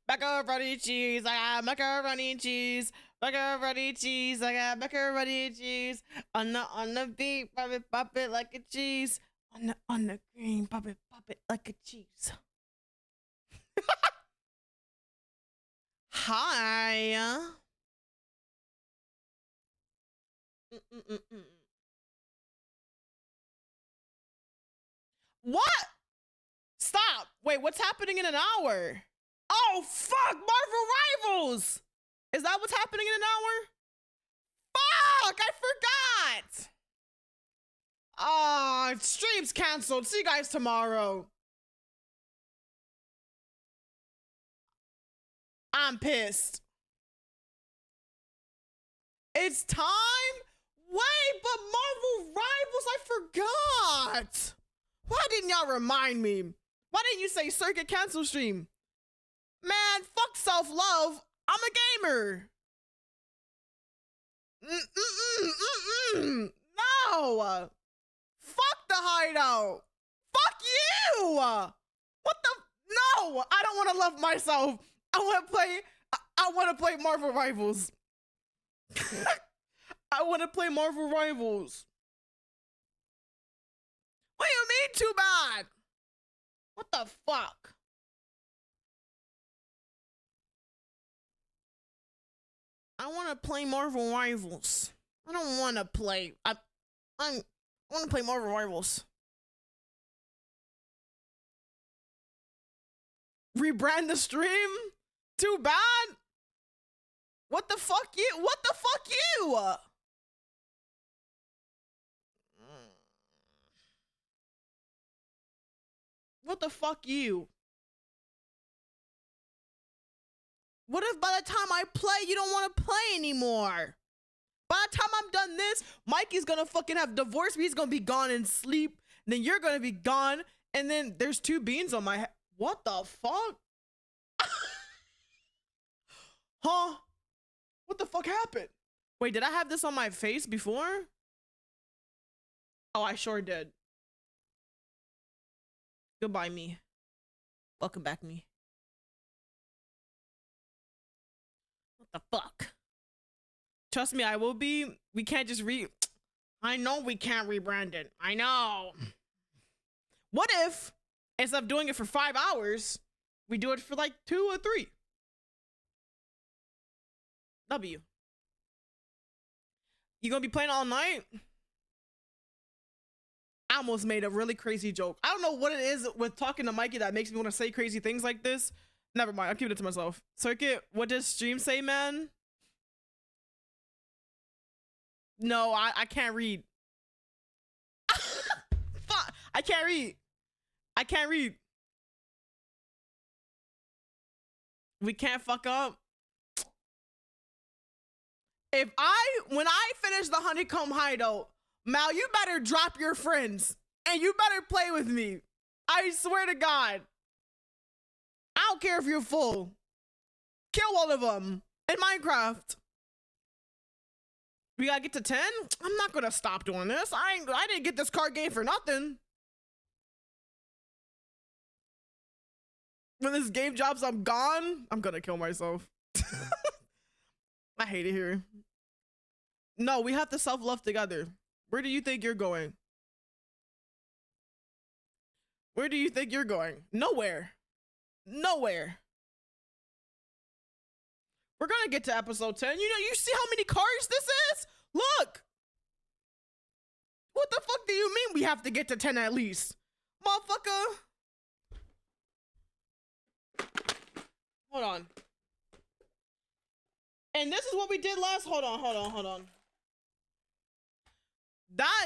Macaroni cheese. I got macaroni and cheese. Macaroni cheese. I got macaroni and cheese. On the beat, pop it like a cheese. On the green, pop it like a cheese. Hi. What? Stop. Wait, what's happening in an hour? Oh, fuck. Marvel Rivals. Is that what's happening in an hour? Fuck, I forgot. Stream's canceled. See you guys tomorrow. I'm pissed. It's time? Wait, but Marvel Rivals, I forgot. Why didn't y'all remind me? Why didn't you say circuit cancel stream? Man, fuck self-love. I'm a gamer. No. Fuck the Hideout. Fuck you. What the? No, I don't want to love myself. I want to play Marvel Rivals. I want to play Marvel Rivals. What do you mean too bad? What the fuck? I want to play Marvel Rivals. I don't want to play. I want to play Marvel Rivals. Rebrand the stream? Too bad? What the fuck you? What the fuck you? What the fuck you? What if by the time I play, you don't want to play anymore? By the time I'm done this, Mikey's gonna fucking have divorced me. He's gonna be gone and sleep. And then you're gonna be gone. And then there's 2 beans on my head. What the fuck? Huh? What the fuck happened? Wait, did I have this on my face before? Oh, I sure did. Goodbye, me. Welcome back, me. What the fuck? Trust me, I will be. We can't just I know we can't rebrand it. I know. What if, instead of doing it for 5 hours, we do it for like 2 or 3? W. You gonna be playing all night? I almost made a really crazy joke. I don't know what it is with talking to Mikey that makes me want to say crazy things like this. Never mind, I'll keep it to myself. Circuit, what does stream say, man? No, I can't read. Fuck, I can't read. I can't read. We can't fuck up. When I finish the Honeycomb Hideout, Mal, you better drop your friends and you better play with me. I swear to God. I don't care if you're full. Kill all of them in Minecraft. We gotta get to 10? I'm not gonna stop doing this. I didn't get this card game for nothing. When this game drops, I'm gone. I'm gonna kill myself. I hate it here. No, we have to self-love together. Where do you think you're going? Where do you think you're going? Nowhere. Nowhere. We're gonna get to episode 10. You know, you see how many cards this is? Look. What the fuck do you mean we have to get to 10 at least? Motherfucker. Hold on. And this is what we did last. Hold on.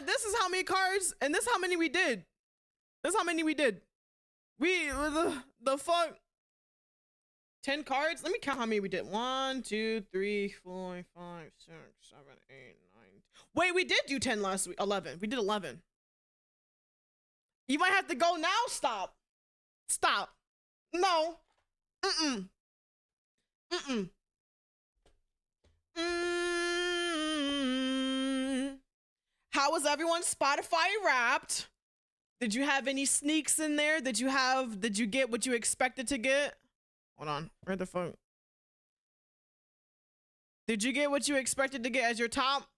This is how many cards, and this is how many we did. This is how many we did. The fuck. 10 cards. Let me count how many we did. 1, 2, 3, 4, 5, 6, 7, 8, 9. Wait, we did do 10 last week. 11. We did 11. You might have to go now. Stop. No. How was everyone's Spotify Wrapped? Did you have any sneaks in there? Did you get what you expected to get? Hold on. Where the fuck? Did you get what you expected to get as your top?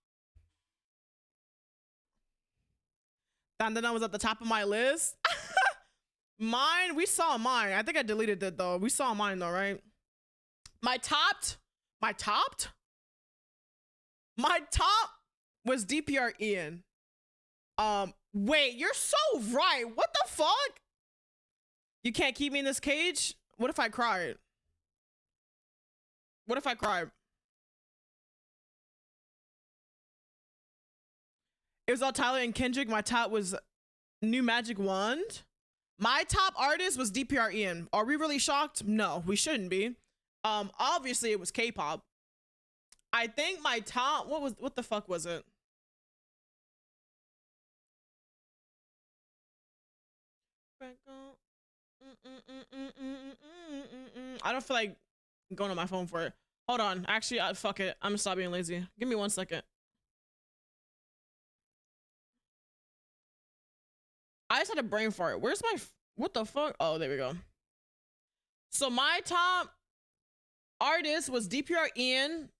Dandana was at the top of my list. Mine, we saw mine. I think I deleted it though. We saw mine though, right? My top was DPR Ian. Wait, you're so right. What the fuck? You can't keep me in this cage? What if I cried? What if I cried? It was all Tyler and Kendrick. My top was New Magic Wand. My top artist was DPR Ian. Are we really shocked? No, we shouldn't be. Obviously it was K-pop. I think my top, what the fuck was it? I don't feel like going on my phone for it. Hold on. Actually, fuck it. I'm gonna stop being lazy. Give me 1 second. I just had a brain fart. Where's my, what the fuck? Oh, there we go. So my top artist was DPR Ian,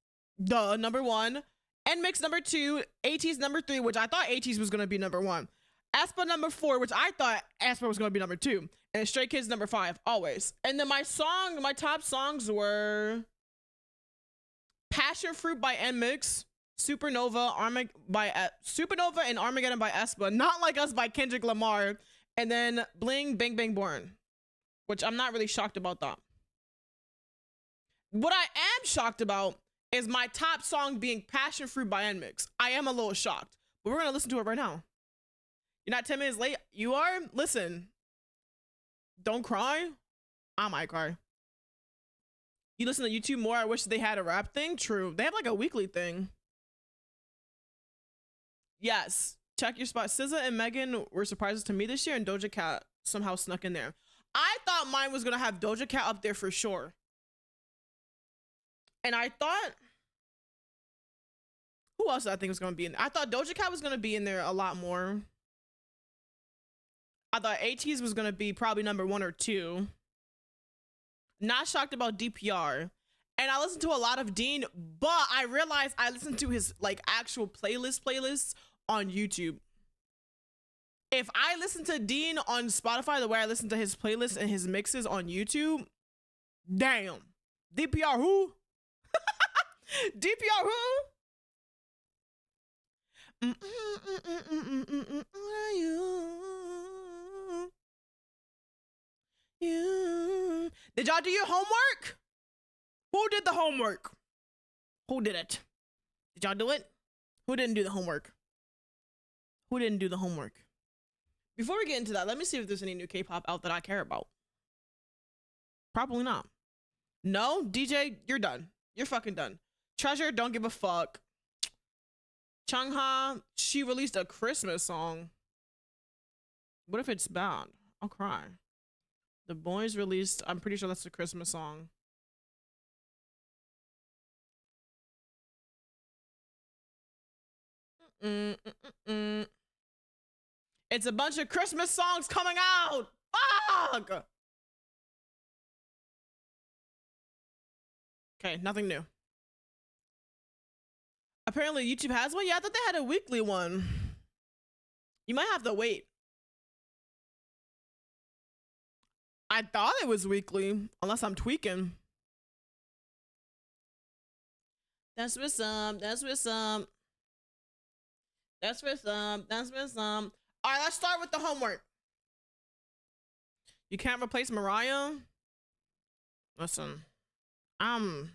duh, #1. NMIX #2. ATEEZ #3, which I thought ATEEZ was gonna be #1. aespa #4, which I thought aespa was gonna be #2. And Stray Kids #5, always. And then my top songs were Passion Fruit by NMIX, Supernova and Armageddon by aespa, Not Like Us by Kendrick Lamar, and then Bling Bang Bang Born, which I'm not really shocked about that. What I am shocked about is my top song being Passion Fruit by NMIX. I am a little shocked, but we're gonna listen to it right now. You're not 10 minutes late. You are? Listen, don't cry. I might cry. You listen to YouTube more. I wish they had a rap thing. True. They have like a weekly thing. Yes. Check your spot. SZA and Megan were surprises to me this year, and Doja Cat somehow snuck in there. I thought mine was going to have Doja Cat up there for sure. And I thought, who else did I think was going to be in there? I thought Doja Cat was going to be in there a lot more. I thought ATEEZ was going to be probably #1 or 2. Not shocked about DPR. And I listened to a lot of Dean, but I realized I listened to his like actual playlists on YouTube. If I listen to Dean on Spotify the way I listen to his playlists and his mixes on YouTube, damn. DPR who? DPR who? You. Did y'all do your homework? Who did the homework? Who did it? Did y'all do it? Who didn't do the homework? Who didn't do the homework? Before we get into that, let me see if there's any new K-pop out that I care about. Probably not. No, DJ, you're done. You're fucking done. Treasure, don't give a fuck. Chungha, she released a Christmas song. What if it's bad? I'll cry. The Boys released, I'm pretty sure that's a Christmas song. It's a bunch of Christmas songs coming out. Fuck. Okay, nothing new. Apparently YouTube has one. Yeah, I thought they had a weekly one. You might have to wait. I thought it was weekly, unless I'm tweaking. That's what's up. That's what's up. That's what's up. That's what's up. All right, let's start with the homework. You can't replace Mariah? Listen, not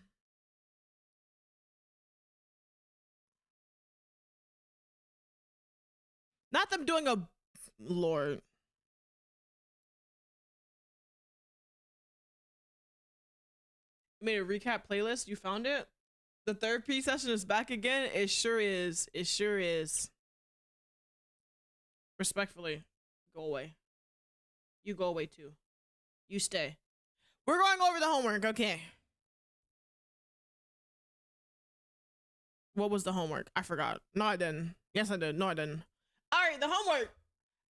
them doing a Lord. Made a recap playlist. You found it? The therapy session is back again. It sure is. It sure is. Respectfully, go away. You go away too. You stay. We're going over the homework. Okay. What was the homework? I forgot. No, I didn't. Yes, I did. No, I didn't. All right, the homework.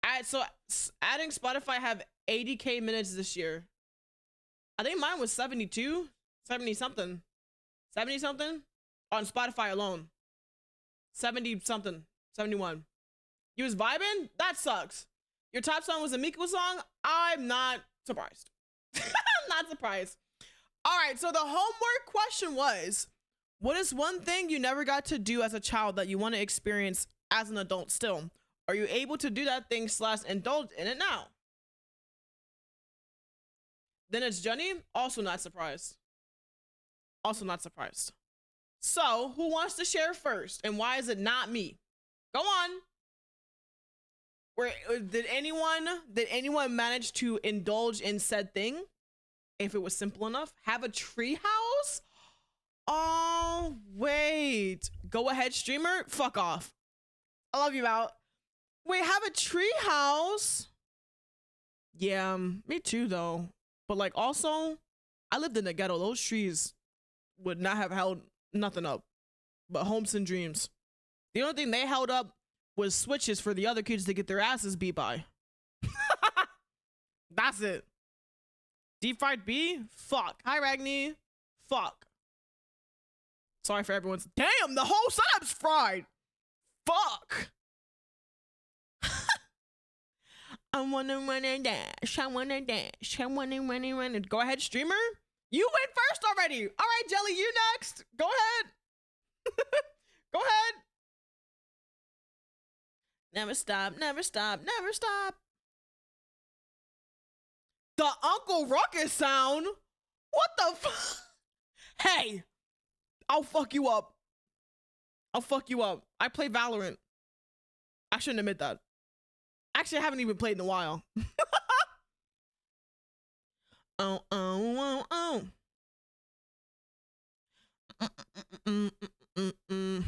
All right, so adding Spotify have 80K minutes this year. I think mine was 72, 70 something, 70 something on Spotify alone. 70 something, 71. You was vibing? That sucks. Your top song was a Miku song? I'm not surprised. I'm not surprised. All right, so the homework question was, what is one thing you never got to do as a child that you want to experience as an adult still? Are you able to do that thing / indulge in it now? Then it's Jenny, also not surprised. Also not surprised. So, who wants to share first? And why is it not me? Go on. Did anyone manage to indulge in said thing? If it was simple enough. Have a tree house? Oh, wait. Go ahead, streamer. Fuck off. I love you out. Wait, have a tree house? Yeah, me too, though. But like, also, I lived in the ghetto. Those trees would not have held nothing up but hopes and dreams. The only thing they held up was switches for the other kids to get their asses beat by. That's it. Deep fried bee? Fuck. Hi, Ragni. Fuck. Sorry for everyone's. Damn, the whole setup's fried. Fuck. I wanna run and dash. I wanna dash. I wanna run and run. Go ahead, streamer. You went first already. All right, Jelly, you next. Go ahead. Go ahead. Never stop, never stop, never stop. The Uncle Ruckus sound? What the fuck? Hey, I'll fuck you up. I'll fuck you up. I play Valorant. I shouldn't admit that. Actually, I haven't even played in a while. Oh, oh, oh, oh.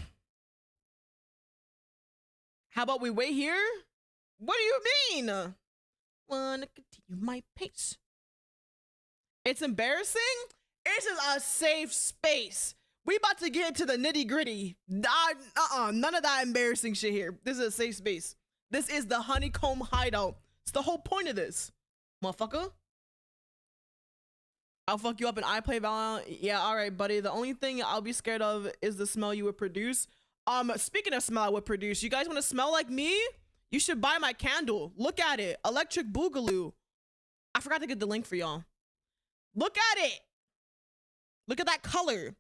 How about we wait here? What do you mean? Wanna continue my pace. It's embarrassing? This is a safe space. We about to get into the nitty gritty. None of that embarrassing shit here. This is a safe space. This is the HoneyComb Hideout. It's the whole point of this, motherfucker. I'll fuck you up and I play Valorant. Yeah, all right, buddy. The only thing I'll be scared of is the smell you would produce. Speaking of smell I would produce, you guys want to smell like me? You should buy my candle. Look at it. Electric Boogaloo. I forgot to get the link for y'all. Look at it. Look at that color.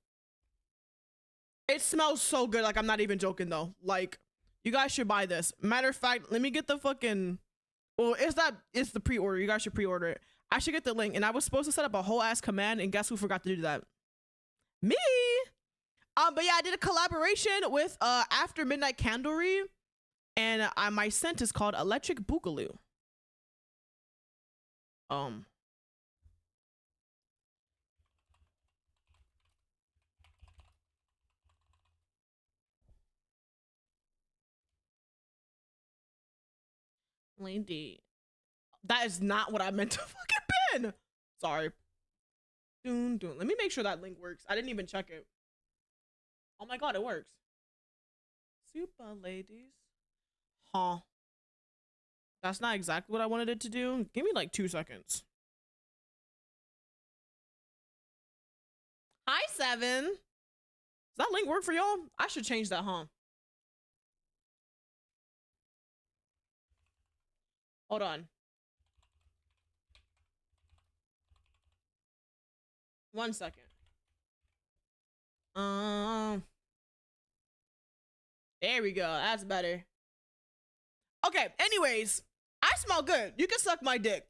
It smells so good. Like, I'm not even joking, though. Like, you guys should buy this. Matter of fact, let me get the fucking... Well, it's the pre-order. You guys should pre-order it. I should get the link. And I was supposed to set up a whole ass command, and guess who forgot to do that? Me! But yeah, I did a collaboration with After Midnight Candlery, and my scent is called Electric Boogaloo. Lady, that is not what I meant to fucking pin. Sorry. Dun, dun. Let me make sure that link works. I didn't even check it. Oh my god, it works. Super ladies. Huh. That's not exactly what I wanted it to do. Give me like 2 seconds. Hi, Seven. Does that link work for y'all? I should change that, huh? Hold on. 1 second. There we go. That's better. Okay, anyways, I smell good. You can suck my dick.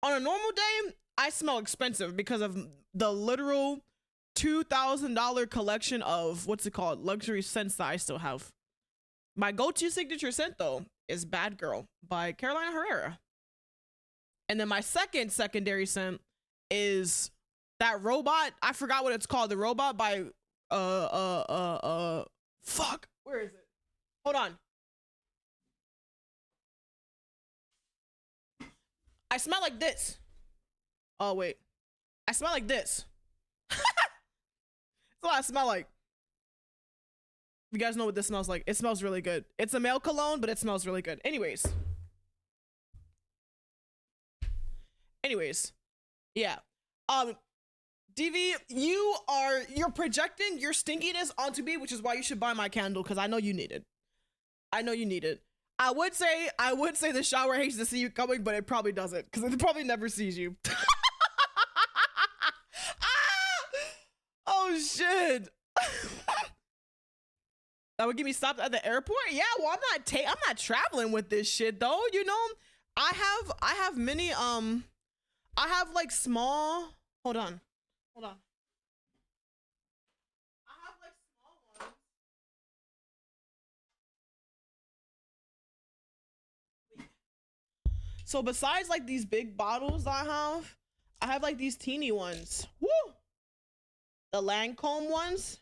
On a normal day, I smell expensive because of the literal $2,000 collection of, what's it called, luxury scents that I still have. My go-to signature scent, though, is Bad Girl by Carolina Herrera. And then my secondary scent is that robot. I forgot what it's called. The robot by, fuck. Where is it? Hold on. I smell like this. Oh, wait. I smell like this. That's what I smell like. You guys know what this smells like. It smells really good. It's a male cologne, but it smells really good. Anyways, yeah. DV, you're projecting your stinkiness onto me, which is why you should buy my candle, because I know you need it. I know you need it. I would say the shower hates to see you coming, but it probably doesn't, because it probably never sees you. Oh shit. That would get me stopped at the airport? Yeah, well, I'm not traveling with this shit though, you know? I have many I have like small, hold on. I have like small ones. So besides like these big bottles I have like these teeny ones. Woo! The Lancome ones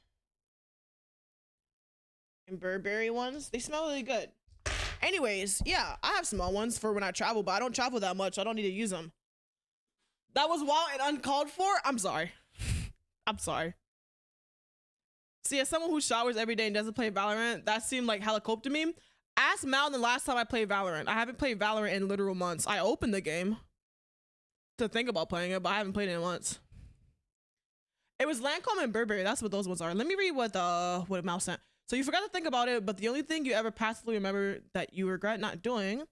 and Burberry ones. They smell really good. Anyways, yeah, I have small ones for when I travel, but I don't travel that much. I don't need to use them. That was wild and uncalled for. I'm sorry. I'm sorry. See, as someone who showers every day and doesn't play Valorant, that seemed like hella cope to me. Ask Mal the last time I played Valorant. I haven't played Valorant in literal months. I opened the game to think about playing it, but I haven't played it in months. It was Lancome and Burberry. That's what those ones are. Let me read what Mal sent. So you forgot to think about it, but the only thing you ever passively remember that you regret not doing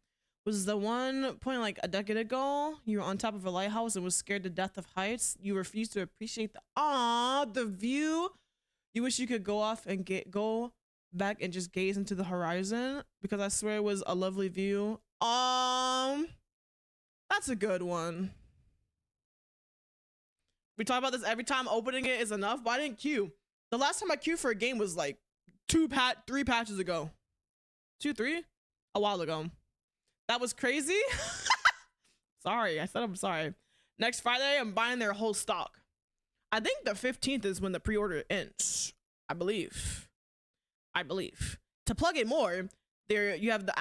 was the one point like a decade ago. You were on top of a lighthouse and was scared to death of heights. You refused to appreciate the view. You wish you could go off and go back and just gaze into the horizon, because I swear it was a lovely view. That's a good one. We talk about this every time. Opening it is enough, but I didn't queue. The last time I queued for a game was like 3 patches ago. 2, 3? A while ago. That was crazy. Sorry, I said I'm sorry. Next Friday, I'm buying their whole stock. I think the 15th is when the pre-order ends. I believe. To plug in more, there you have the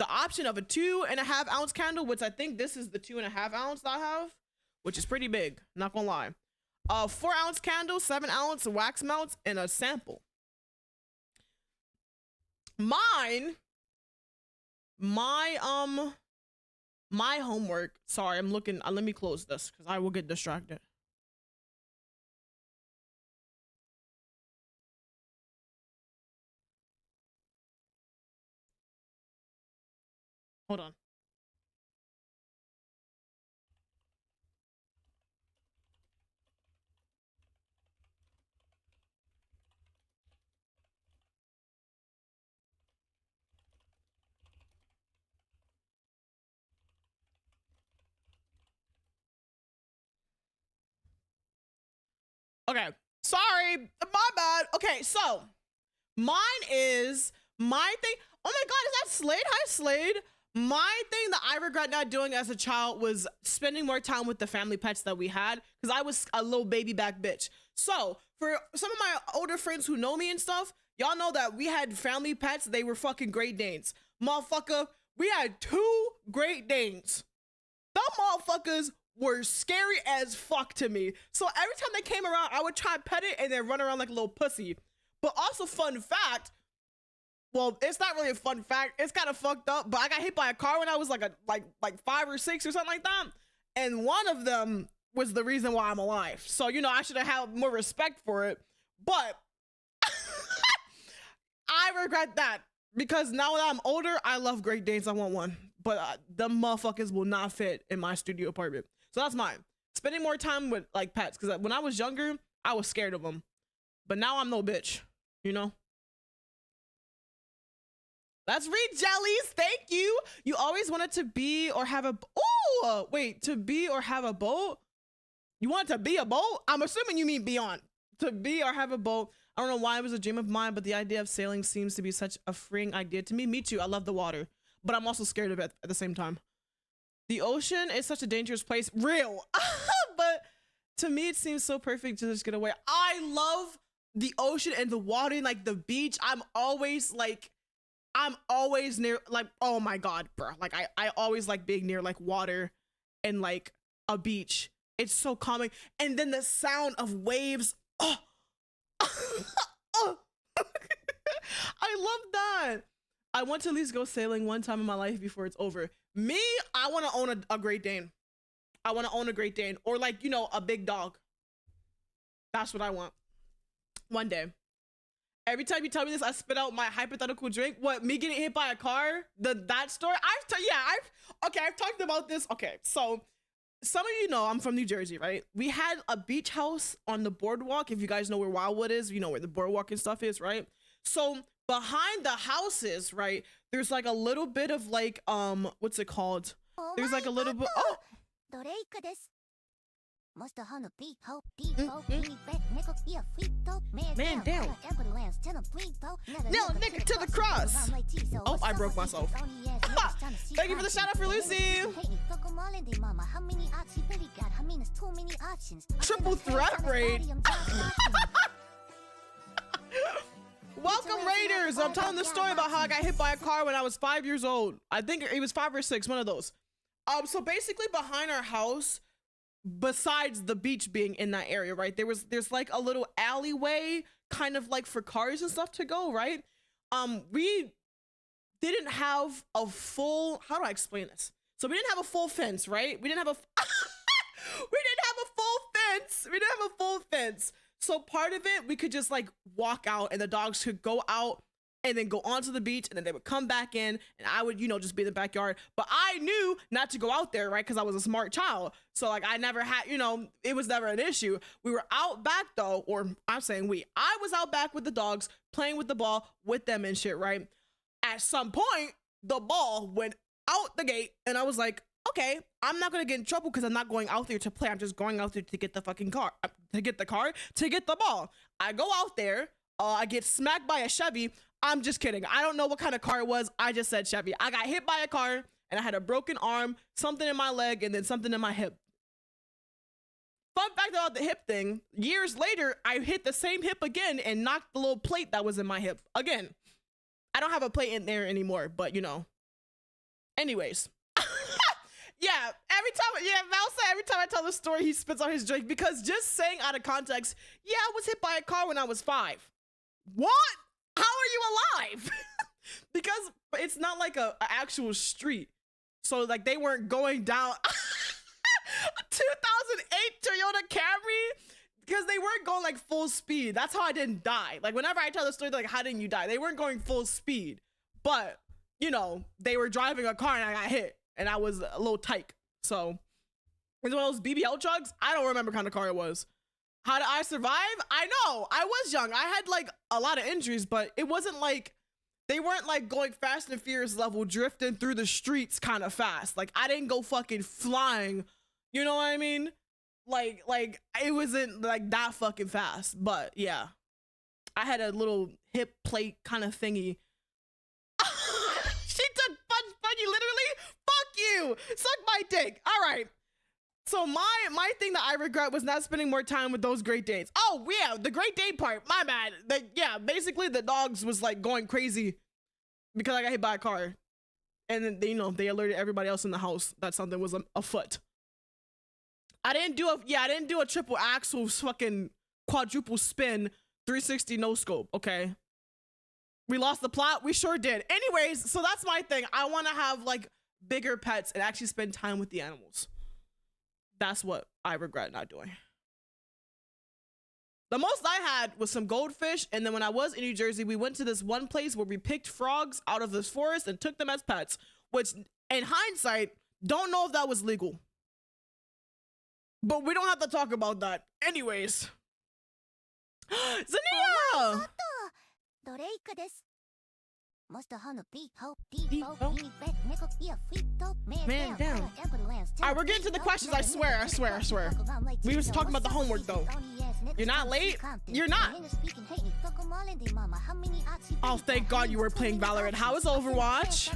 option of a 2.5 ounce candle, which I think this is the 2.5 ounce that I have, which is pretty big, not gonna lie. 4 ounce candle, 7 ounce wax melts, and a sample. My homework. Sorry, I'm looking. Let me close this because I will get distracted. Hold on. Okay, sorry, my bad. Okay, so mine is my thing. Oh my god, is that Slade? Hi, Slade. My thing that I regret not doing as a child was spending more time with the family pets that we had, because I was a little baby back bitch. So for some of my older friends who know me and stuff, y'all know that we had family pets. They were fucking Great Danes. Motherfucker, we had 2 Great Danes. Them motherfuckers were scary as fuck to me. So every time they came around, I would try and pet it and then run around like a little pussy. But also, fun fact, well, it's not really a fun fact, it's kind of fucked up, but I got hit by a car when I was like 5 or 6 or something like that, and one of them was the reason why I'm alive. So, you know, I should have had more respect for it, but I regret that, because now that I'm older, I love Great Danes. I want one, but them motherfuckers will not fit in my studio apartment. So that's mine. Spending more time with like pets, because when I was younger, I was scared of them, but now I'm no bitch, you know? Let's read Jellies. Thank you. You always wanted to be or have a, oh, wait, to be or have a boat? You want to be a boat? I'm assuming you mean beyond. To be or have a boat. I don't know why it was a dream of mine, but the idea of sailing seems to be such a freeing idea to me. Me too. I love the water, but I'm also scared of it at the same time. The ocean is such a dangerous place. Real. But to me, it seems so perfect to just get away. I love the ocean and the water and like the beach. I'm always near, like, oh my god, bro. Like I always like being near like water and like a beach. It's so calming. And then the sound of waves. Oh. Oh. I love that. I want to at least go sailing one time in my life before it's over. Me, I want to own a Great Dane. I want to own a Great Dane, or like, you know, a big dog. That's what I want. One day. Every time you tell me this, I spit out my hypothetical drink. What, me getting hit by a car? That story? I've talked about this. Okay, so some of you know I'm from New Jersey, right? We had a beach house on the boardwalk. If you guys know where Wildwood is, you know where the boardwalk and stuff is, right? So behind the houses, right, there's like a little bit of like, what's it called? There's like a little bit, oh! Man down. No, nigga to the cross. Oh, I broke myself. Thank you for the shout out for Lucy. Triple threat raid. Welcome Raiders. I'm telling the story about how I got hit by a car when I was 5 years old. I think it was 5 or 6, one of those. So basically behind our house, besides the beach being in that area, right, there's like a little alleyway kind of like for cars and stuff to go, right? We didn't have a full, how do I explain this? So we didn't have a full fence, right? We didn't have a full fence. So part of it, we could just like walk out and the dogs could go out and then go onto the beach, and then they would come back in, and I would, you know, just be in the backyard. But I knew not to go out there, right? Because I was a smart child. So like I never had, you know, it was never an issue. We were out back though, or I'm saying I was out back with the dogs, playing with the ball with them and shit, right? At some point, the ball went out the gate, and I was like, okay, I'm not gonna get in trouble because I'm not going out there to play. I'm just going out there to get the fucking car, to get the ball. I go out there, I get smacked by a Chevy. I'm just kidding. I don't know what kind of car it was. I just said Chevy. I got hit by a car and I had a broken arm, something in my leg, and then something in my hip. Fun fact about the hip thing, years later, I hit the same hip again and knocked the little plate that was in my hip again. I don't have a plate in there anymore, but you know. Anyways. Yeah, every time I tell the story, he spits out his drink, because just saying out of context, yeah, I was hit by a car when I was 5. What? How are you alive? Because it's not like a actual street. So like they weren't going down a 2008 Toyota Camry, because they weren't going like full speed. That's how I didn't die. Like whenever I tell the story, they're like, how didn't you die? They weren't going full speed, but you know, they were driving a car and I got hit and I was a little tyke. So it's one of those BBL trucks. I don't remember what kind of car it was. How did I survive? I know, I was young. I had like a lot of injuries, but it wasn't like, they weren't like going Fast and Furious level, drifting through the streets kind of fast. Like I didn't go fucking flying. You know what I mean? Like it wasn't like that fucking fast, but yeah. I had a little hip plate kind of thingy. She took Funky literally? Fuck you! Suck my dick. All right. So my thing that I regret was not spending more time with those Great Danes. Oh yeah, the Great Dane part, my bad. Yeah, basically the dogs was like going crazy because I got hit by a car. And then they, you know, they alerted everybody else in the house that something was afoot. I didn't do a triple axle fucking quadruple spin 360 no scope, okay? We lost the plot, we sure did. Anyways, so that's my thing. I want to have like bigger pets and actually spend time with the animals. That's what I regret not doing. The most I had was some goldfish, and then when I was in New Jersey, we went to this one place where we picked frogs out of this forest and took them as pets, which in hindsight, don't know if that was legal. But we don't have to talk about that. Anyways. Zania! Man down. Alright, we're getting to the questions, I swear. We was talking about the homework though. You're not late? You're not. Oh, thank God you were playing Valorant. How is Overwatch?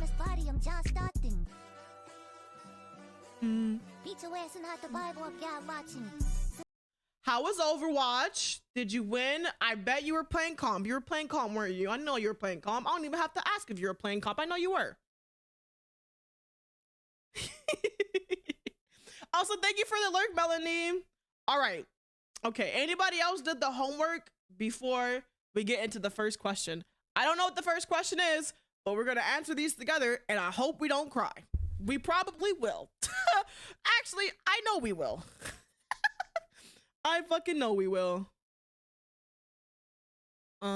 How was Overwatch? Did you win? I bet you were playing comp. You were playing comp, weren't you? I know you were playing comp. I don't even have to ask if you were playing comp. I know you were. Also, thank you for the lurk, Melanie. All right. Okay, anybody else did the homework before we get into the first question? I don't know what the first question is, but we're going to answer these together, and I hope we don't cry. We probably will. Actually, I know we will. I fucking know we will. The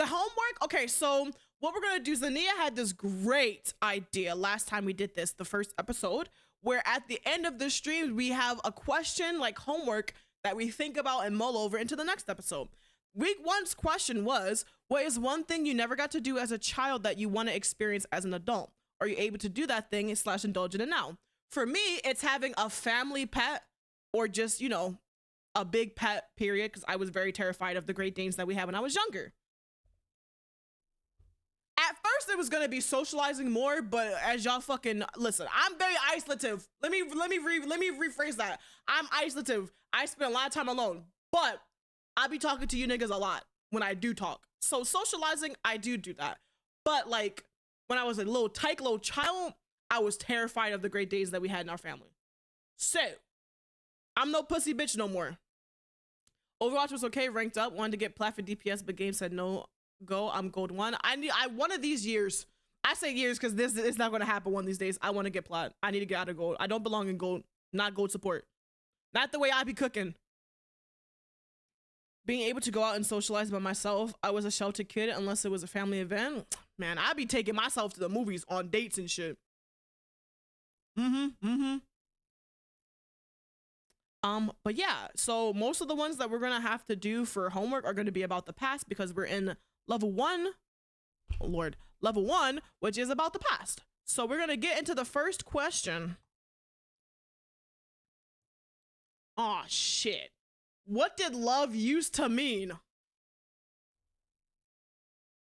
homework. Okay, so what we're gonna do, Zania had this great idea last time we did this, the first episode, where at the end of the stream we have a question like homework that we think about and mull over into the next episode. Week one's question was, what is one thing you never got to do as a child that you want to experience as an adult? Are you able to do that thing / indulge in it now? For me, it's having a family pet or just, you know, a big pet, period, because I was very terrified of the Great Danes that we had when I was younger. At first, it was gonna be socializing more, but as y'all fucking listen, I'm very isolative. Let me rephrase that. I'm isolative. I spend a lot of time alone, but I be talking to you niggas a lot when I do talk. So socializing, I do that. But like when I was a little child, I was terrified of the great days that we had in our family. So I'm no pussy bitch no more. Overwatch was okay, ranked up, wanted to get plat for DPS, but game said no. Go, I'm gold 1. I one of these years, I say years because this is not going to happen one of these days. I want to get plat. I need to get out of gold. I don't belong in gold, not gold support. Not the way I be cooking. Being able to go out and socialize by myself. I was a sheltered kid unless it was a family event. Man, I be taking myself to the movies on dates and shit. But yeah, so most of the ones that we're gonna have to do for homework are gonna be about the past because we're in level 1. Oh Lord, level 1, which is about the past. So we're gonna get into the first question. Oh shit. What did love used to mean?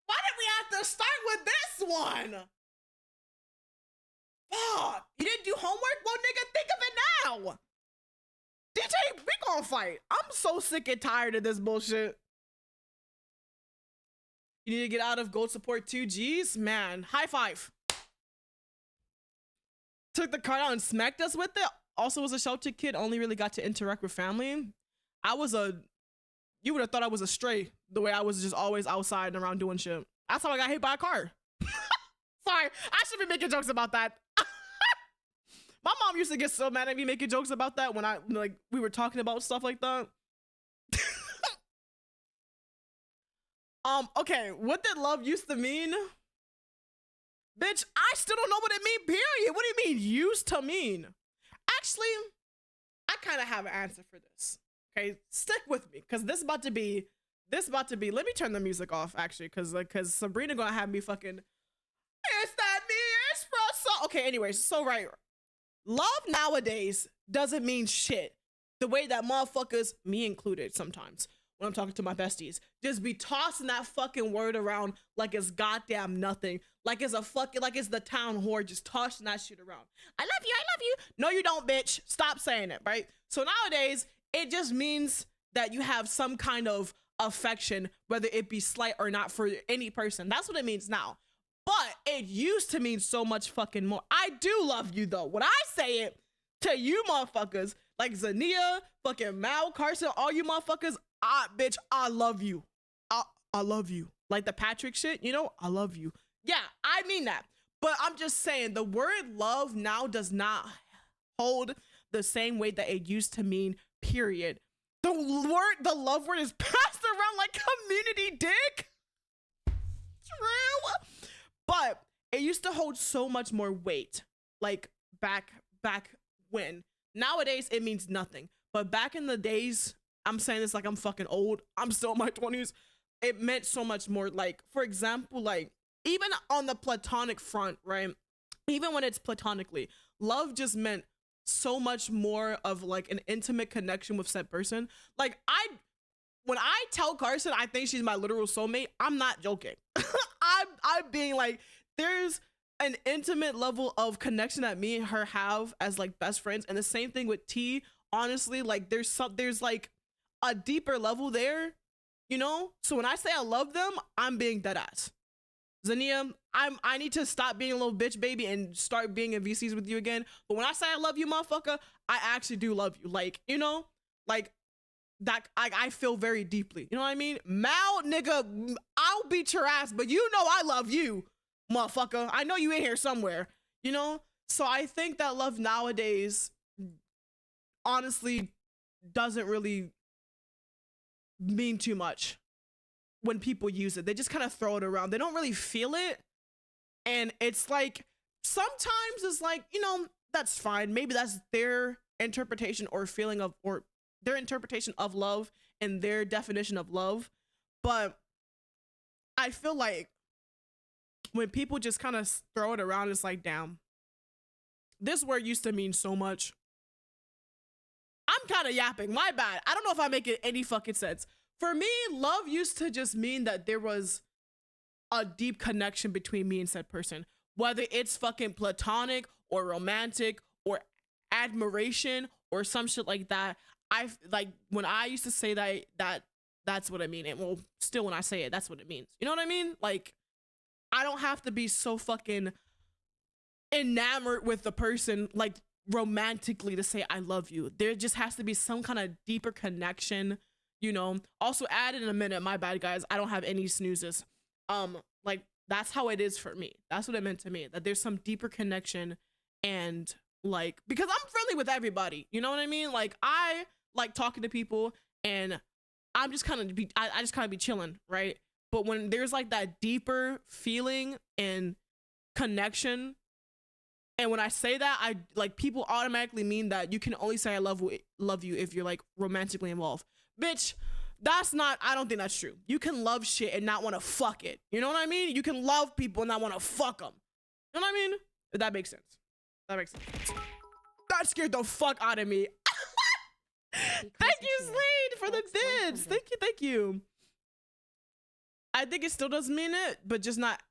Why did we have to start with this one? Fuck, you didn't do homework? Well, nigga, think of it now. DJ, we gonna fight. I'm so sick and tired of this bullshit. You need to get out of gold support 2 G's? Man, high five. Took the card out and smacked us with it. Also was a sheltered kid, only really got to interact with family. You would have thought I was a stray, the way I was just always outside and around doing shit. That's how I got hit by a car. Sorry, I should be making jokes about that. My mom used to get so mad at me making jokes about that when we were talking about stuff like that. Okay, what did love used to mean? Bitch, I still don't know what it mean, period. What do you mean used to mean? Actually, I kind of have an answer for this. Okay, stick with me, because this about to be, let me turn the music off, actually, because Sabrina gonna have me fucking, it's that me, espresso. Okay, anyways, so right. Love nowadays doesn't mean shit. The way that motherfuckers, me included sometimes, when I'm talking to my besties, just be tossing that fucking word around like it's goddamn nothing. Like it's the town whore just tossing that shit around. I love you. No, you don't, bitch. Stop saying it, right? So nowadays, it just means that you have some kind of affection, whether it be slight or not, for any person. That's what it means now. But it used to mean so much fucking more. I do love you though. When I say it to you motherfuckers, like Zania, fucking Mal, Carson, all you motherfuckers, bitch, I love you. I love you. Like the Patrick shit, you know, I love you. Yeah, I mean that. But I'm just saying the word love now does not hold the same weight that it used to mean, period. The love word is passed around like community dick. True. But it used to hold so much more weight, like back when. Nowadays, it means nothing. But back in the days, I'm saying this like I'm fucking old. I'm still in my 20s. It meant so much more. Like, for example, like, even on the platonic front, right? Even when it's platonically, love just meant so much more of like an intimate connection with said person. Like, when I tell Carson I think she's my literal soulmate, I'm not joking. I'm being like, there's an intimate level of connection that me and her have as like best friends. And the same thing with T. Honestly, like there's like a deeper level there, you know? So when I say I love them, I'm being dead ass. Zania, I need to stop being a little bitch baby and start being in VCs with you again. But when I say I love you, motherfucker, I actually do love you. Like, you know, like that I feel very deeply. You know what I mean? Mal, nigga, I'll beat your ass, but you know I love you. motherfucker. I know you in here somewhere, you know? So I think that love nowadays honestly doesn't really mean too much when people use it. They just kind of throw it around. They don't really feel it. And it's like, sometimes it's like, you know, that's fine. Maybe that's their interpretation or feeling of, or their interpretation of love and their definition of love. But I feel like when people just kind of throw it around, it's like, damn, this word used to mean so much. I'm kind of yapping, my bad. I don't know if I make it any fucking sense. For me, love used to just mean that there was a deep connection between me and said person. Whether it's fucking platonic or romantic or admiration or some shit like that. I like when I used to say that's what I mean. And well, still when I say it, that's what it means. You know what I mean? Like, I don't have to be so fucking enamored with the person, like romantically, to say I love you. There just has to be some kind of deeper connection, you know. Also, add in a minute, my bad guys, I don't have any snoozes. Like, that's how it is for me. That's what it meant to me, that there's some deeper connection. And like, because I'm friendly with everybody, you know what I mean? Like, I like talking to people and I'm just kind of I just kind of be chilling, right? But when there's like that deeper feeling and connection, and when I say that, I like, people automatically mean that you can only say I love you if you're like romantically involved. Bitch, that's not, I don't think that's true. You can love shit and not want to fuck it. You know what I mean? You can love people and not want to fuck them. You know what I mean? If that makes sense. That makes sense. That scared the fuck out of me. Thank you, Slade, for the bits. Thank you. I think it still does mean it, but just not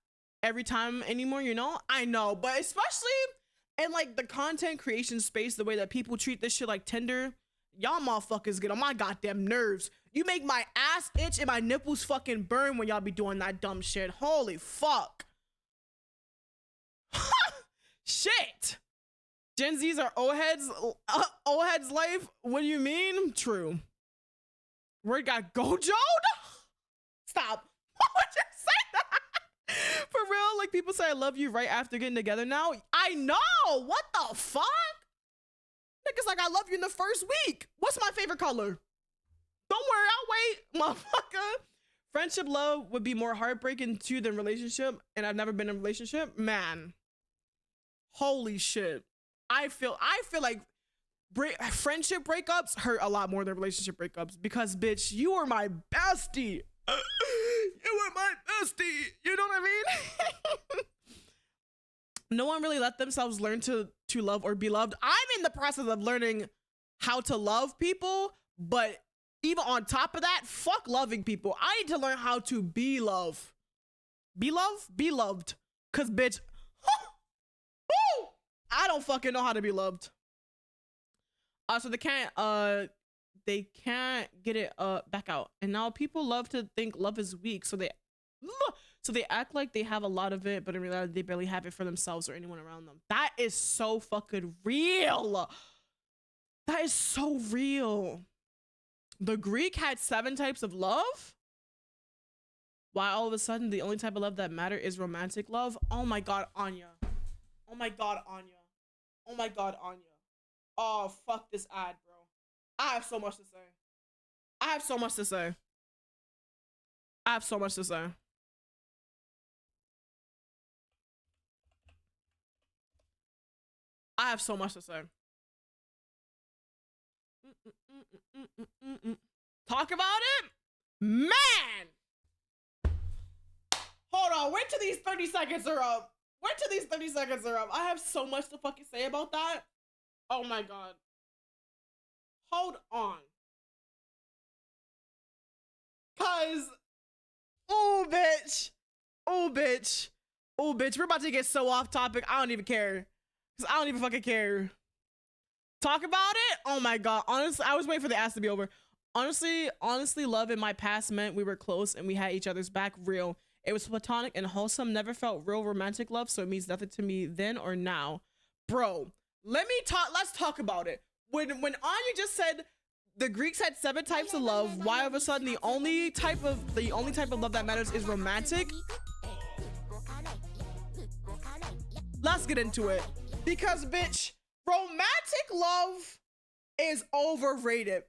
every time anymore, you know? I know, but especially in like the content creation space, the way that people treat this shit like Tinder, y'all motherfuckers get on my goddamn nerves. You make my ass itch and my nipples fucking burn when y'all be doing that dumb shit. Holy fuck. Shit. Gen Zs are old heads life? What do you mean? True. Word got gojoed? Stop. Why would you say that? For real? Like, people say I love you right after getting together now? I know! What the fuck? Niggas like, I love you in the first week. What's my favorite color? Don't worry, I'll wait, motherfucker. Friendship love would be more heartbreaking too than relationship, and I've never been in a relationship. Man. Holy shit. I feel like friendship breakups hurt a lot more than relationship breakups, because bitch, you were my bestie. You were my bestie. You know what I mean? No one really let themselves learn to love or be loved. I'm in the process of learning how to love people, but even on top of that, fuck loving people. I need to learn how to be love. Be loved. Cause bitch, I don't fucking know how to be loved. So they can't get it back out. And now people love to think love is weak, so they act like they have a lot of it, but in reality they barely have it for themselves or anyone around them. That is so fucking real. That is so real. The Greek had 7 types of love. Why all of a sudden the only type of love that matter is romantic love? Oh my god, Anya. Oh my god, Anya. Oh my god, Anya. Oh, fuck this ad, bro. I have so much to say. I have so much to say. I have so much to say. I have so much to say. Talk about it? Man! Hold on, wait till these 30 seconds are up. Wait till these 30 seconds are up. I have so much to fucking say about that. Oh my god. Hold on. Cause, oh bitch. Oh bitch. Oh bitch. We're about to get so off topic. I don't even care. Cause I don't even fucking care. Talk about it? Oh my god. Honestly, I was waiting for the ass to be over. Honestly, love in my past meant we were close and we had each other's back. Real. It was platonic and wholesome. Never felt real romantic love, so it means nothing to me then or now. Bro, let's talk about it. When Anya just said the Greeks had 7 types of love, why all of a sudden the only type of love that matters is romantic? let's get into it. Because, bitch, romantic love is overrated.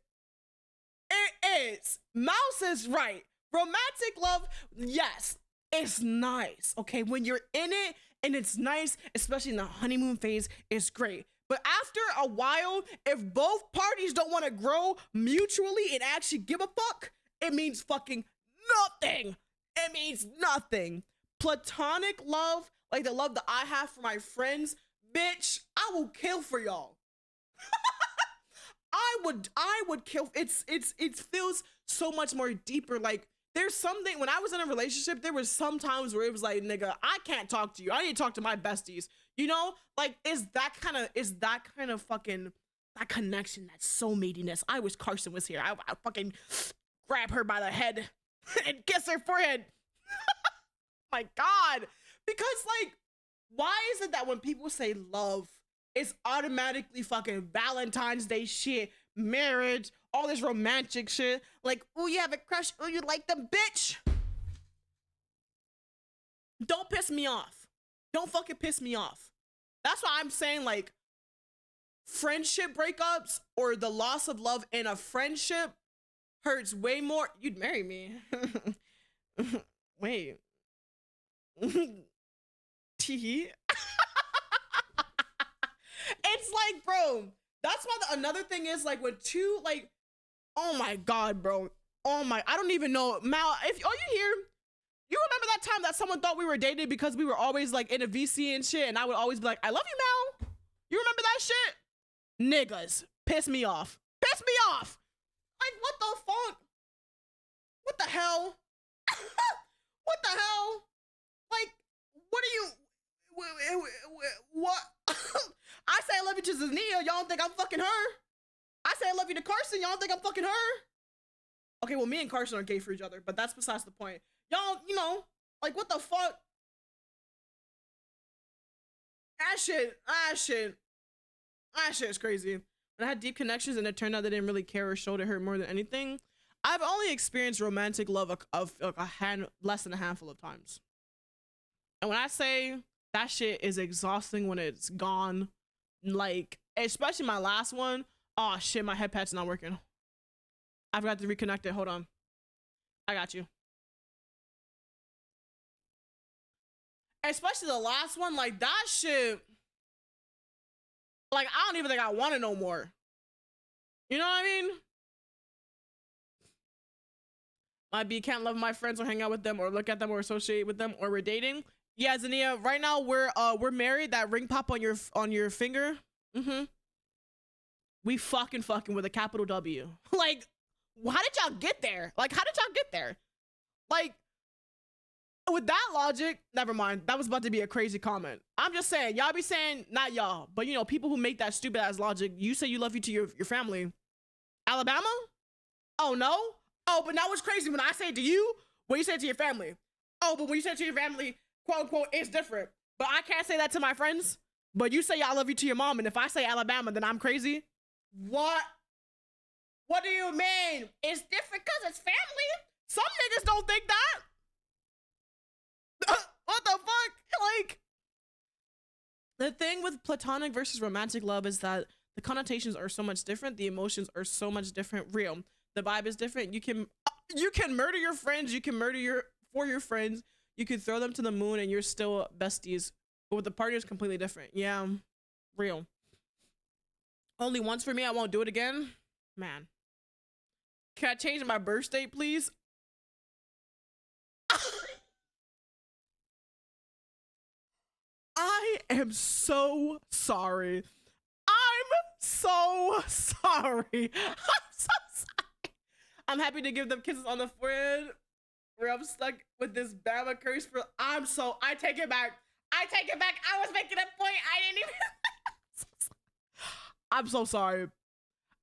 It is. Mouse is right. Romantic love, yes, it's nice. Okay, when you're in it and it's nice, especially in the honeymoon phase, it's great. But after a while, if both parties don't want to grow mutually and actually give a fuck, it means fucking nothing. It means nothing. Platonic love, like the love that I have for my friends, bitch, I will kill for y'all. I would kill. It feels so much more deeper. Like there's something, when I was in a relationship, there was some times where it was like, nigga, I can't talk to you. I need to talk to my besties. You know, like is that kind of fucking that connection, that soulmatiness. I wish Carson was here. I fucking grab her by the head and kiss her forehead. My God, because like, why is it that when people say love, it's automatically fucking Valentine's Day shit, marriage, all this romantic shit? Like, oh, you have a crush, oh, you like them, bitch. Don't piss me off. Don't fucking piss me off. That's why I'm saying, like, friendship breakups or the loss of love in a friendship hurts way more. You'd marry me. Wait. Tee. It's like, bro, that's why another thing is like when two, like, oh my God, bro. Oh my, I don't even know. Mal, if all you hear, you remember that time that someone thought we were dating because we were always like in a VC and shit, and I would always be like, I love you, Mal. You remember that shit? Niggas, piss me off. Piss me off. Like, what the fuck? What the hell? What the hell? Like, what are you, what? I say I love you to Zania, y'all don't think I'm fucking her. I say I love you to Carson, y'all don't think I'm fucking her. Okay, well, me and Carson are gay for each other, but that's besides the point. Y'all, you know, like, what the fuck? That shit is crazy. When I had deep connections and it turned out they didn't really care or showed it hurt more than anything, I've only experienced romantic love less than a handful of times. And when I say that shit is exhausting when it's gone, like, especially my last one, oh shit, my head pad's not working. I forgot to reconnect it. Hold on. I got you. Especially the last one, like that shit, like I don't even think I want it no more. You know what I mean? Might be can't love my friends or hang out with them or look at them or associate with them or we're dating. Yeah, Zania, right now we're married. That ring pop on your finger. We fucking with a capital W. Like, how did y'all get there? Like, how did y'all get there? Like, with that logic, never mind. That was about to be a crazy comment. I'm just saying, y'all be saying, not y'all, but you know, people who make that stupid ass logic. You say you love you to your family. Alabama? Oh no? Oh, but now what's crazy when I say it to you, when you say it to your family. Oh, but when you say it to your family, quote unquote, it's different. But I can't say that to my friends. But you say I love you to your mom, and if I say Alabama, then I'm crazy. What? What do you mean? It's different because it's family? Some niggas don't think that. What the fuck? Like, the thing with platonic versus romantic love is that the connotations are so much different. The emotions are so much different. Real. The vibe is different. You can murder your friends. You can murder your friends. You can throw them to the moon and you're still besties. But with the partner, it's completely different. Yeah. Real. Only once for me. I won't do it again. Man. Can I change my birth date, please? I am so sorry. I'm so sorry. I'm so sorry. I'm happy to give them kisses on the forehead where I'm stuck with this Bama curse for. I take it back. I take it back. I was making a point. I didn't even. I'm so sorry.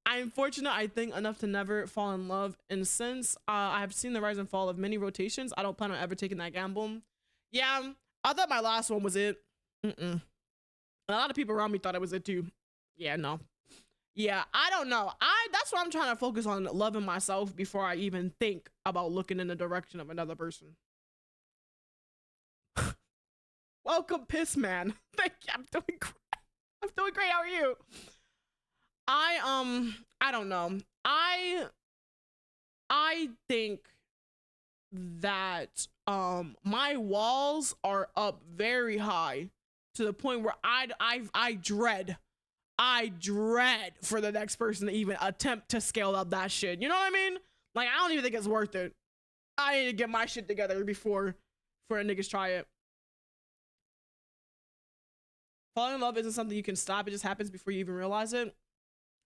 I'm fortunate, I think, enough to never fall in love. And since I have seen the rise and fall of many rotations, I don't plan on ever taking that gamble. Yeah, I thought my last one was it. A lot of people around me thought it was it too. Yeah, no. Yeah, I don't know. That's why I'm trying to focus on loving myself before I even think about looking in the direction of another person. Welcome, piss man. Thank you. I'm doing great. I'm doing great. How are you? I don't know. I think that my walls are up very high to the point where I dread for the next person to even attempt to scale up that shit. You know what I mean? Like, I don't even think it's worth it. I need to get my shit together before niggas try it. Falling in love isn't something you can stop. It just happens before you even realize it.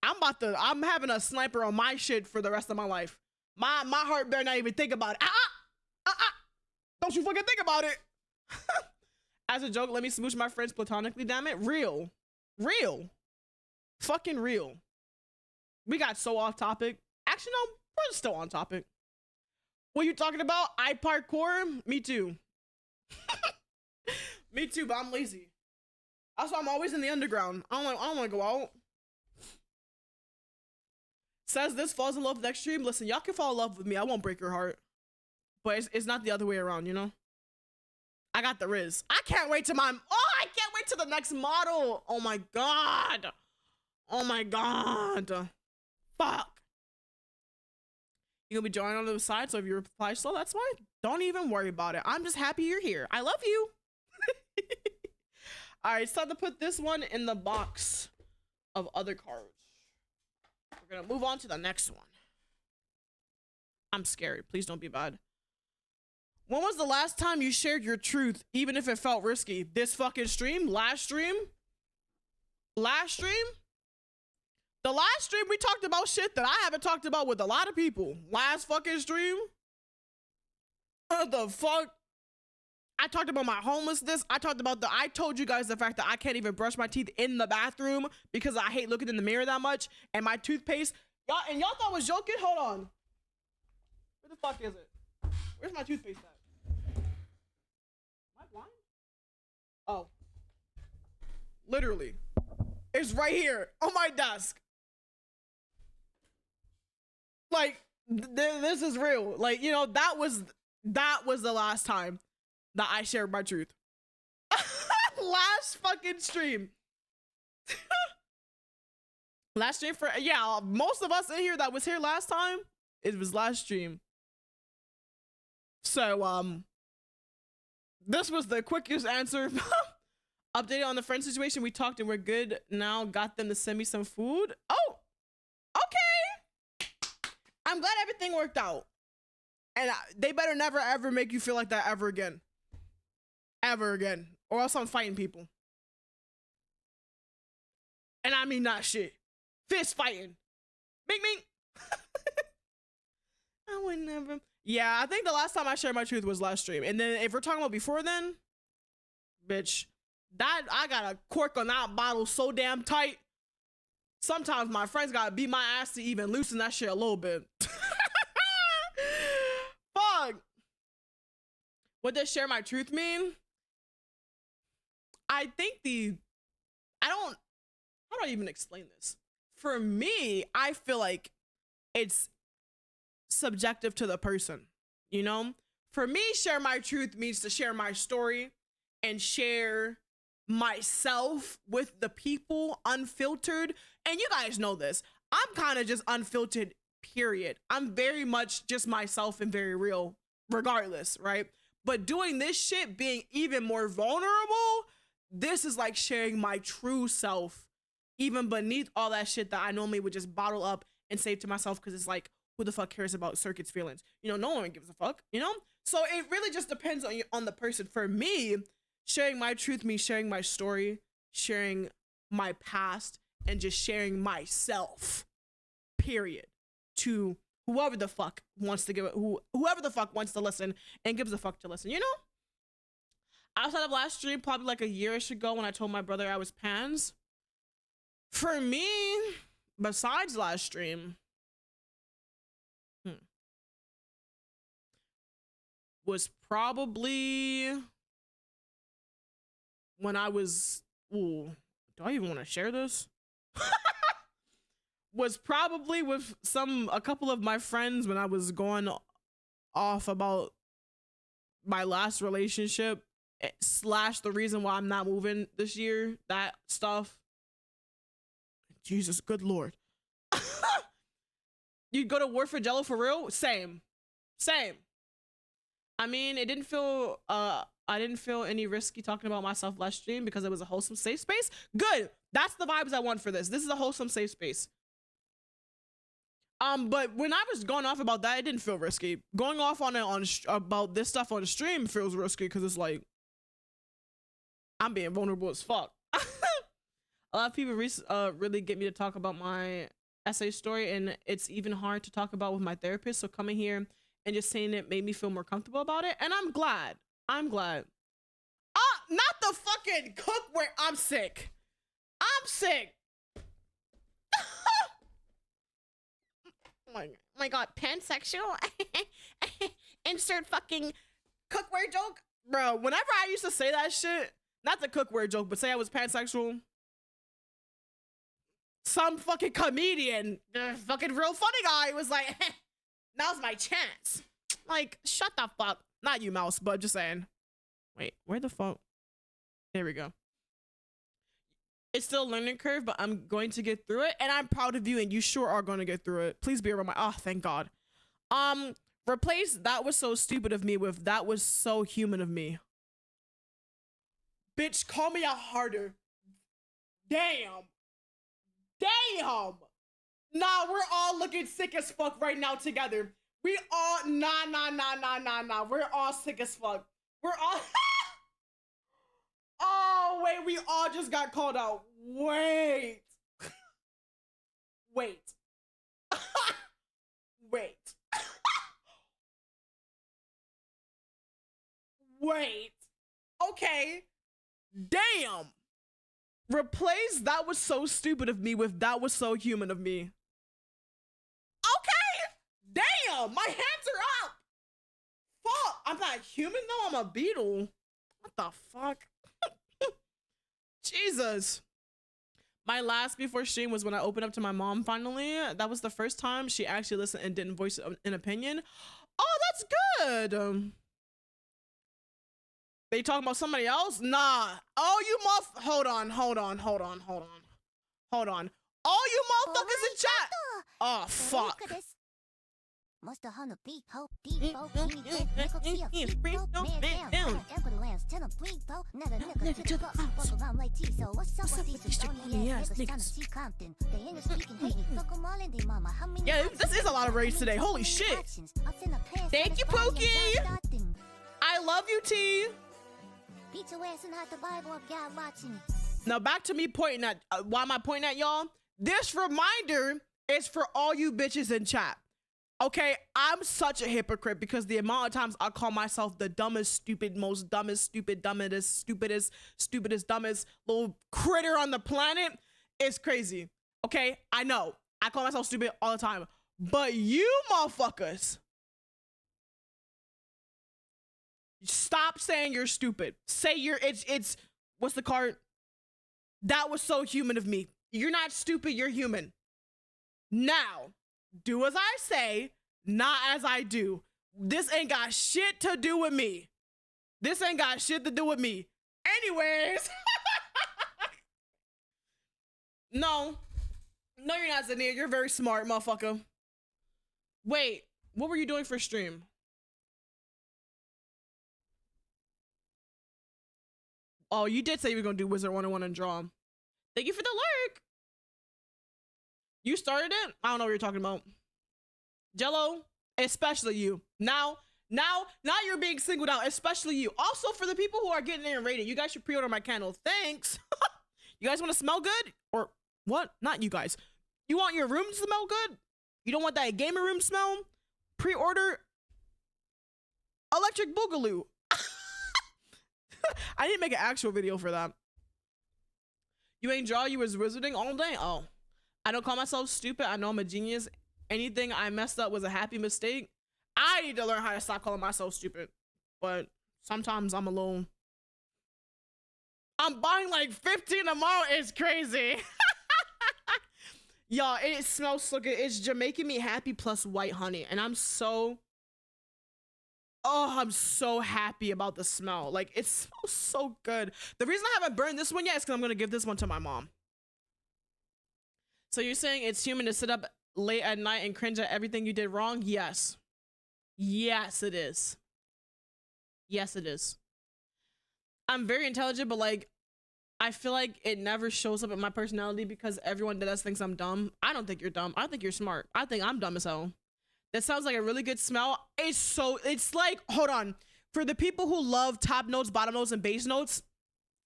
I'm having a sniper on my shit for the rest of my life. My heart better not even think about it. Don't you fucking think about it. As a joke, let me smooch my friends platonically, damn it. Real. Fucking real. We got so off topic. Actually, no, we're still on topic. What you talking about? I parkour? Me too. Me too, but I'm lazy. That's why I'm always in the underground. I don't want to go out. Says this, falls in love with extreme. Listen, y'all can fall in love with me. I won't break your heart. But it's not the other way around, you know? I got the Riz. I can't wait to I can't wait to the next model. Oh my God. Oh my God. Fuck. You're gonna be joining on the side, so if you reply slow, that's fine. Don't even worry about it. I'm just happy you're here. I love you. All right, it's time to put this one in the box of other cards. We're gonna move on to the next one. I'm scared. Please don't be bad. When was the last time you shared your truth, even if it felt risky? This fucking stream? Last stream? Last stream? The last stream we talked about shit that I haven't talked about with a lot of people. Last fucking stream? What the fuck? I talked about my homelessness. I told you guys the fact that I can't even brush my teeth in the bathroom because I hate looking in the mirror that much. And my toothpaste, y'all thought I was joking? Hold on. Where the fuck is it? Where's my toothpaste at? Am I blind? Oh. Literally. It's right here on my desk. Like, this is real. Like, you know, that was the last time that I shared my truth. Last fucking stream. Last stream for, yeah, most of us in here that was here last time, it was last stream. So, this was the quickest answer. Updated on the friend situation. We talked and we're good now. Got them to send me some food. Oh, okay. I'm glad everything worked out. And they better never ever make you feel like that ever again. Ever again. Or else I'm fighting people. And I mean not shit. Fist fighting. Mink mink. I would never. Yeah, I think the last time I shared my truth was last stream. And then if we're talking about before then, bitch, that I got a cork on that bottle so damn tight. Sometimes my friends gotta beat my ass to even loosen that shit a little bit. Fuck. What does share my truth mean? I think how do I even explain this? For me, I feel like it's subjective to the person, you know? For me, share my truth means to share my story and share myself with the people unfiltered. And you guys know this. I'm kind of just unfiltered, period. I'm very much just myself and very real regardless, right? But doing this shit, being even more vulnerable, this is like sharing my true self, even beneath all that shit that I normally would just bottle up and save to myself, because it's like, who the fuck cares about Circuit's feelings? You know, no one gives a fuck, you know? So it really just depends on the person. For me, sharing my truth means sharing my story, sharing my past, and just sharing myself, period, to whoever the fuck wants to give it, whoever the fuck wants to listen and gives a fuck to listen, you know? Outside of last stream, probably like a year-ish ago when I told my brother I was pans. For me, besides last stream, was probably when I was, ooh, do I even want to share this? Was probably with a couple of my friends when I was going off about my last relationship slash the reason why I'm not moving this year. That stuff. Jesus, good Lord. You'd go to war for Jello for real? Same. I mean, it didn't feel I didn't feel any risky talking about myself last stream because it was a wholesome safe space. Good. That's the vibes I want for this. This is a wholesome safe space. But when I was going off about that, it didn't feel risky. Going off on it about this stuff on the stream feels risky because it's like I'm being vulnerable as fuck. A lot of people really get me to talk about my essay story, and it's even hard to talk about with my therapist. So coming here and just saying it made me feel more comfortable about it, and I'm glad. Not the fucking cookware. I'm sick. Oh my god, pansexual. Insert fucking cookware joke, bro. Whenever I used to say that shit, not the cookware joke, but say I was pansexual, some fucking comedian, fucking real funny guy was like, now's my chance. Like, shut the fuck. Not you, mouse, but just saying. Wait, where the fuck? There we go. It's still a learning curve, but I'm going to get through it, and I'm proud of you, and you sure are going to get through it. Please be around my, oh, thank God. Replace that was so stupid of me with that was so human of me. Bitch, call me out harder. Damn. Nah, we're all looking sick as fuck right now together. We all, nah. We're all sick as fuck. We're all, oh, wait, we all just got called out. Wait. Wait. Okay. Damn. Replace that was so stupid of me with that was so human of me. Okay. Damn, my hands are up. Fuck, I'm not human though, I'm a beetle. What the fuck? Jesus. My last before stream was when I opened up to my mom finally. That was the first time she actually listened and didn't voice an opinion. Oh, that's good. They talking about somebody else? Nah. Oh, you hold on. All you motherfuckers in chat. Oh, fuck. Yeah, this is a lot of raids today. Holy shit. Thank you, Pookie. I love you, T. Now back to me pointing at, why am I pointing at y'all? This reminder is for all you bitches in chat. Okay, I'm such a hypocrite because the amount of times I call myself the dumbest, stupid, most dumbest, stupid, dumbest, stupidest, dumbest little critter on the planet is crazy. Okay, I know. I call myself stupid all the time. But you motherfuckers, stop saying you're stupid. Say it's what's the card? That was so human of me. You're not stupid, you're human. Now, do as I say, not as I do. This ain't got shit to do with me. Anyways. No, you're not, Zania. You're very smart, motherfucker. Wait, what were you doing for stream? Oh, you did say you were gonna do Wizard 101 and draw. Thank you for the lurk. You started it? I don't know what you're talking about. Jello, especially you. Now you're being singled out, especially you. Also, for the people who are getting in and rated, you guys should pre-order my candle. Thanks. You guys want to smell good? Or what? Not you guys. You want your room to smell good? You don't want that gamer room smell? Pre-order Electric Boogaloo. I didn't make an actual video for that. You ain't draw, you was wizarding all day? Oh. I don't call myself stupid. I know I'm a genius. Anything I messed up was a happy mistake. I need to learn how to stop calling myself stupid. But sometimes I'm alone. I'm buying like 15 tomorrow. It's crazy. Y'all, it smells so good. It's Jamaican me happy plus white honey. And I'm so... Oh, I'm so happy about the smell. Like, it smells so good. The reason I haven't burned this one yet is because I'm going to give this one to my mom. So you're saying it's human to sit up late at night and cringe at everything you did wrong? Yes. Yes, it is. Yes, it is. I'm very intelligent, but like, I feel like it never shows up in my personality because everyone that thinks I'm dumb. I don't think you're dumb. I think you're smart. I think I'm dumb as hell. That sounds like a really good smell. It's like, hold on. For the people who love top notes, bottom notes, and base notes,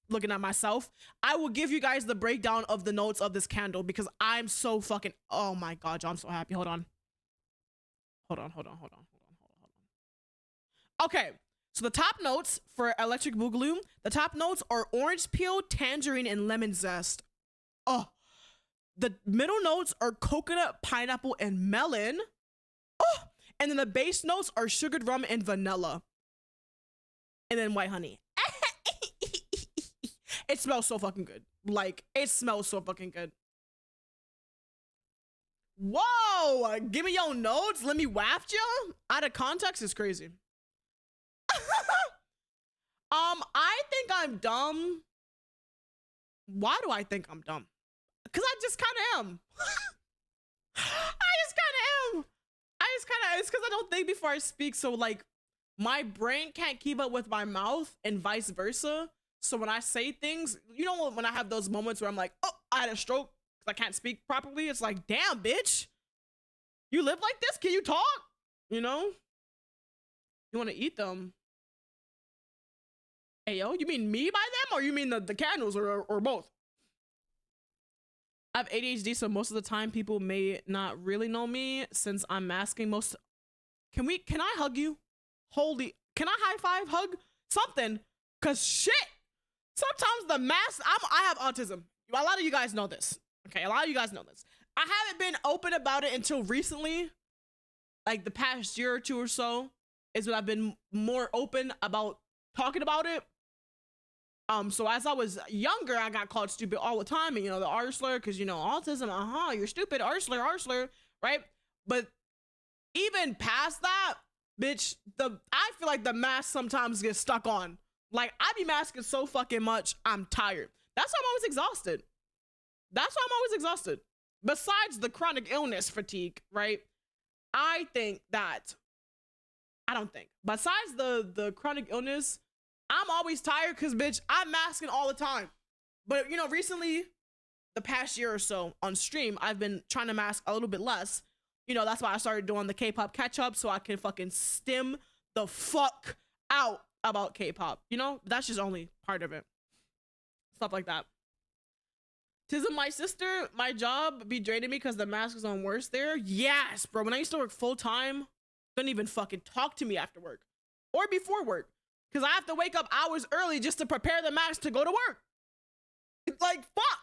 looking at myself, I will give you guys the breakdown of the notes of this candle because I'm so fucking, oh my God, I'm so happy. Hold on. Okay. So the top notes for Electric Boogaloo, the top notes are orange peel, tangerine, and lemon zest. Oh, the middle notes are coconut, pineapple, and melon. Oh, and then the base notes are sugared rum and vanilla. And then white honey. It smells so fucking good. Like, it smells so fucking good. Whoa, give me your notes. Let me waft you. Out of context is crazy. I think I'm dumb. Why do I think I'm dumb? Because I just kind of am. It's because I don't think before I speak. So like my brain can't keep up with my mouth and vice versa. So when I say things, you know, when I have those moments where I'm like, oh, I had a stroke because I can't speak properly. It's like, damn, bitch, you live like this? Can you talk? You know, you want to eat them. Hey, yo, you mean me by them or you mean the candles or both? I have ADHD, so most of the time people may not really know me since I'm masking most. Can I hug you? Holy, can I high five, hug, something? Cause shit, sometimes the mask, I have autism. A lot of you guys know this. Okay, a lot of you guys know this. I haven't been open about it until recently. Like the past year or two or so is when I've been more open about talking about it. So as I was younger, I got called stupid all the time, and you know, the R slur, because you know, autism, you're stupid, R slur, right? But even past that, bitch, I feel like the mask sometimes gets stuck on. Like, I be masking so fucking much, I'm tired. That's why I'm always exhausted. Besides the chronic illness fatigue, right? Besides the chronic illness, I'm always tired because, bitch, I'm masking all the time. But, you know, recently, the past year or so on stream, I've been trying to mask a little bit less. You know, that's why I started doing the K-pop catch-up so I can fucking stem the fuck out about K-pop. You know, that's just only part of it. Stuff like that. Tism, my sister, my job be draining me because the mask is on worse there. Yes, bro. When I used to work full-time, couldn't even fucking talk to me after work or before work. Because I have to wake up hours early just to prepare the mask to go to work. Like, fuck.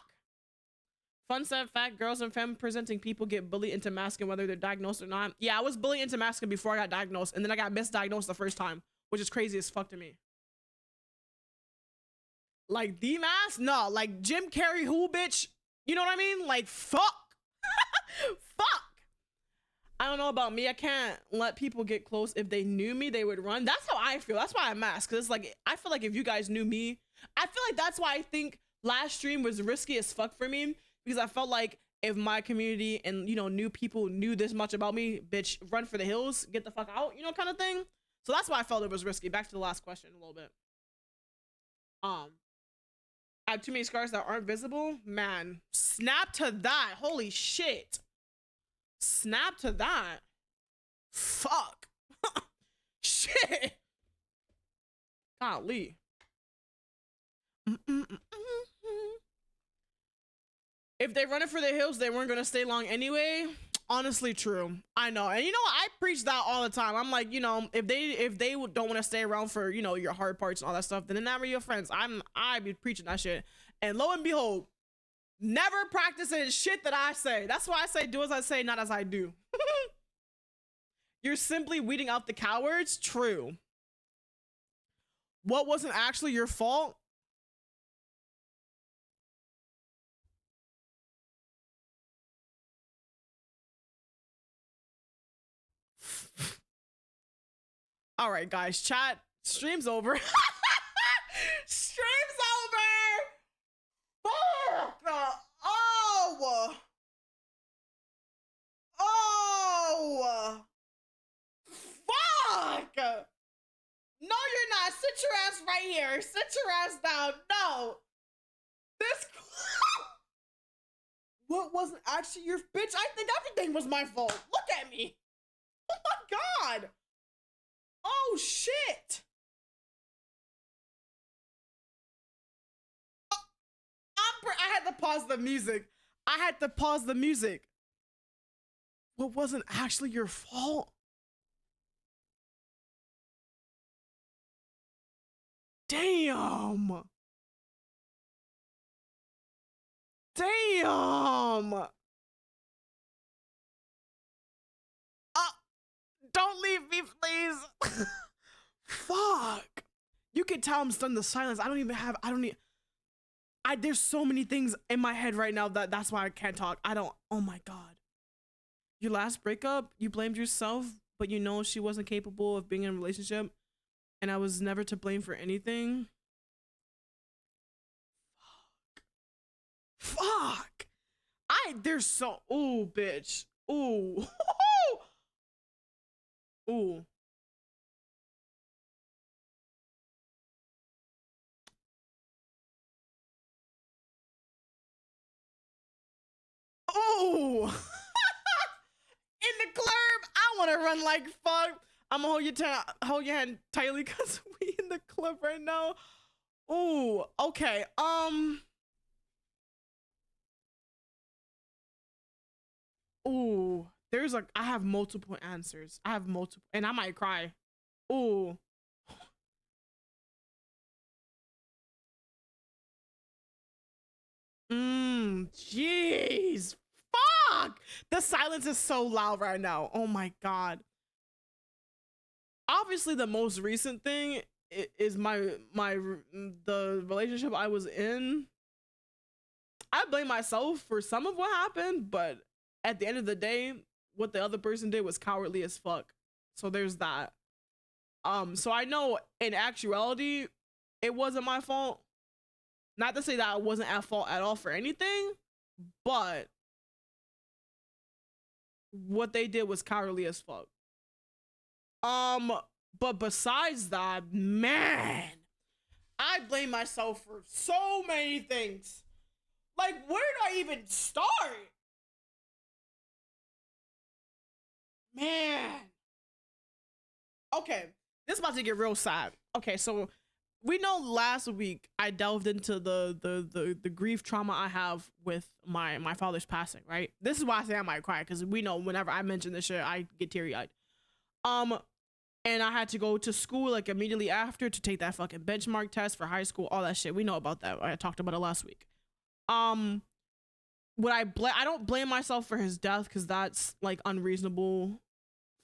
Fun fact, girls and femme presenting people get bullied into masking whether they're diagnosed or not. Yeah, I was bullied into masking before I got diagnosed, and then I got misdiagnosed the first time, which is crazy as fuck to me. Like, the mask? No, like Jim Carrey who, bitch? You know what I mean? Like, fuck. Fuck. I don't know about me. I can't let people get close. If they knew me, they would run. That's how I feel. That's why I mask. Because it's like, I feel like if you guys knew me, I feel like that's why I think last stream was risky as fuck for me. Because I felt like if my community and, you know, new people knew this much about me, bitch, run for the hills, get the fuck out, you know, kind of thing. So that's why I felt it was risky. Back to the last question a little bit. I have too many scars that aren't visible. Man, snap to that. Holy shit. Snap to that. Fuck. Shit. Golly. If they run it for the hills, they weren't gonna stay long anyway. Honestly, true. I know. And you know what? I preach that all the time. I'm like, you know, if they don't want to stay around for, you know, your hard parts and all that stuff, then they're not really your friends. I be preaching that shit. And lo and behold, never practicing shit that I say. That's why I say do as I say, not as I do. You're simply weeding out the cowards. True. What wasn't actually your fault? All right, guys, chat. Stream's over. Stream's over. Fuck. Oh. Oh. Fuck. No, you're not. Sit your ass right here. Sit your ass down. No. This. What wasn't actually your bitch? I think everything was my fault. Look at me. Oh my god. Oh shit. I had to pause the music. I had to pause the music. What wasn't actually your fault? Damn. Damn. Don't leave me, please. Fuck. You can tell I'm stunned to silence. There's so many things in my head right now that's why I can't talk. Oh my God. Your last breakup, you blamed yourself, but you know she wasn't capable of being in a relationship, and I was never to blame for anything. Fuck. Ooh, bitch. Ooh. Ooh. Ooh. In the club, I want to run like fuck. I'm gonna hold your hand tightly because we in the club right now. Ooh, okay. Ooh, I have multiple answers. And I might cry. Ooh. Jeez. Fuck. The silence is so loud right now. Oh my God. Obviously, the most recent thing is the relationship I was in. I blame myself for some of what happened, but at the end of the day, what the other person did was cowardly as fuck. So there's that. So I know in actuality, it wasn't my fault. Not to say that I wasn't at fault at all for anything, but what they did was cowardly as fuck. But besides that, man, I blame myself for so many things. Like, where do I even start? Man. Okay, this is about to get real sad. Okay, so we know last week I delved into the grief trauma I have with my father's passing, right? This is why I say I might cry, because we know whenever I mention this shit, I get teary-eyed. And I had to go to school like immediately after to take that fucking benchmark test for high school, all that shit. We know about that. I talked about it last week. I don't blame myself for his death because that's like unreasonable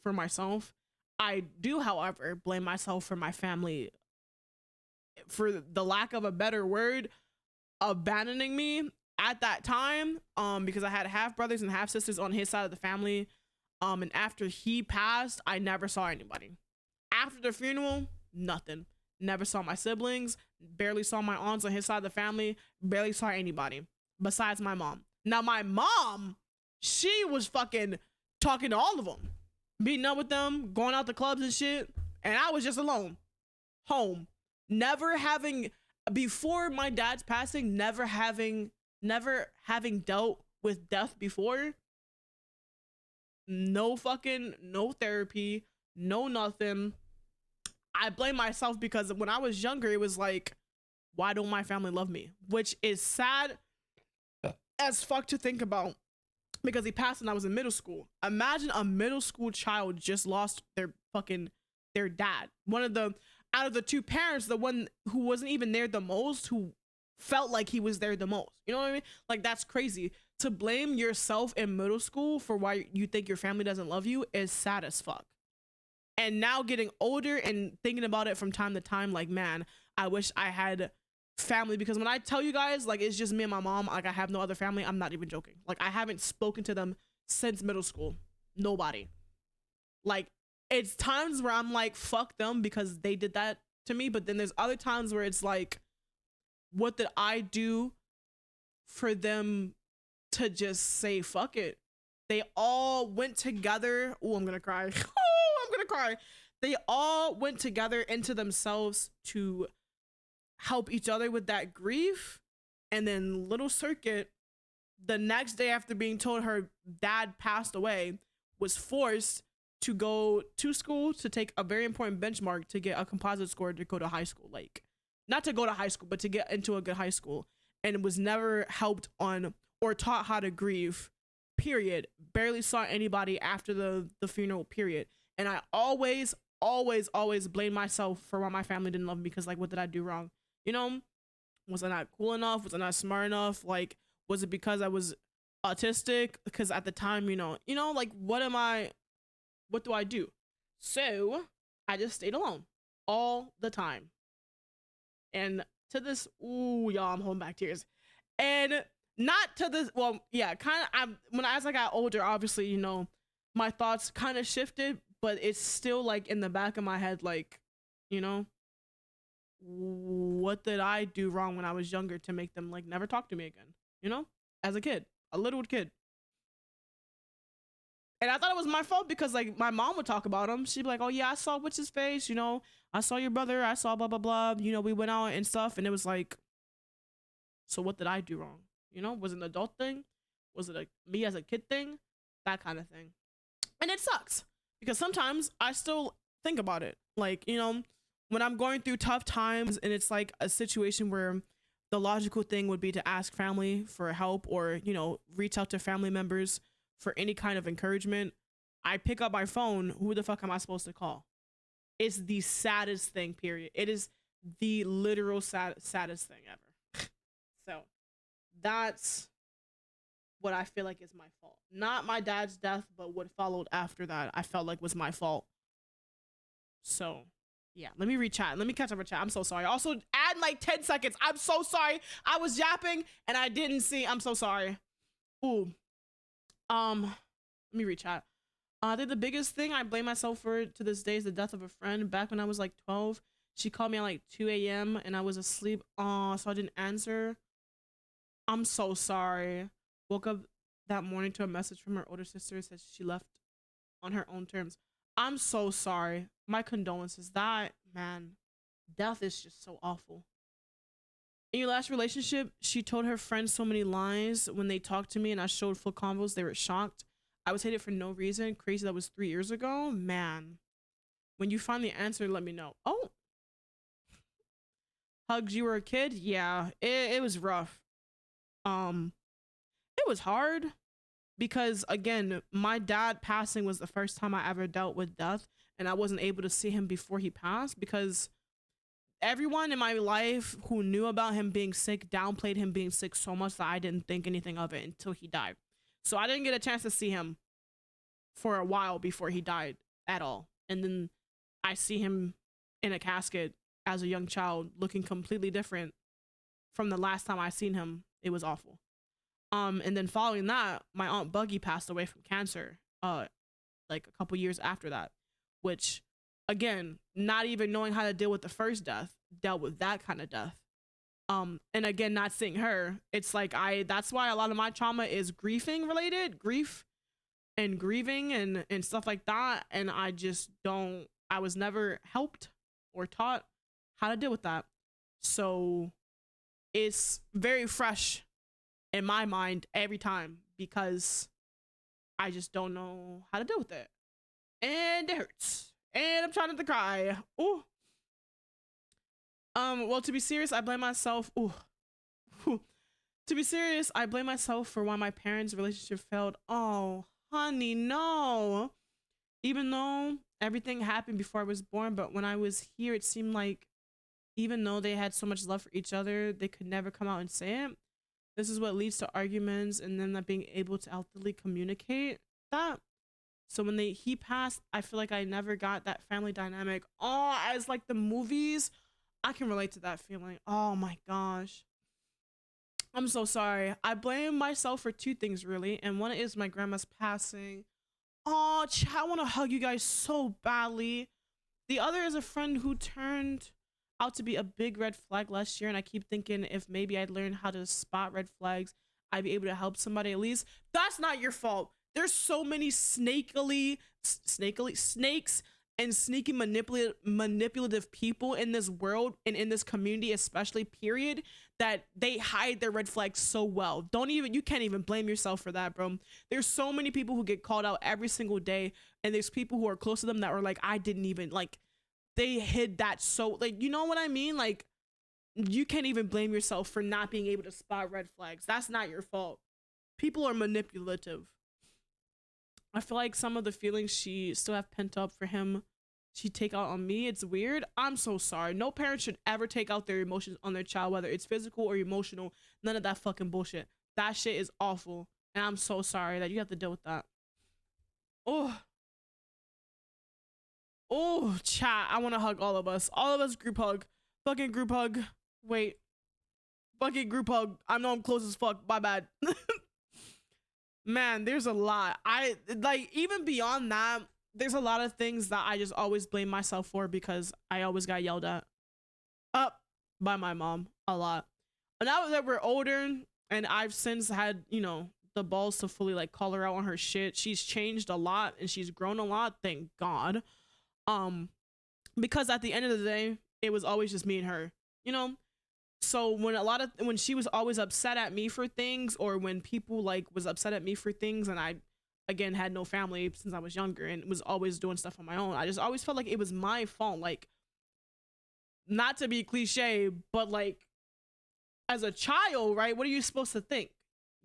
for myself. I do, however, blame myself for my family, for the lack of a better word, abandoning me at that time, because I had half brothers and half sisters on his side of the family. And after he passed, I never saw anybody. After the funeral, nothing. Never saw my siblings, barely saw my aunts on his side of the family, barely saw anybody besides my mom. Now, my mom, she was fucking talking to all of them, meeting up with them, going out to clubs and shit. And I was just alone, home, never having, before my dad's passing, never having dealt with death before. No therapy, no nothing. I blame myself because when I was younger, it was like, why don't my family love me? Which is sad as fuck to think about, because he passed when I was in middle school. Imagine a middle school child just lost their dad. Out of the two parents, the one who wasn't even there the most, who felt like he was there the most. You know what I mean? Like, that's crazy. To blame yourself in middle school for why you think your family doesn't love you is sad as fuck. And now getting older and thinking about it from time to time, like, man, I wish I had family, because when I tell you guys, like, it's just me and my mom, like, I have no other family, I'm not even joking. Like, I haven't spoken to them since middle school. Nobody. Like, it's times where I'm like, fuck them because they did that to me. But then there's other times where it's like, what did I do for them to just say fuck it? They all went together. Oh, I'm gonna cry. Oh, I'm gonna cry. They all went together into themselves to help each other with that grief. And then little Circuit, the next day after being told her dad passed away, was forced to go to school to take a very important benchmark to get a composite score to go to high school. Like, not to go to high school, but to get into a good high school. And was never helped on or taught how to grieve, period. Barely saw anybody after the funeral, period. And I always blame myself for why my family didn't love me, because like, what did I do wrong? You know, was I not cool enough? Was I not smart enough? Like, was it because I was autistic? Because at the time, like, what do I do? So I just stayed alone all the time. And to this, ooh, y'all, I'm holding back tears. And not to this, well, yeah, kind of, as I got older, obviously, my thoughts kind of shifted, but it's still like in the back of my head, like, what did I do wrong when I was younger to make them like never talk to me again? As a kid, a little kid. And I thought it was my fault because like my mom would talk about him. She'd be like, oh yeah, I saw what's face, I saw your brother, I saw blah blah blah, we went out and stuff. And it was like, so what did I do wrong? Was it an adult thing? Was it me as a kid thing? That kind of thing. And it sucks because sometimes I still think about it. Like, when I'm going through tough times and it's like a situation where the logical thing would be to ask family for help or, reach out to family members for any kind of encouragement, I pick up my phone. Who the fuck am I supposed to call? It's the saddest thing, period. It is the literal saddest thing ever. So that's what I feel like is my fault. Not my dad's death, but what followed after that, I felt like was my fault. So yeah, let me read chat. Let me catch up with chat. I'm so sorry. Also, add like 10 seconds. I'm so sorry. I was yapping and I didn't see. I'm so sorry. Ooh. Let me read chat. I think the biggest thing I blame myself for to this day is the death of a friend. Back when I was like 12, she called me at like 2 a.m. and I was asleep. So I didn't answer. I'm so sorry. Woke up that morning to a message from her older sister. Said she left on her own terms. I'm so sorry. My condolences. That, man, death is just so awful. In your last relationship, she told her friends so many lies. When they talked to me and I showed full convos, they were shocked. I was hated for no reason. Crazy, that was 3 years ago. Man, when you finally answer, let me know. Oh, hugs, you were a kid? Yeah, it was rough. It was hard because, again, my dad passing was the first time I ever dealt with death, and I wasn't able to see him before he passed because everyone in my life who knew about him being sick downplayed him being sick so much that I didn't think anything of it until he died. So I didn't get a chance to see him for a while before he died at all. And then I see him in a casket as a young child looking completely different from the last time I seen him. It was awful. And then following that, my aunt Buggy passed away from cancer like a couple years after that, which, again, not even knowing how to deal with the first death, dealt with that kind of death. And again, not seeing her, it's like that's why a lot of my trauma is grief and grieving and stuff like that. And I was never helped or taught how to deal with that. So it's very fresh in my mind every time because I just don't know how to deal with it. And it hurts. And I'm trying not to cry. Ooh. Well, to be serious, I blame myself. Ooh. To be serious, I blame myself for why my parents' relationship failed. Oh, honey, no. Even though everything happened before I was born, but when I was here, it seemed like even though they had so much love for each other, they could never come out and say it. This is what leads to arguments and them not being able to outwardly communicate that. So when he passed, I feel like I never got that family dynamic. Oh, as like the movies, I can relate to that feeling. Oh my gosh. I'm so sorry. I blame myself for two things really. And one is my grandma's passing. Oh, I want to hug you guys so badly. The other is a friend who turned out to be a big red flag last year, and I keep thinking if maybe I'd learn how to spot red flags, I'd be able to help somebody at least. That's not your fault. There's so many snakes and sneaky manipulative people in this world and in this community, especially, period, that they hide their red flags so well. You can't even blame yourself for that, bro. There's so many people who get called out every single day, and there's people who are close to them that were like, I didn't even, like, they hid that. So, like, you know what I mean? Like, you can't even blame yourself for not being able to spot red flags. That's not your fault. People are manipulative. I feel like some of the feelings she still have pent up for him, she take out on me. It's weird. I'm so sorry. No parent should ever take out their emotions on their child, whether it's physical or emotional. None of that fucking bullshit. That shit is awful. And I'm so sorry that you have to deal with that. Oh. Oh, chat. I want to hug all of us. All of us group hug. Fucking group hug. Wait. Fucking group hug. I know I'm close as fuck. My bad. Man, there's a lot. I like, even beyond that, there's a lot of things that I just always blame myself for because I always got yelled at up by my mom a lot. And now that we're older and I've since had, you know, the balls to fully like call her out on her shit, she's changed a lot and she's grown a lot, thank God. Because at the end of the day, it was always just me and her, you know? So when she was always upset at me for things, or when people like was upset at me for things, and I again had no family since I was younger and was always doing stuff on my own, I just always felt like it was my fault. Like, not to be cliche, but like, as a child, right, what are you supposed to think?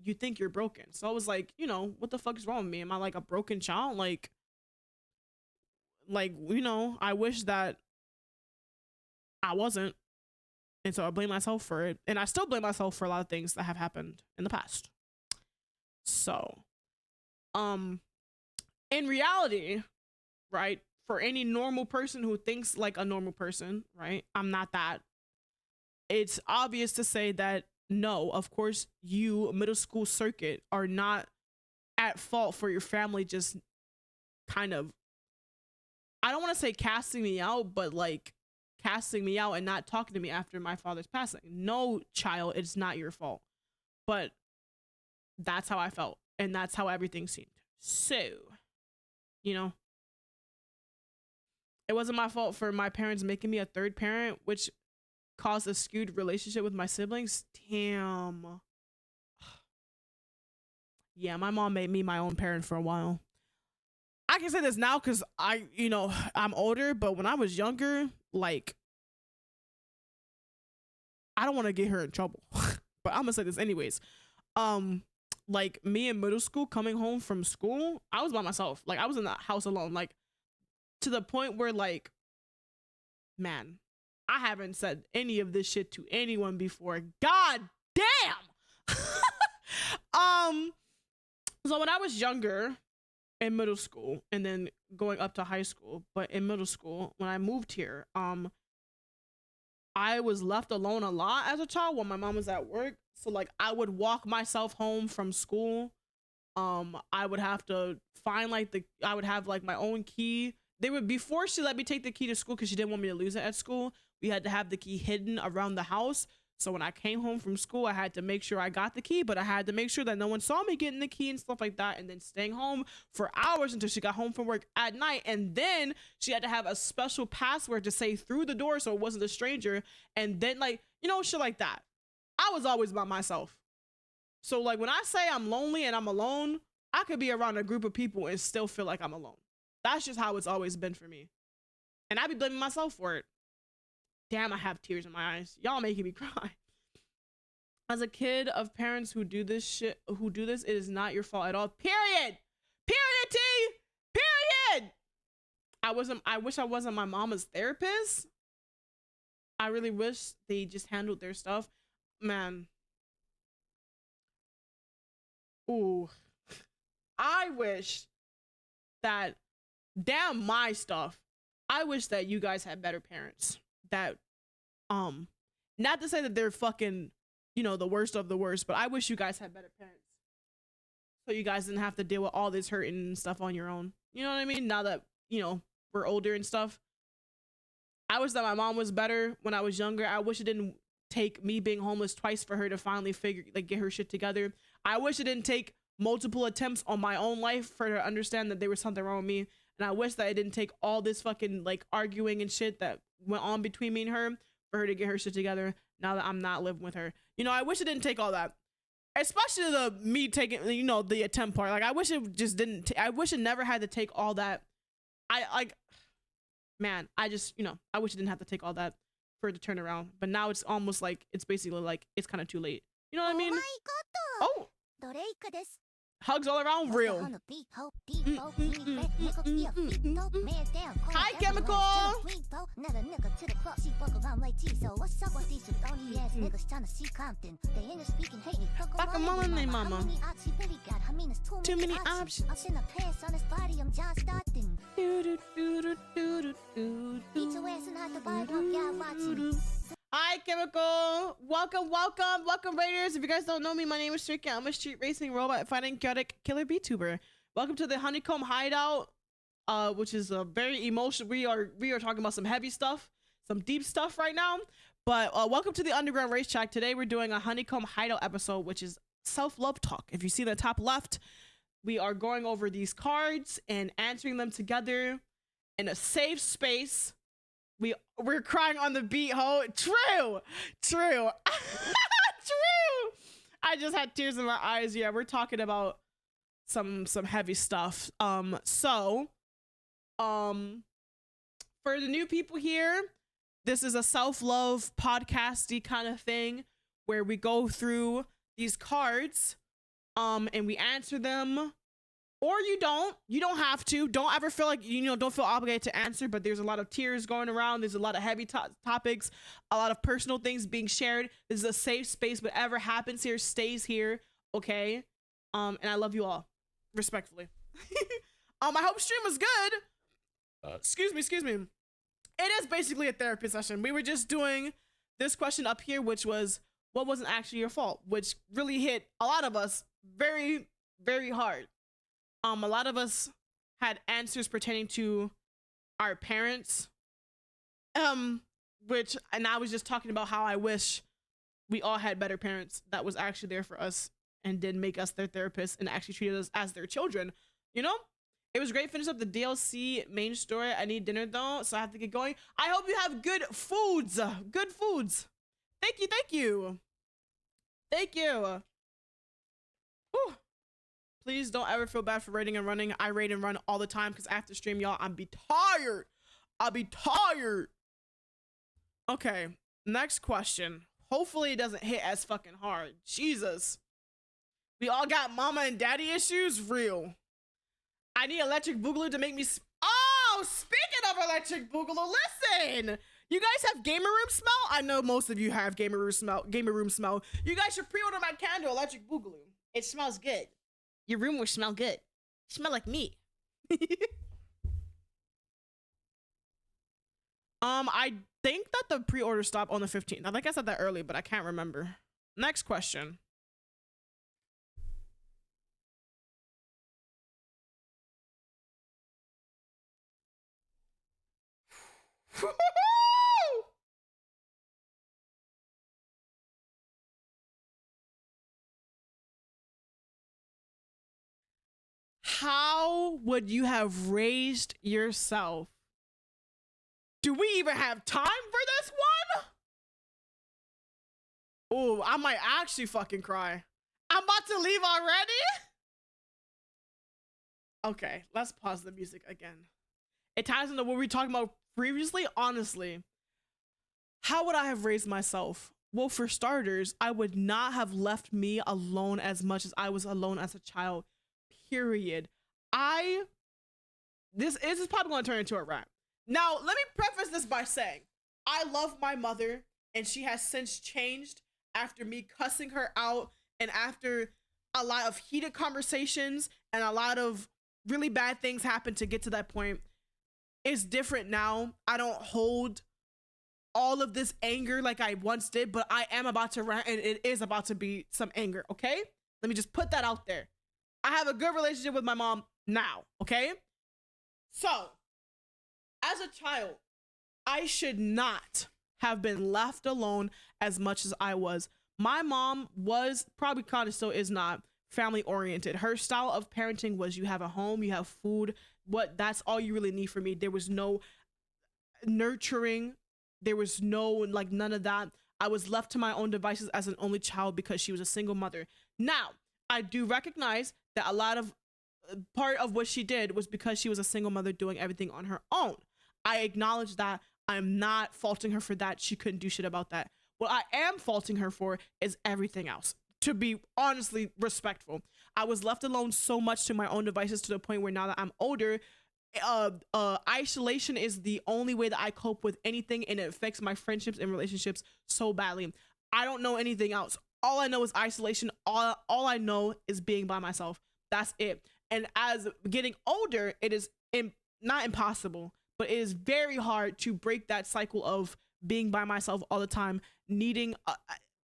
You think you're broken. So I was like, you know, what the fuck is wrong with me? Am I like a broken child? Like, you know, I wish that I wasn't. And so I blame myself for it. And I still blame myself for a lot of things that have happened in the past. So, in reality, right, for any normal person who thinks like a normal person, right, I'm not that. It's obvious to say that, no, of course, you, middle school circuit, are not at fault for your family just kind of, I don't want to say casting me out, but like, casting me out and not talking to me after my father's passing. No, child, it's not your fault. But that's how I felt, and that's how everything seemed. So, you know, it wasn't my fault for my parents making me a third parent, which caused a skewed relationship with my siblings. Damn. Yeah, my mom made me my own parent for a while. I can say this now because I'm older, but when I was younger, like, I don't want to get her in trouble, but I'm gonna say this anyways. Like, me in middle school, coming home from school, I was by myself. Like, I was in the house alone, like, to the point where, like, man, I haven't said any of this shit to anyone before. God damn. So when I was younger, in middle school and then going up to high school, but in middle school, when I moved here, I was left alone a lot as a child when my mom was at work. So like, I would walk myself home from school. I would have to find I would have like my own key. Before she let me take the key to school, because she didn't want me to lose it at school, we had to have the key hidden around the house. So when I came home from school, I had to make sure I got the key, but I had to make sure that no one saw me getting the key and stuff like that, and then staying home for hours until she got home from work at night. And then she had to have a special password to say through the door so it wasn't a stranger. And then, like, you know, shit like that. I was always by myself. So like, when I say I'm lonely and I'm alone, I could be around a group of people and still feel like I'm alone. That's just how it's always been for me. And I be blaming myself for it. Damn, I have tears in my eyes. Y'all making me cry. As a kid of parents who do this, it is not your fault at all. Period. Period, T. Period. I wish I wasn't my mama's therapist. I really wish they just handled their stuff. Man. Ooh. I wish that, damn my stuff, I wish that you guys had better parents. That, not to say that they're fucking, you know, the worst of the worst, but I wish you guys had better parents. So you guys didn't have to deal with all this hurt and stuff on your own. You know what I mean? Now that, you know, we're older and stuff. I wish that my mom was better when I was younger. I wish it didn't take me being homeless twice for her to finally get her shit together. I wish it didn't take multiple attempts on my own life for her to understand that there was something wrong with me. And I wish that it didn't take all this fucking like arguing and shit that went on between me and her for her to get her shit together now that I'm not living with her. You know, I wish it didn't take all that. Especially the me taking, you know, the attempt part. Like, I wish it just didn't. I wish it never had to take all that. Man, I just, you know, I wish it didn't have to take all that for it to turn around. But now it's almost like, it's basically like, it's kind of too late. You know what I mean? Oh! Hugs all around, real. Hi, Chemical! Guacamole, mama. Too many options. Hi, Chemical. Welcome, Raiders. If you guys don't know me, my name is Tricky. I'm a street racing robot fighting chaotic killer VTuber. Welcome to the HoneyComb Hideout, which is a very emotional. We are talking about some heavy stuff, some deep stuff right now. But welcome to the Underground Racetrack. Today we're doing a HoneyComb Hideout episode, which is self-love talk. If you see the top left, we are going over these cards and answering them together in a safe space. We're crying on the beat, ho. True. True. I just had tears in my eyes. Yeah, we're talking about some heavy stuff. For the new people here, this is a self-love podcasty kind of thing where we go through these cards and we answer them. Or you don't have to. Don't ever feel like, you know, don't feel obligated to answer, but there's a lot of tears going around. There's a lot of heavy topics, a lot of personal things being shared. This is a safe space. Whatever happens here stays here. Okay. And I love you all respectfully. I hope stream was good. Excuse me. It is basically a therapy session. We were just doing this question up here, which was, what wasn't actually your fault? Which really hit a lot of us very, very hard. A lot of us had answers pertaining to our parents, and I was just talking about how I wish we all had better parents that was actually there for us and did make us their therapists and actually treated us as their children. You know, it was great. Finish up the DLC main story. I need dinner though, so I have to get going. I hope you have good foods. Thank you. Whew. Please don't ever feel bad for raiding and running. I raid and run all the time because after stream, y'all, I'll be tired. Okay, next question. Hopefully it doesn't hit as fucking hard. Jesus. We all got mama and daddy issues? Real. I need electric boogaloo to make me... Oh, speaking of electric boogaloo, listen. You guys have gamer room smell? I know most of you have gamer room smell. You guys should pre-order my candle, electric boogaloo. It smells good. Your room will smell good. Smell like me. I think that the pre-order stopped on the 15th. I think I said that early, but I can't remember. Next question. How would you have raised yourself? Do we even have time for this one? Oh, I might actually fucking cry. I'm about to leave already? Okay, let's pause the music again. It ties into what we were talking about previously. Honestly, how would I have raised myself? Well, for starters, I would not have left me alone as much as I was alone as a child. Period. This is probably going to turn into a rap. Now, let me preface this by saying, I love my mother, and she has since changed after me cussing her out and after a lot of heated conversations and a lot of really bad things happened to get to that point. It's different now. I don't hold all of this anger like I once did, but I am about to rant, and it is about to be some anger, okay? Let me just put that out there. I have a good relationship with my mom now, okay? So, as a child, I should not have been left alone as much as I was. My mom was probably kind of still is not family oriented. Her style of parenting was you have a home, you have food, what that's all you really need for me. There was no nurturing, there was no like none of that. I was left to my own devices as an only child because she was a single mother. Now, I do recognize that a lot of part of what she did was because she was a single mother doing everything on her own. I acknowledge that. I'm not faulting her for that. She couldn't do shit about that. What I am faulting her for is everything else. To be honestly respectful, I was left alone so much to my own devices to the point where now that I'm older, isolation is the only way that I cope with anything, and it affects my friendships and relationships so badly. I don't know anything else. All I know is isolation. All I know is being by myself. That's it. And as getting older, it is not impossible, but it is very hard to break that cycle of being by myself all the time, needing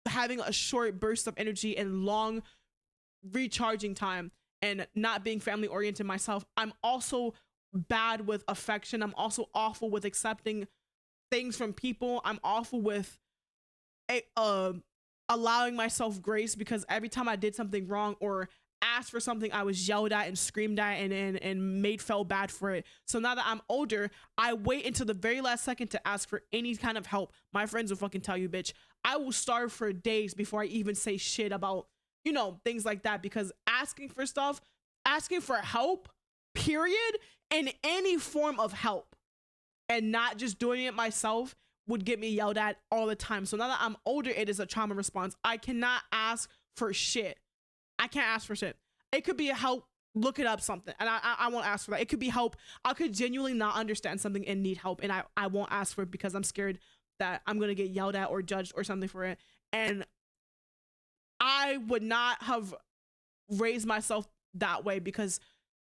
having a short burst of energy and long recharging time, and not being family oriented myself. I'm also bad with affection. I'm also awful with accepting things from people. I'm awful with allowing myself grace, because every time I did something wrong or asked for something, I was yelled at and screamed at and made felt bad for it. So now that I'm older, I wait until the very last second to ask for any kind of help. My friends will fucking tell you, bitch, I will starve for days before I even say shit about, you know, things like that, because asking for stuff, asking for help, period, and any form of help, and not just doing it myself would get me yelled at all the time. So now that I'm older, it is a trauma response. I cannot ask for shit. I can't ask for shit. It could be a help, look it up something, and I won't ask for that. It could be help. I could genuinely not understand something and need help, and I won't ask for it because I'm scared that I'm gonna get yelled at or judged or something for it. And I would not have raised myself that way, because,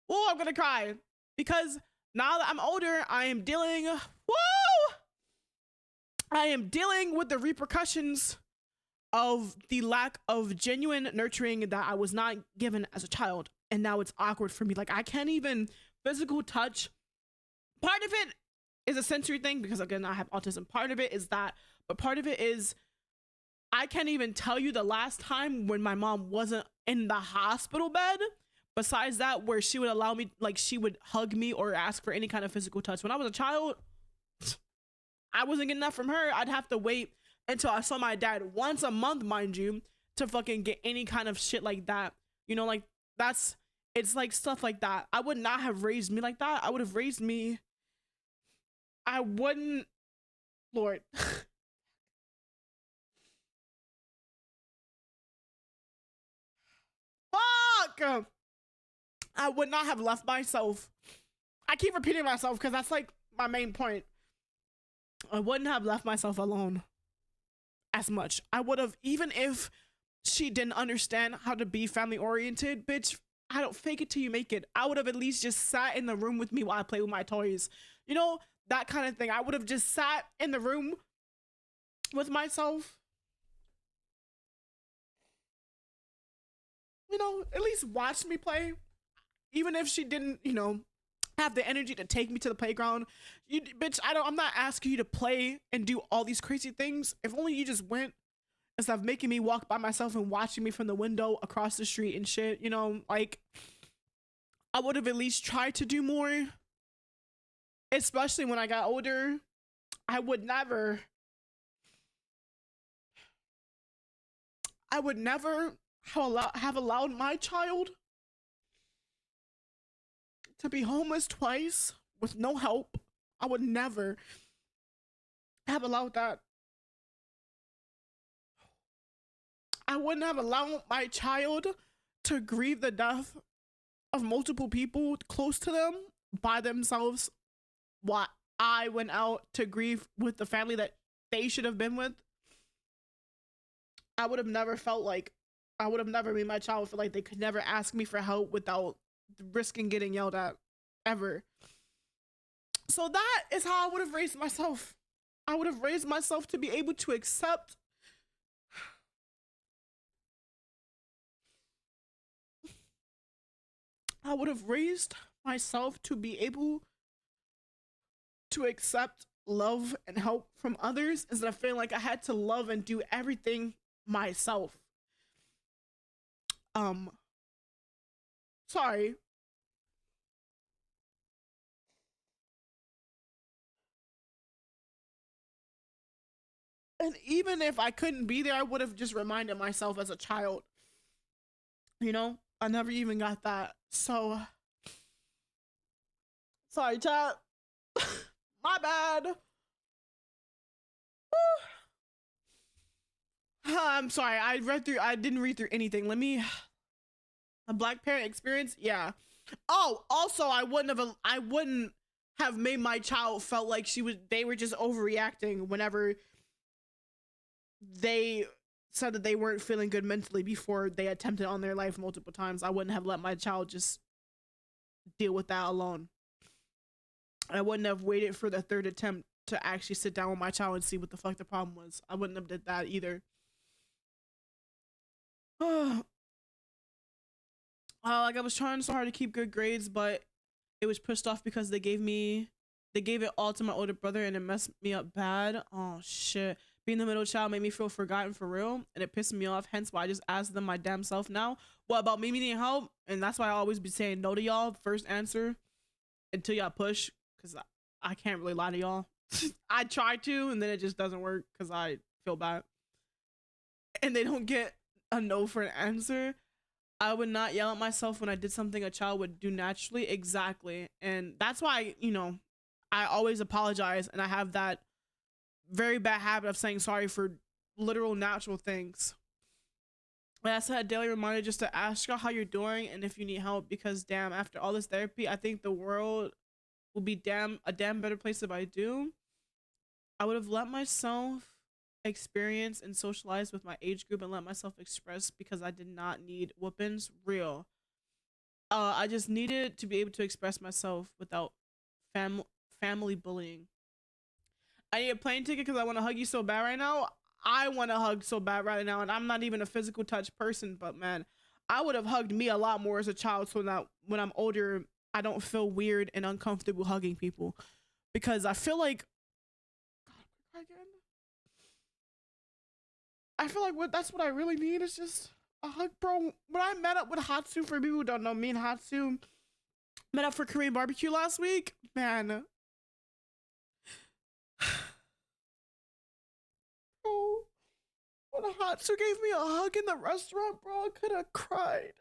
oh, I'm gonna cry. Because now that I'm older, I am dealing with the repercussions of the lack of genuine nurturing that I was not given as a child. And now it's awkward for me. Like, I can't even physical touch. Part of it is a sensory thing, because again, I have autism. Part of it is that, but part of it is I can't even tell you the last time when my mom wasn't in the hospital bed. Besides that, where she would allow me, like she would hug me or ask for any kind of physical touch. When I was a child, I wasn't getting that from her. I'd have to wait until I saw my dad once a month, mind you, to fucking get any kind of shit like that. You know, like it's like stuff like that. I would not have raised me like that. I would have raised me. I wouldn't, Lord. Fuck! I would not have left myself. I keep repeating myself because that's like my main point. I wouldn't have left myself alone as much. I would have, even if she didn't understand how to be family oriented, bitch, I don't fake it till you make it. I would have at least just sat in the room with me while I play with my toys. You know, that kind of thing. I would have just sat in the room with myself. You know, at least watch me play. Even if she didn't, you know, have the energy to take me to the playground. You bitch, I'm not asking you to play and do all these crazy things. If only you just went, instead of making me walk by myself and watching me from the window across the street and shit, you know, like I would have at least tried to do more. Especially when I got older. I would never have allowed my child to be homeless twice with no help. I would never have allowed that. I wouldn't have allowed my child to grieve the death of multiple people close to them by themselves while I went out to grieve with the family that they should have been with. I would have never made my child feel like they could never ask me for help without risking getting yelled at, ever. So that is how I would have raised myself. I would have raised myself to be able to accept I would have raised myself to be able to accept love and help from others instead of feeling like I had to love and do everything myself. Sorry. And even if I couldn't be there, I would have just reminded myself as a child. You know, I never even got that. So, sorry, chat. My bad. I'm sorry. I didn't read through anything. Let me. A black parent experience? Yeah. Oh, also, I wouldn't have made my child felt like they were just overreacting whenever they said that they weren't feeling good mentally before they attempted on their life multiple times. I wouldn't have let my child just deal with that alone. I wouldn't have waited for the third attempt to actually sit down with my child and see what the fuck the problem was. I wouldn't have did that either. Like I was trying so hard to keep good grades, but it was pushed off because they gave it all to my older brother and it messed me up bad. Oh shit. Being the middle child made me feel forgotten for real and it pissed me off, hence why I just asked them my damn self now. What about me needing help? And that's why I always be saying no to y'all first answer until y'all push, because I can't really lie to y'all. I try to and then it just doesn't work because I feel bad and they don't get a no for an answer. I would not yell at myself when I did something a child would do naturally. Exactly. And that's why, you know, I always apologize and I have that very bad habit of saying sorry for literal natural things. And I set a daily reminder just to ask y'all how you're doing and if you need help, because damn, after all this therapy, I think the world will be a damn better place if I do. I would have let myself experience and socialize with my age group and let myself express because I did not need whoopings. Real. I just needed to be able to express myself without family bullying. I need a plane ticket because I want to hug you so bad right now. I want to hug so bad right now, and I'm not even a physical touch person, but man, I would have hugged me a lot more as a child so that when I'm older, I don't feel weird and uncomfortable hugging people, because I feel like that's what I really need is just a hug, bro. When I met up with Hatsu, for people who don't know, me and Hatsu met up for Korean barbecue last week, man. Bro, when Hatsu gave me a hug in the restaurant, bro, I could have cried.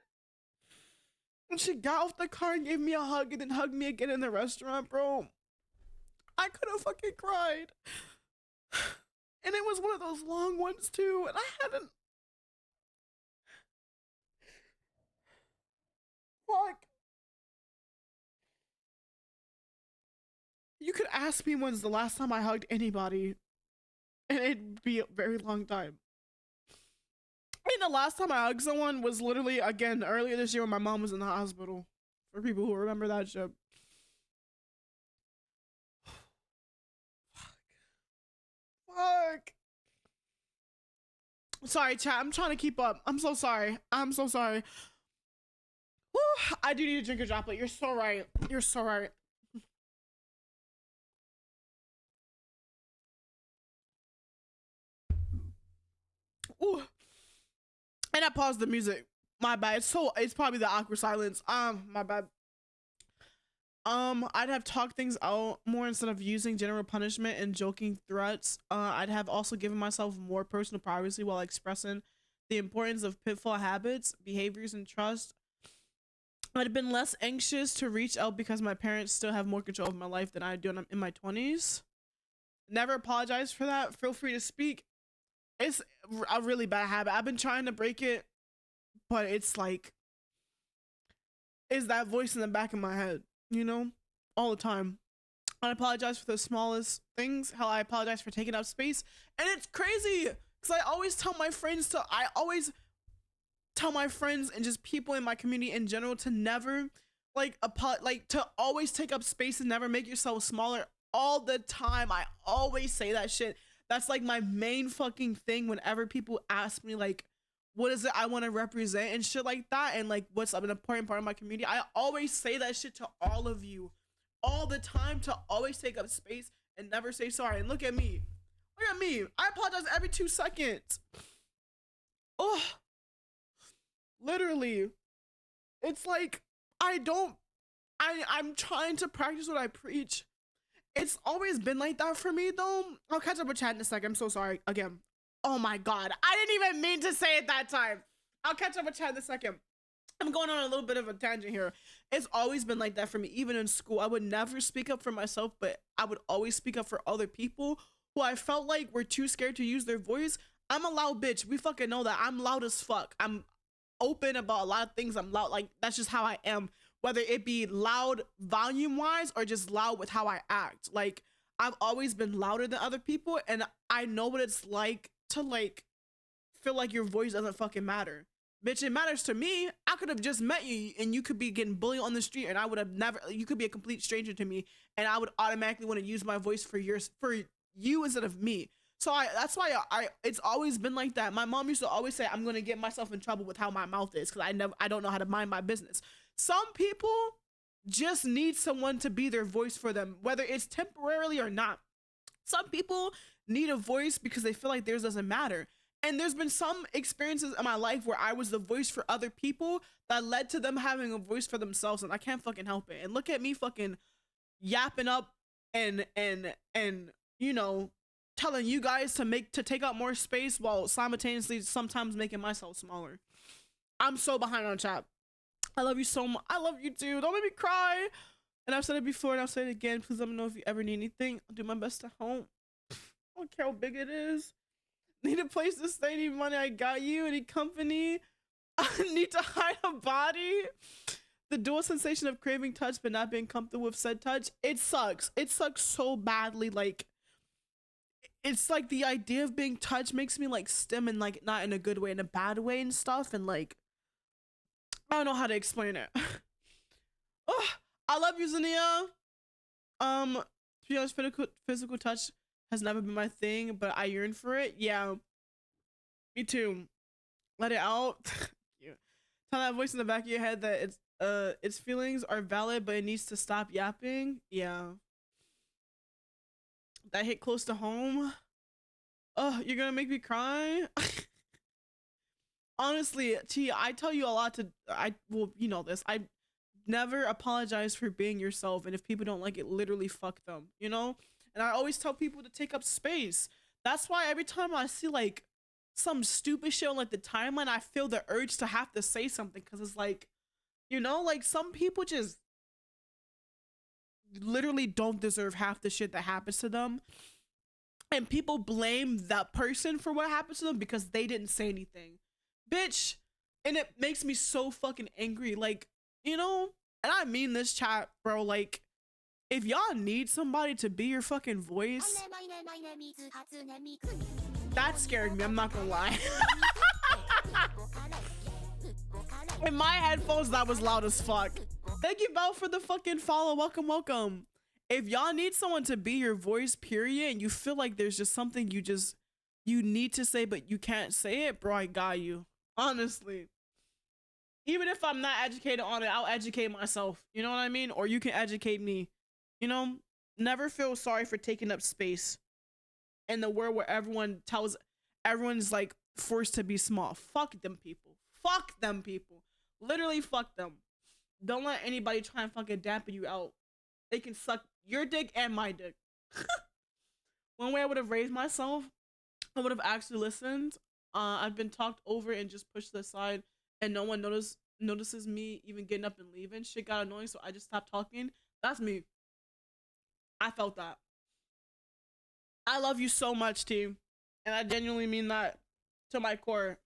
When she got off the car and gave me a hug and then hugged me again in the restaurant, bro, I could have fucking cried. And it was one of those long ones too, and I hadn't. Fuck. You could ask me when's the last time I hugged anybody, and it'd be a very long time. I mean, the last time I hugged someone was literally, again, earlier this year when my mom was in the hospital. For people who remember that shit. Fuck. Sorry, chat. I'm trying to keep up. I'm so sorry. I'm so sorry. Whew, I do need to drink a droplet. You're so right. You're so right. Ooh. And I paused the music. My bad. It's probably the awkward silence. My bad. I'd have talked things out more instead of using general punishment and joking threats. I'd have also given myself more personal privacy while expressing the importance of pitfall habits, behaviors, and trust. I'd have been less anxious to reach out because my parents still have more control of my life than I do when I'm in my 20s. Never apologize for that. Feel free to speak. It's a really bad habit. I've been trying to break it, but it's like, it's that voice in the back of my head, you know, all the time. I apologize for the smallest things. Hell, I apologize for taking up space. And it's crazy because I always tell my friends and just people in my community in general to never to always take up space and never make yourself smaller all the time. I always say that shit. That's like my main fucking thing whenever people ask me like what is it I want to represent and shit like that, and like what's an important part of my community. I always say that shit to all of you all the time, to always take up space and never say sorry. And look at me. Look at me. I apologize every 2 seconds. Oh, literally. It's like I'm trying to practice what I preach. It's always been like that for me though. I'll catch up with chat in a second. I'm so sorry again. Oh my God. I didn't even mean to say it that time. I'll catch up with chat in a second. I'm going on a little bit of a tangent here. It's always been like that for me. Even in school, I would never speak up for myself, but I would always speak up for other people who I felt like were too scared to use their voice. I'm a loud bitch. We fucking know that. I'm loud as fuck. I'm open about a lot of things. I'm loud. Like, that's just how I am. Whether it be loud volume wise or just loud with how I act. Like, I've always been louder than other people, and I know what it's like to like feel like your voice doesn't fucking matter. Bitch, it matters to me. I could have just met you and you could be getting bullied on the street, and I would have never, you could be a complete stranger to me, and I would automatically want to use my voice for you instead of me. So that's why it's always been like that. My mom used to always say, I'm going to get myself in trouble with how my mouth is, because I don't know how to mind my business. Some people just need someone to be their voice for them, whether it's temporarily or not. Some people need a voice because they feel like theirs doesn't matter. And there's been some experiences in my life where I was the voice for other people that led to them having a voice for themselves, and I can't fucking help it. And look at me fucking yapping up and you know, telling you guys to take up more space while simultaneously sometimes making myself smaller. I'm so behind on chat. I love you so much. I love you too. Don't make me cry. And I've said it before and I'll say it again. Please let me know if you ever need anything. I'll do my best to help. I don't care how big it is. Need a place to stay, need money, I got you. Any company, I need to hide a body. The dual sensation of craving touch but not being comfortable with said touch, it sucks. It sucks so badly. Like, it's like the idea of being touched makes me like stim and like not in a good way, in a bad way and stuff, and like I don't know how to explain it. Oh, I love you, Zania. To be honest, physical touch has never been my thing, but I yearn for it. Yeah, me too. Let it out. Tell that voice in the back of your head that its feelings are valid, but it needs to stop yapping. Yeah, that hit close to home. Oh, you're gonna make me cry. Honestly, T, I tell you a lot to, well, you know this. I never apologize for being yourself, and if people don't like it, literally fuck them, you know? And I always tell people to take up space. That's why every time I see like some stupid shit on like the timeline, I feel the urge to have to say something, because it's like, you know, like some people just literally don't deserve half the shit that happens to them. And people blame that person for what happens to them because they didn't say anything. Bitch. And it makes me so fucking angry. Like, you know, and I mean this, chat, bro. Like, if y'all need somebody to be your fucking voice, that scared me, I'm not gonna lie. In my headphones, that was loud as fuck. Thank you, Belle, for the fucking follow. Welcome, welcome. If y'all need someone to be your voice, period, and you feel like there's just something you need to say but you can't say it, bro, I got you. Honestly. Even if I'm not educated on it, I'll educate myself. You know what I mean? Or you can educate me. You know? Never feel sorry for taking up space in the world where everyone's like forced to be small. Fuck them people. Fuck them people. Literally fuck them. Don't let anybody try and fucking dampen you out. They can suck your dick and my dick. One way I would have raised myself, I would have actually listened. I've been talked over and just pushed aside, and no one notices me even getting up and leaving. Shit got annoying, so I just stopped talking. That's me. I felt that. I love you so much, team. And I genuinely mean that to my core.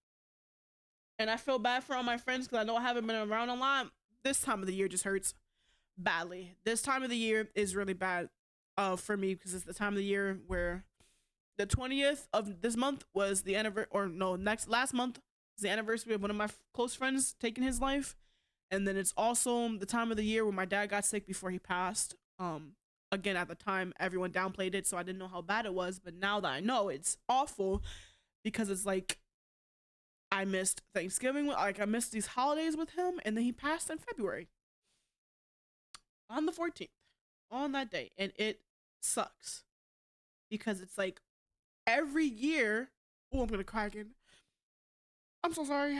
And I feel bad for all my friends because I know I haven't been around a lot. This time of the year just hurts badly. This time of the year is really bad for me because it's the time of the year where the 20th of this month was the anniversary, or no, last month was the anniversary of one of my close friends taking his life. And then it's also the time of the year where my dad got sick before he passed. Again, at the time, everyone downplayed it, so I didn't know how bad it was. But now that I know, it's awful because it's like, I missed Thanksgiving, like I missed these holidays with him, and then he passed in February on the 14th, on that day, and it sucks because it's like every year. Oh, I'm gonna cry again. I'm so sorry.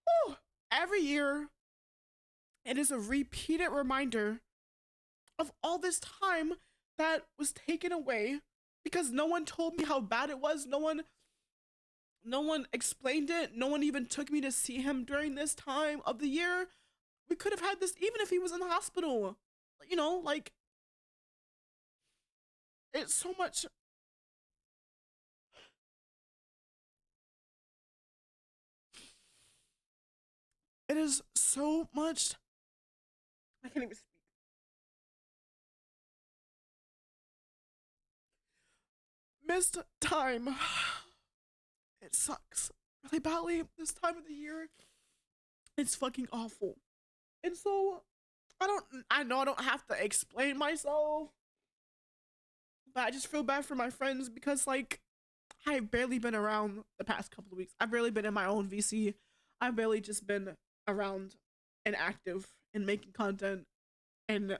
Oh, every year, it is a repeated reminder of all this time that was taken away because no one told me how bad it was. No one explained it. No one even took me to see him during this time of the year. We could have had this even if he was in the hospital. You know, like, it's so much. It is so much. I can't even speak. Missed time. It sucks really badly this time of the year. It's fucking awful. And so I know I don't have to explain myself, but I just feel bad for my friends because like I've barely been around the past couple of weeks. I've barely been in my own VC. I've barely just been around and active and making content. And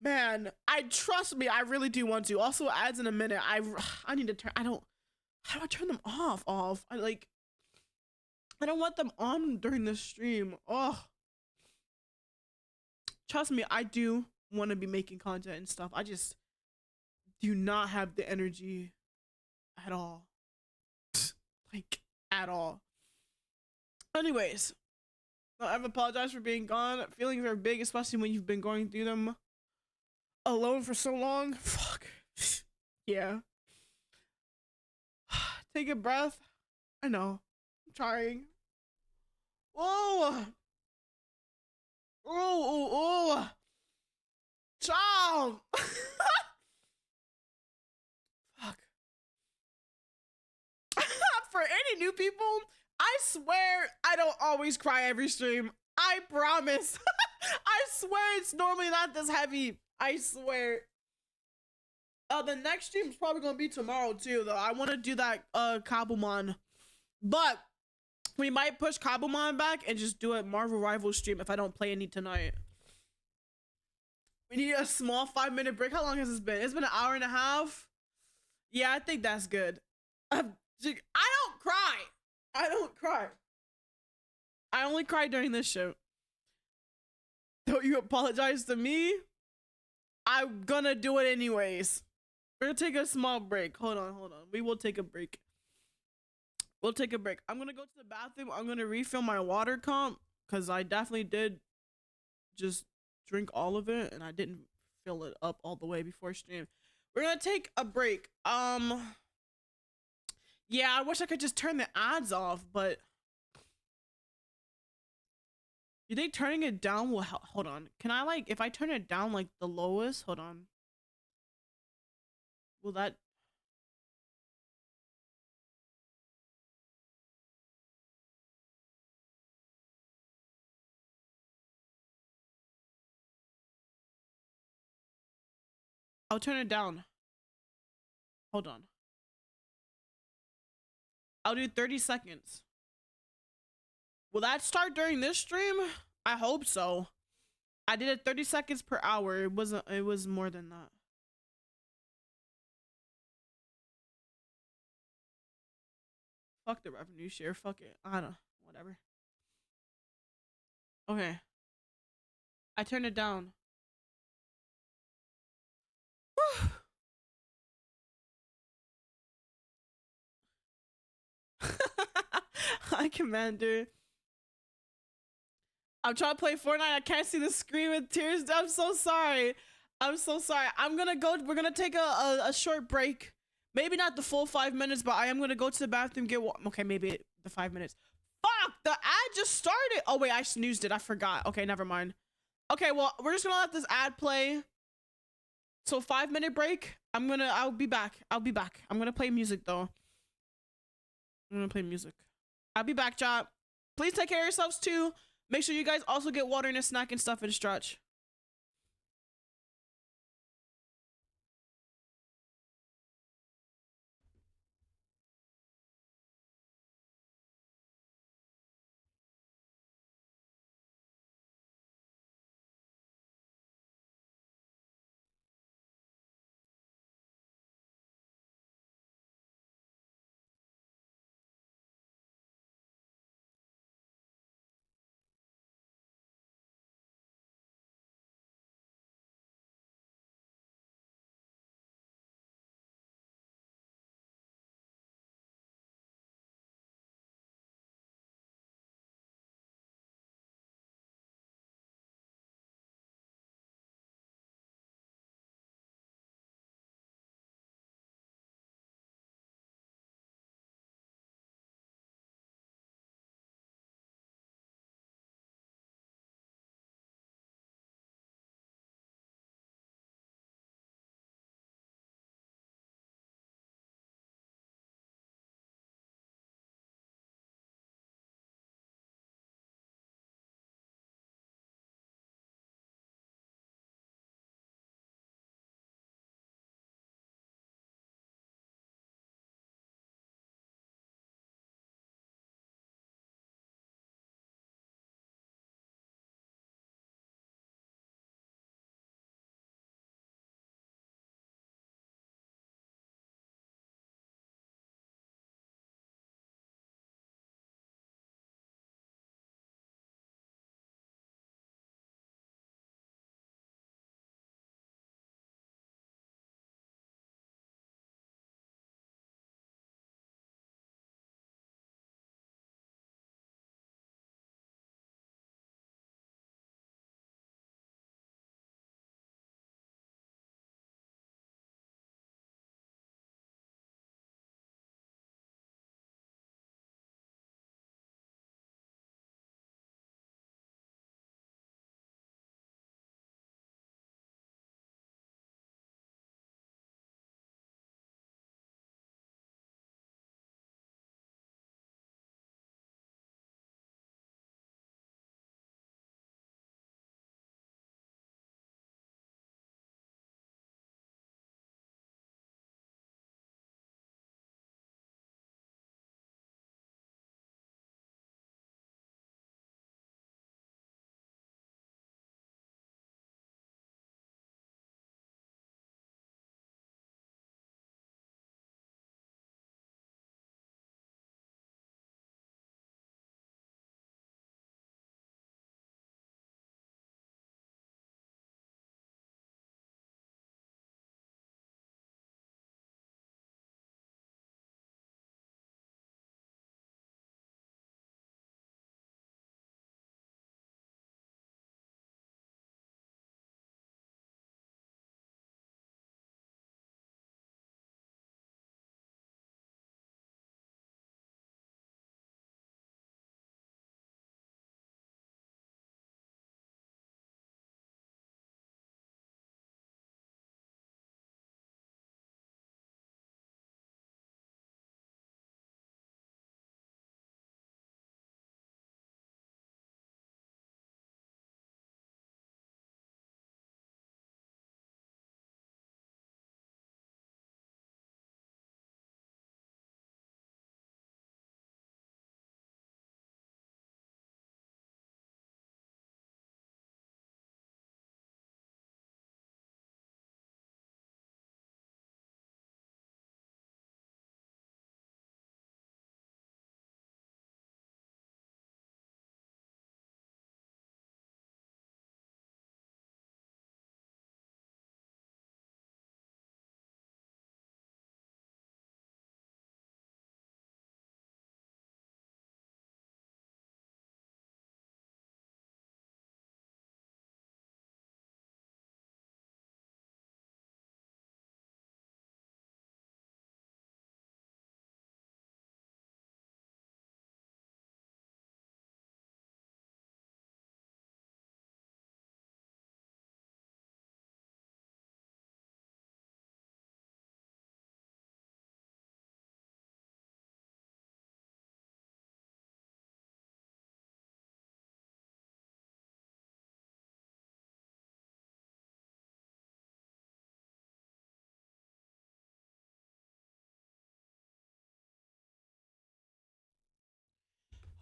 man, I trust me, I really do want to. Also, ads in a minute. I need to turn. I don't. How do I turn them off? I don't want them on during the stream. Oh, trust me, I do want to be making content and stuff. I just do not have the energy at all. Like, at all. Anyways, I've apologized for being gone. Feelings are big, especially when you've been going through them alone for so long. Fuck. Yeah. Take a breath. I know. I'm trying. Oh. Oh. Child. Fuck. For any new people, I swear I don't always cry every stream. I promise. I swear it's normally not this heavy. I swear. The next stream is probably gonna be tomorrow too, though. I want to do that Kabumon, but we might push Kabumon back and just do a Marvel Rivals stream if I don't play any tonight. We need a small 5-minute break. How long has this been? It's been an hour and a half. Yeah, I think that's good. I don't cry. I don't cry. I only cry during this show. Don't you apologize to me? I'm gonna do it anyways. We're gonna take a small break. Hold on. We will take a break. We'll take a break. I'm gonna go to the bathroom. I'm gonna refill my water comp because I definitely did just drink all of it and I didn't fill it up all the way before stream. We're gonna take a break. Yeah, I wish I could just turn the ads off, but you think turning it down will help? Hold on. Can I, like, if I turn it down like the lowest? Hold on. Will that? I'll turn it down. Hold on. I'll do 30 seconds. Will that start during this stream? I hope so. I did it 30 seconds per hour. It was more than that. Fuck the revenue share. Fuck it. I don't know. Whatever. Okay. I turned it down. Hi, Commander. I'm trying to play Fortnite. I can't see the screen with tears. I'm so sorry. I'm so sorry. We're gonna take a short break. Maybe not the full 5 minutes, but I am gonna go to the bathroom, okay, maybe the 5 minutes. Fuck, the ad just started. Oh wait, I snoozed it. I forgot. Okay, never mind. Okay, well, we're just gonna let this ad play. So 5-minute break. I'll be back. I'm gonna play music though. I'm gonna play music. I'll be back, chat. Please take care of yourselves too. Make sure you guys also get water and a snack and stuff and stretch.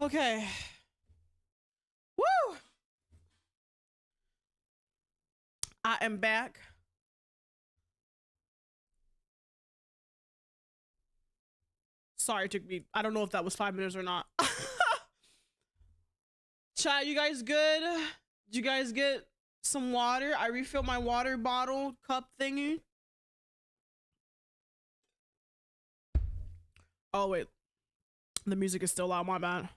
Okay. Woo! I am back. Sorry, it took me. I don't know if that was 5 minutes or not. Chat, you guys good? Did you guys get some water? I refilled my water bottle cup thingy. Oh, wait. The music is still loud. My bad.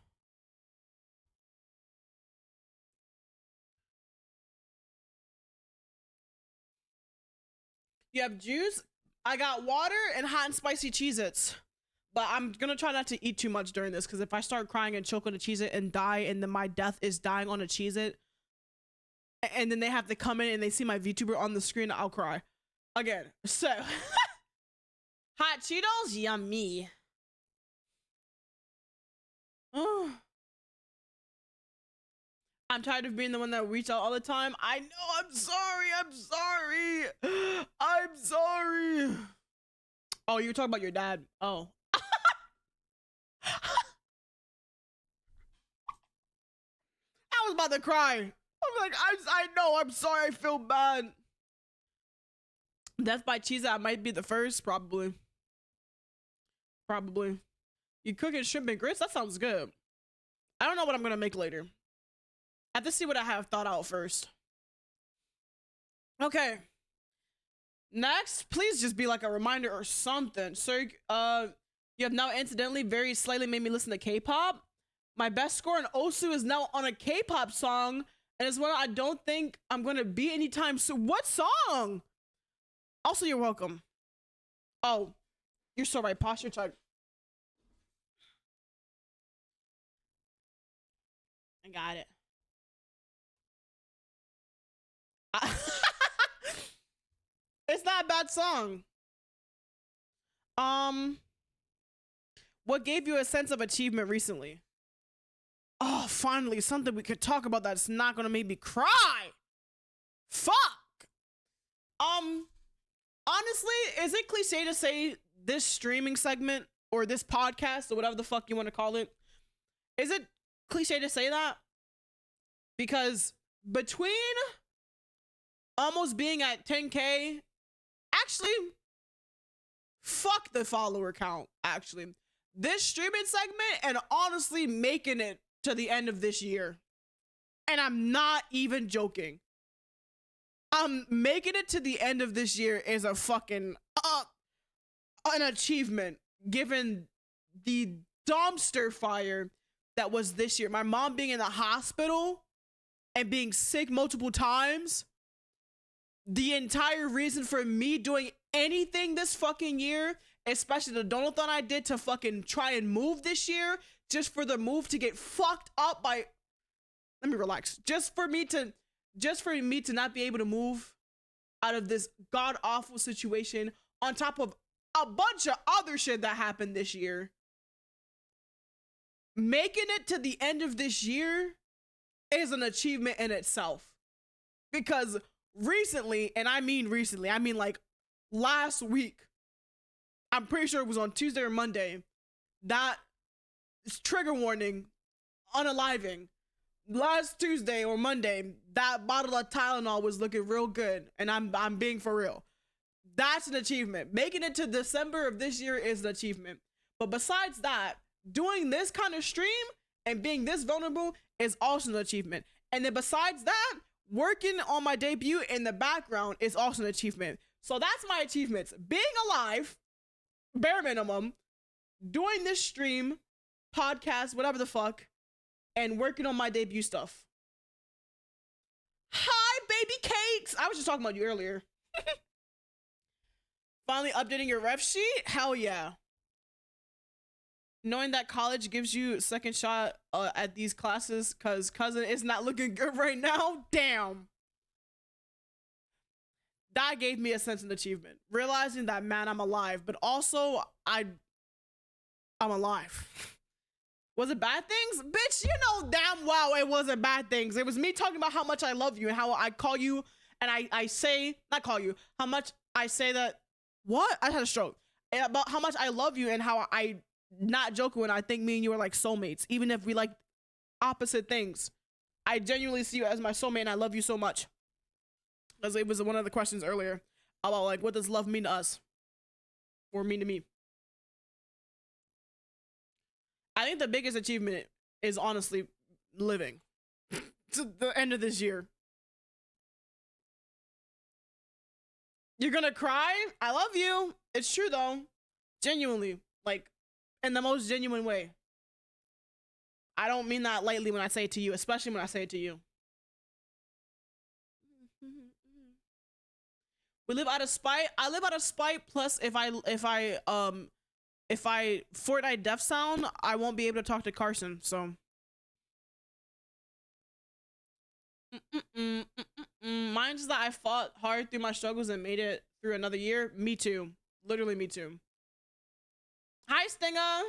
You have juice? I got water and hot and spicy Cheez-Its. But I'm gonna try not to eat too much during this, because if I start crying and choke on a Cheez-It and die, and then my death is dying on a Cheez-It, and then they have to come in and they see my VTuber on the screen, I'll cry. Again. So, hot Cheetos? Yummy. Oh. I'm tired of being the one that reaches out all the time. I know, I'm sorry, I'm sorry. Oh, you were talking about your dad. Oh. I was about to cry. I'm like, I know, I'm sorry, I feel bad. Death by Cheez-It might be the first, probably. Probably. You cooking shrimp and grits? That sounds good. I don't know what I'm gonna make later. I have to see what I have thought out first. Okay. Next, please just be like a reminder or something. So, you have now incidentally very slightly made me listen to K-pop. My best score in Osu is now on a K-pop song, and it's one I don't think I'm gonna be anytime soon. What song? Also, you're welcome. Oh, you're so right. Posture check. I got it. It's not a bad song. What gave you a sense of achievement recently? Oh, finally, something we could talk about that's not gonna make me cry. Fuck. Honestly, is it cliche to say this streaming segment or this podcast or whatever the fuck you want to call it? Is it cliche to say that? Because between almost being at 10K, actually, fuck the follower count, actually. This streaming segment and honestly making it to the end of this year. And I'm not even joking. Making it to the end of this year is a fucking, an achievement given the dumpster fire that was this year. My mom being in the hospital and being sick multiple times. The entire reason for me doing anything this fucking year, especially the donathon I did to fucking try and move this year, just for the move to get fucked up by, let me relax. Just for me to not be able to move out of this god awful situation on top of a bunch of other shit that happened this year. Making it to the end of this year is an achievement in itself. Because recently, and I mean recently, I mean like last week, I'm pretty sure it was on Tuesday or Monday, that trigger warning, unaliving. Last Tuesday or Monday, that bottle of Tylenol was looking real good, and I'm being for real. That's an achievement. Making it to December of this year is an achievement. But besides that, doing this kind of stream and being this vulnerable is also an achievement. And then besides that, working on my debut in the background is also an achievement. So that's my achievements. Being alive, bare minimum, doing this stream, podcast, whatever the fuck, and working on my debut stuff. Hi, baby cakes! I was just talking about you earlier. Finally updating your ref sheet? Hell yeah. Knowing that college gives you a second shot at these classes because cousin is not looking good right now? Damn. That gave me a sense of achievement. Realizing that, man, I'm alive, but also I'm alive. Was it bad things? Bitch, you know damn well it wasn't bad things. It was me talking about how much I love you and how I call you and I say, not call you, how much I say that, what? I had a stroke. About how much I love you and how I not joking when I think me and you are like soulmates, even if we like opposite things. I genuinely see you as my soulmate, and I love you so much. As it was one of the questions earlier about like, what does love mean to us or mean to me? I think the biggest achievement is honestly living to the end of this year. You're gonna cry? I love you. It's true though. Genuinely. Like, in the most genuine way. I don't mean that lightly when I say it to you, especially when I say it to you. We live out of spite. I live out of spite. Plus, if I Fortnite death sound, I won't be able to talk to Carson. So, mine's that I fought hard through my struggles and made it through another year. Me too. Literally, me too. Hi, Stinger.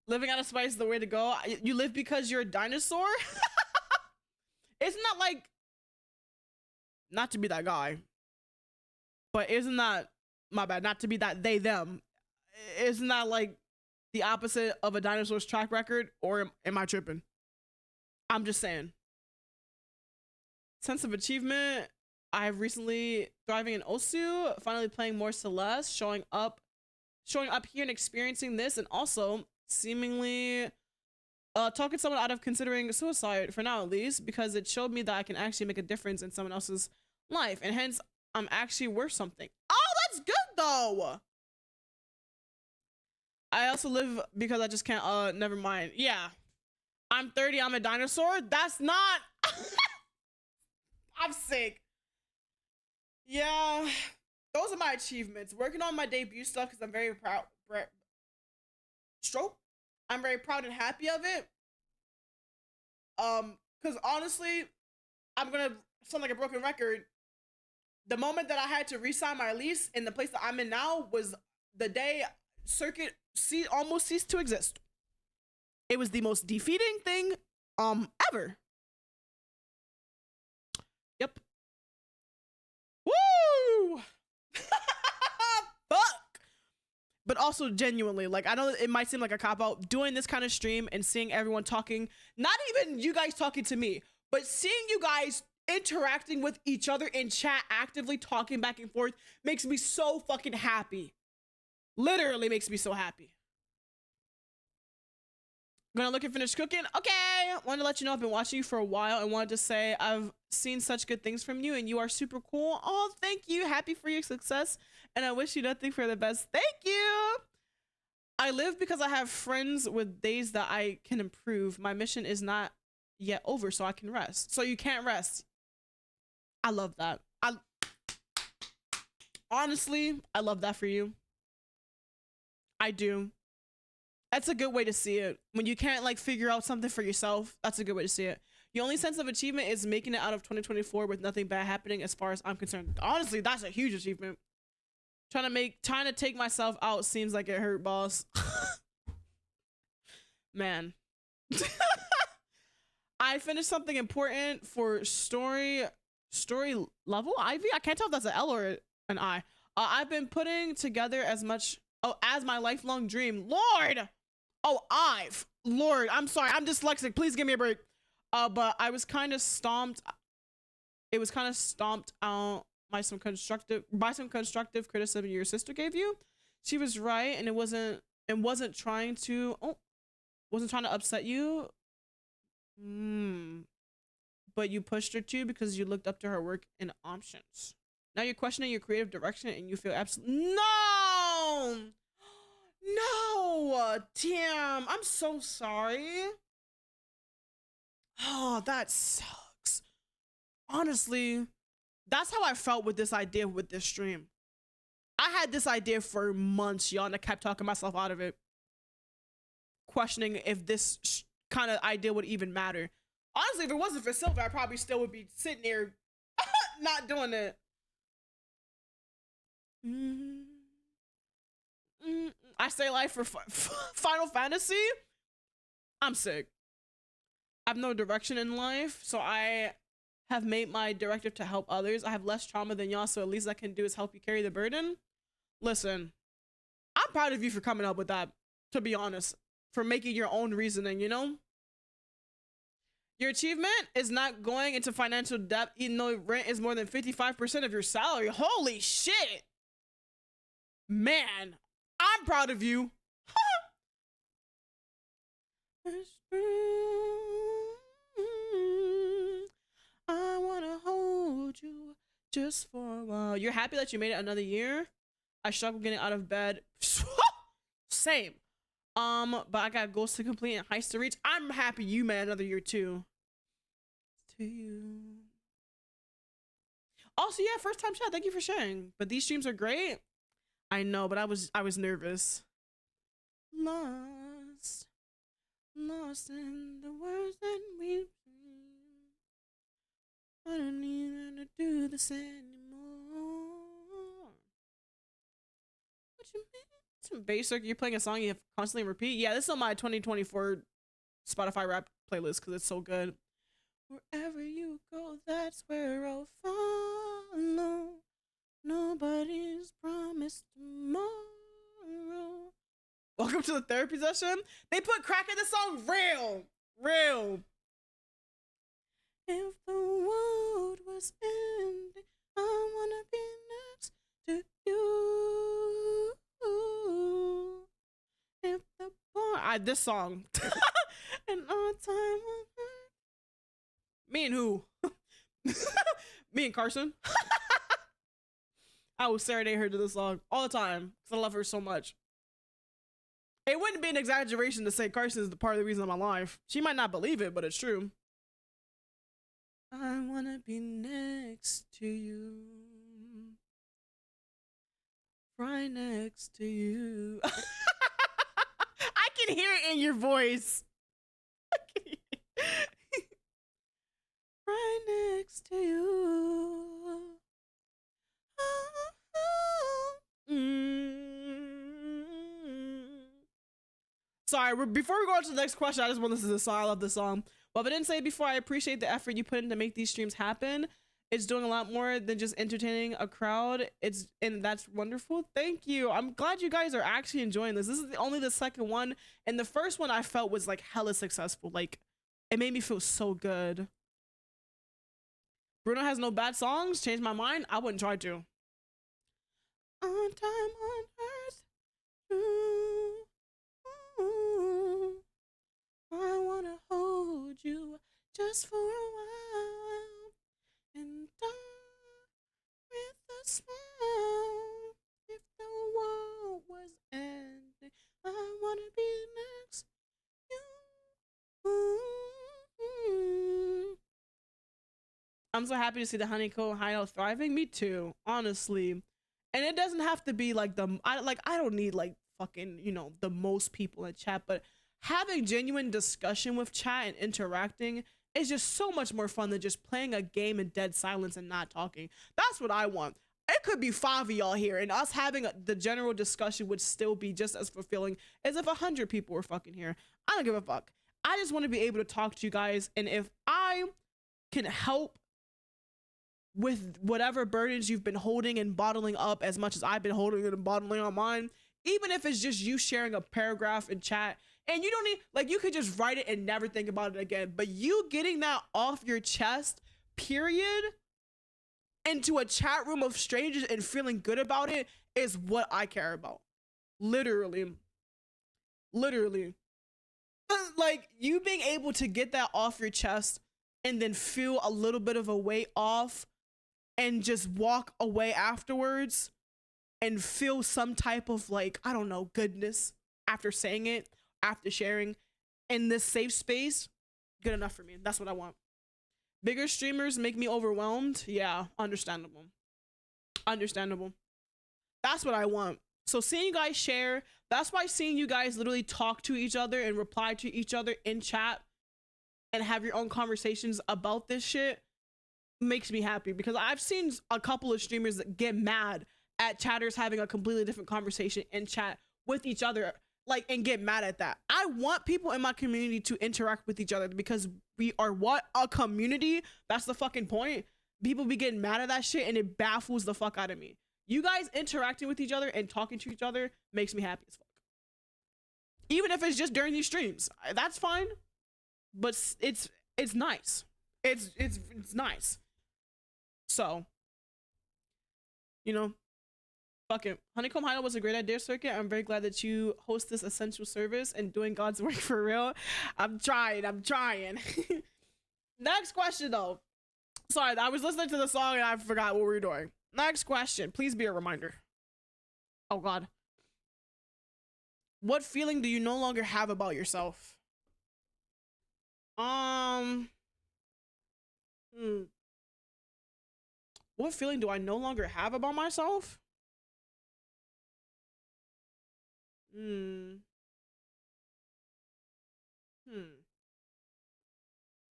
Living out of spite is the way to go. You live because you're a dinosaur? Isn't that like, not to be that guy, but isn't that, my bad, not to be that they, them. Isn't that like the opposite of a dinosaur's track record? Or am I tripping? I'm just saying. Sense of achievement. I have recently thriving in Osu, finally playing more Celeste, showing up here and experiencing this, and also seemingly talking someone out of considering suicide, for now at least, because it showed me that I can actually make a difference in someone else's life, and hence I'm actually worth something. Oh, that's good though. I also live because I just can't, never mind. Yeah, I'm 30, I'm a dinosaur. That's not I'm sick. Yeah, those are my achievements. Working on my debut stuff because I'm very proud. I'm very proud and happy of it. Because honestly, I'm gonna sound like a broken record. The moment that I had to re-sign my lease in the place that I'm in now was the day Circuit almost ceased to exist. It was the most defeating thing ever. Yep. Woo! Fuck. But also genuinely, like, I know it might seem like a cop-out, doing this kind of stream and seeing everyone talking, not even you guys talking to me, but seeing you guys interacting with each other in chat, actively talking back and forth, makes me so fucking happy. Literally makes me so happy. Gonna look and finish cooking. Okay, wanted to let you know I've been watching you for a while and wanted to say I've seen such good things from you and you are super cool. Oh, thank you. Happy for your success and I wish you nothing for the best. Thank you. I live because I have friends with days that I can improve. My mission is not yet over, so I can rest. So you can't rest. I love that. Honestly, I love that for you. I do. That's a good way to see it. When you can't like figure out something for yourself, that's a good way to see it. The only sense of achievement is making it out of 2024 with nothing bad happening as far as I'm concerned. Honestly, that's a huge achievement. Trying to take myself out seems like it hurt, boss. Man. I finished something important for story level Ivy. I can't tell if that's an L or an I. I've been putting together as much as my lifelong dream. Lord. Lord, I'm sorry. I'm dyslexic. Please give me a break. But I was kind of stomped. It was kind of stomped out by some constructive criticism your sister gave you. She was right, and it wasn't trying to upset you. But you pushed her to because you looked up to her work and options. Now you're questioning your creative direction, and you feel absolutely no, damn, I'm so sorry. Oh, that sucks. Honestly, that's how I felt with this idea with this stream. I had this idea for months, y'all, and I kept talking myself out of it. Questioning if this kind of idea would even matter. Honestly, if it wasn't for Silver, I probably still would be sitting here not doing it. I stay alive for Final Fantasy. I'm sick. I have no direction in life, so I have made my directive to help others. I have less trauma than y'all, so at least I can do is help you carry the burden. Listen, I'm proud of you for coming up with that, to be honest, for making your own reasoning, you know? Your achievement is not going into financial debt, even though rent is more than 55% of your salary. Holy shit. Man, I'm proud of you. I wanna hold you just for a while. You're happy that you made it another year? I struggle getting out of bed. Same. But I got goals to complete and heights to reach. I'm happy you made another year too. To you. Also, yeah, first time chat. Thank you for sharing. But these streams are great. I know, but I was nervous. Lost in the words that we. I don't need to do this anymore. What you mean? Some basic. You're playing a song you have constantly repeat. Yeah, this is on my 2024 Spotify rap playlist because it's so good. Wherever you go, that's where I'll follow. Nobody's promised tomorrow. Welcome to the therapy session. They put crack in the song. Real. If the world was ending, I wanna be next to you. If the bar, this song. And all time on earth. Me and who? Me and Carson. I will serenade her to this song all the time because I love her so much. It wouldn't be an exaggeration to say Carson is the part of the reason of my life. She might not believe it, but it's true. I wanna be next to you. Right next to you. I can hear it in your voice. Right next to you. Sorry, before we go on to the next question, I just want to listen to this song. I love this song. Well, if I didn't say it before, I appreciate the effort you put in to make these streams happen. It's doing a lot more than just entertaining a crowd. And that's wonderful. Thank you. I'm glad you guys are actually enjoying this. This is only the second one. And the first one I felt was like hella successful. Like it made me feel so good. Bruno has no bad songs. Changed my mind. I wouldn't try to. On time on earth. I wanna hold you just for a while and die with a smile. If the world was ending, I wanna be next to you. I'm so happy to see the HoneyComb Hideout thriving. Me too, honestly. And it doesn't have to be like I don't need like fucking, you know, the most people in chat, but having genuine discussion with chat and interacting is just so much more fun than just playing a game in dead silence and not talking. That's what I want. It could be 5 of y'all here and us having the general discussion would still be just as fulfilling as if 100 people were fucking here. I don't give a fuck. I just want to be able to talk to you guys, and if I can help with whatever burdens you've been holding and bottling up as much as I've been holding it and bottling on mine, even if it's just you sharing a paragraph in chat and you don't need, like, you could just write it and never think about it again, but you getting that off your chest, period, into a chat room of strangers and feeling good about it is what I care about. Literally. Like, you being able to get that off your chest and then feel a little bit of a weight off and just walk away afterwards and feel some type of, like, I don't know, goodness after saying it, after sharing in this safe space, good enough for me. That's what I want. Bigger streamers make me overwhelmed. Yeah, understandable. That's what I want. So seeing you guys share, that's why seeing you guys literally talk to each other and reply to each other in chat and have your own conversations about this shit makes me happy, because I've seen a couple of streamers that get mad at chatters having a completely different conversation in chat with each other, like, and get mad at that. I want people in my community to interact with each other because we are what? A community. That's the fucking point. People be getting mad at that shit and it baffles the fuck out of me. You guys interacting with each other and talking to each other makes me happy as fuck. Even if it's just during these streams, that's fine. But it's nice. It's nice. So, you know, fuck it. HoneyComb Hideout was a great idea, Circuit. I'm very glad that you host this essential service and doing God's work for real. I'm trying. Next question, though. Sorry, I was listening to the song and I forgot what we were doing. Next question. Please be a reminder. Oh, God. What feeling do you no longer have about yourself? What feeling do I no longer have about myself?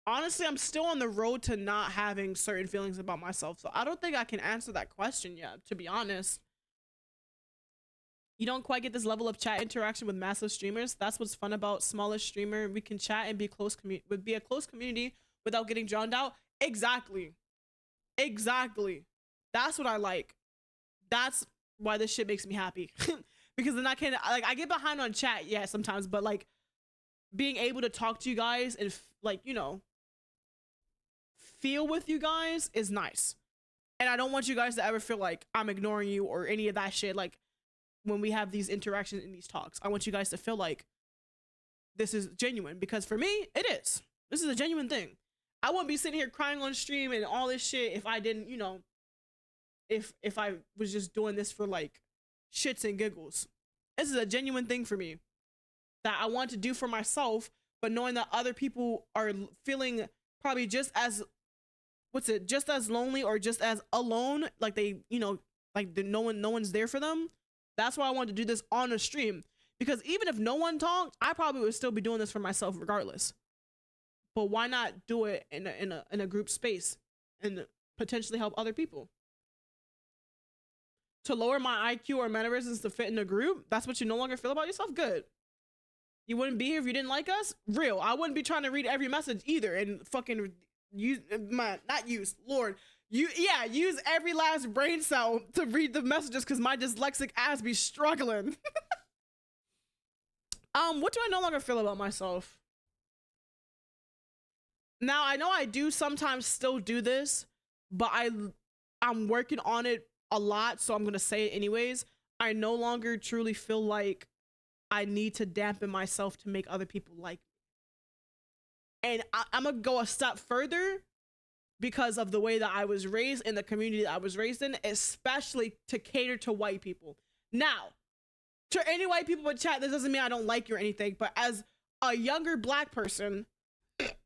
Honestly, I'm still on the road to not having certain feelings about myself, so I don't think I can answer that question yet, to be honest. You don't quite get this level of chat interaction with massive streamers. That's what's fun about smallest streamer. We can chat and be a close community without getting drowned out. Exactly. That's what I like. That's why this shit makes me happy. Because then I can, like, I get behind on chat, yeah, sometimes, but like being able to talk to you guys and like, you know, feel with you guys is nice. And I don't want you guys to ever feel like I'm ignoring you or any of that shit. Like, when we have these interactions in these talks, I want you guys to feel like this is genuine, because for me, it is. This is a genuine thing. I wouldn't be sitting here crying on stream and all this shit if I didn't, you know, if I was just doing this for like shits and giggles. This is a genuine thing for me that I want to do for myself, but knowing that other people are feeling probably just as, just as lonely or just as alone, like they, you know, like no one's there for them. That's why I wanted to do this on a stream, because even if no one talked, I probably would still be doing this for myself regardless. But why not do it in a group space and potentially help other people? To lower my IQ or mannerisms to fit in a group, that's what you no longer feel about yourself? Good. You wouldn't be here if you didn't like us? Real. I wouldn't be trying to read every message either and fucking use, Lord. Use every last brain cell to read the messages because my dyslexic ass be struggling. What do I no longer feel about myself? Now, I know I do sometimes still do this, but I'm working on it a lot, so I'm gonna say it anyways. I no longer truly feel like I need to dampen myself to make other people like me. And I'm gonna go a step further, because of the way that I was raised in the community that I was raised in, especially to cater to white people. Now, to any white people in chat, this doesn't mean I don't like you or anything, but as a younger black person,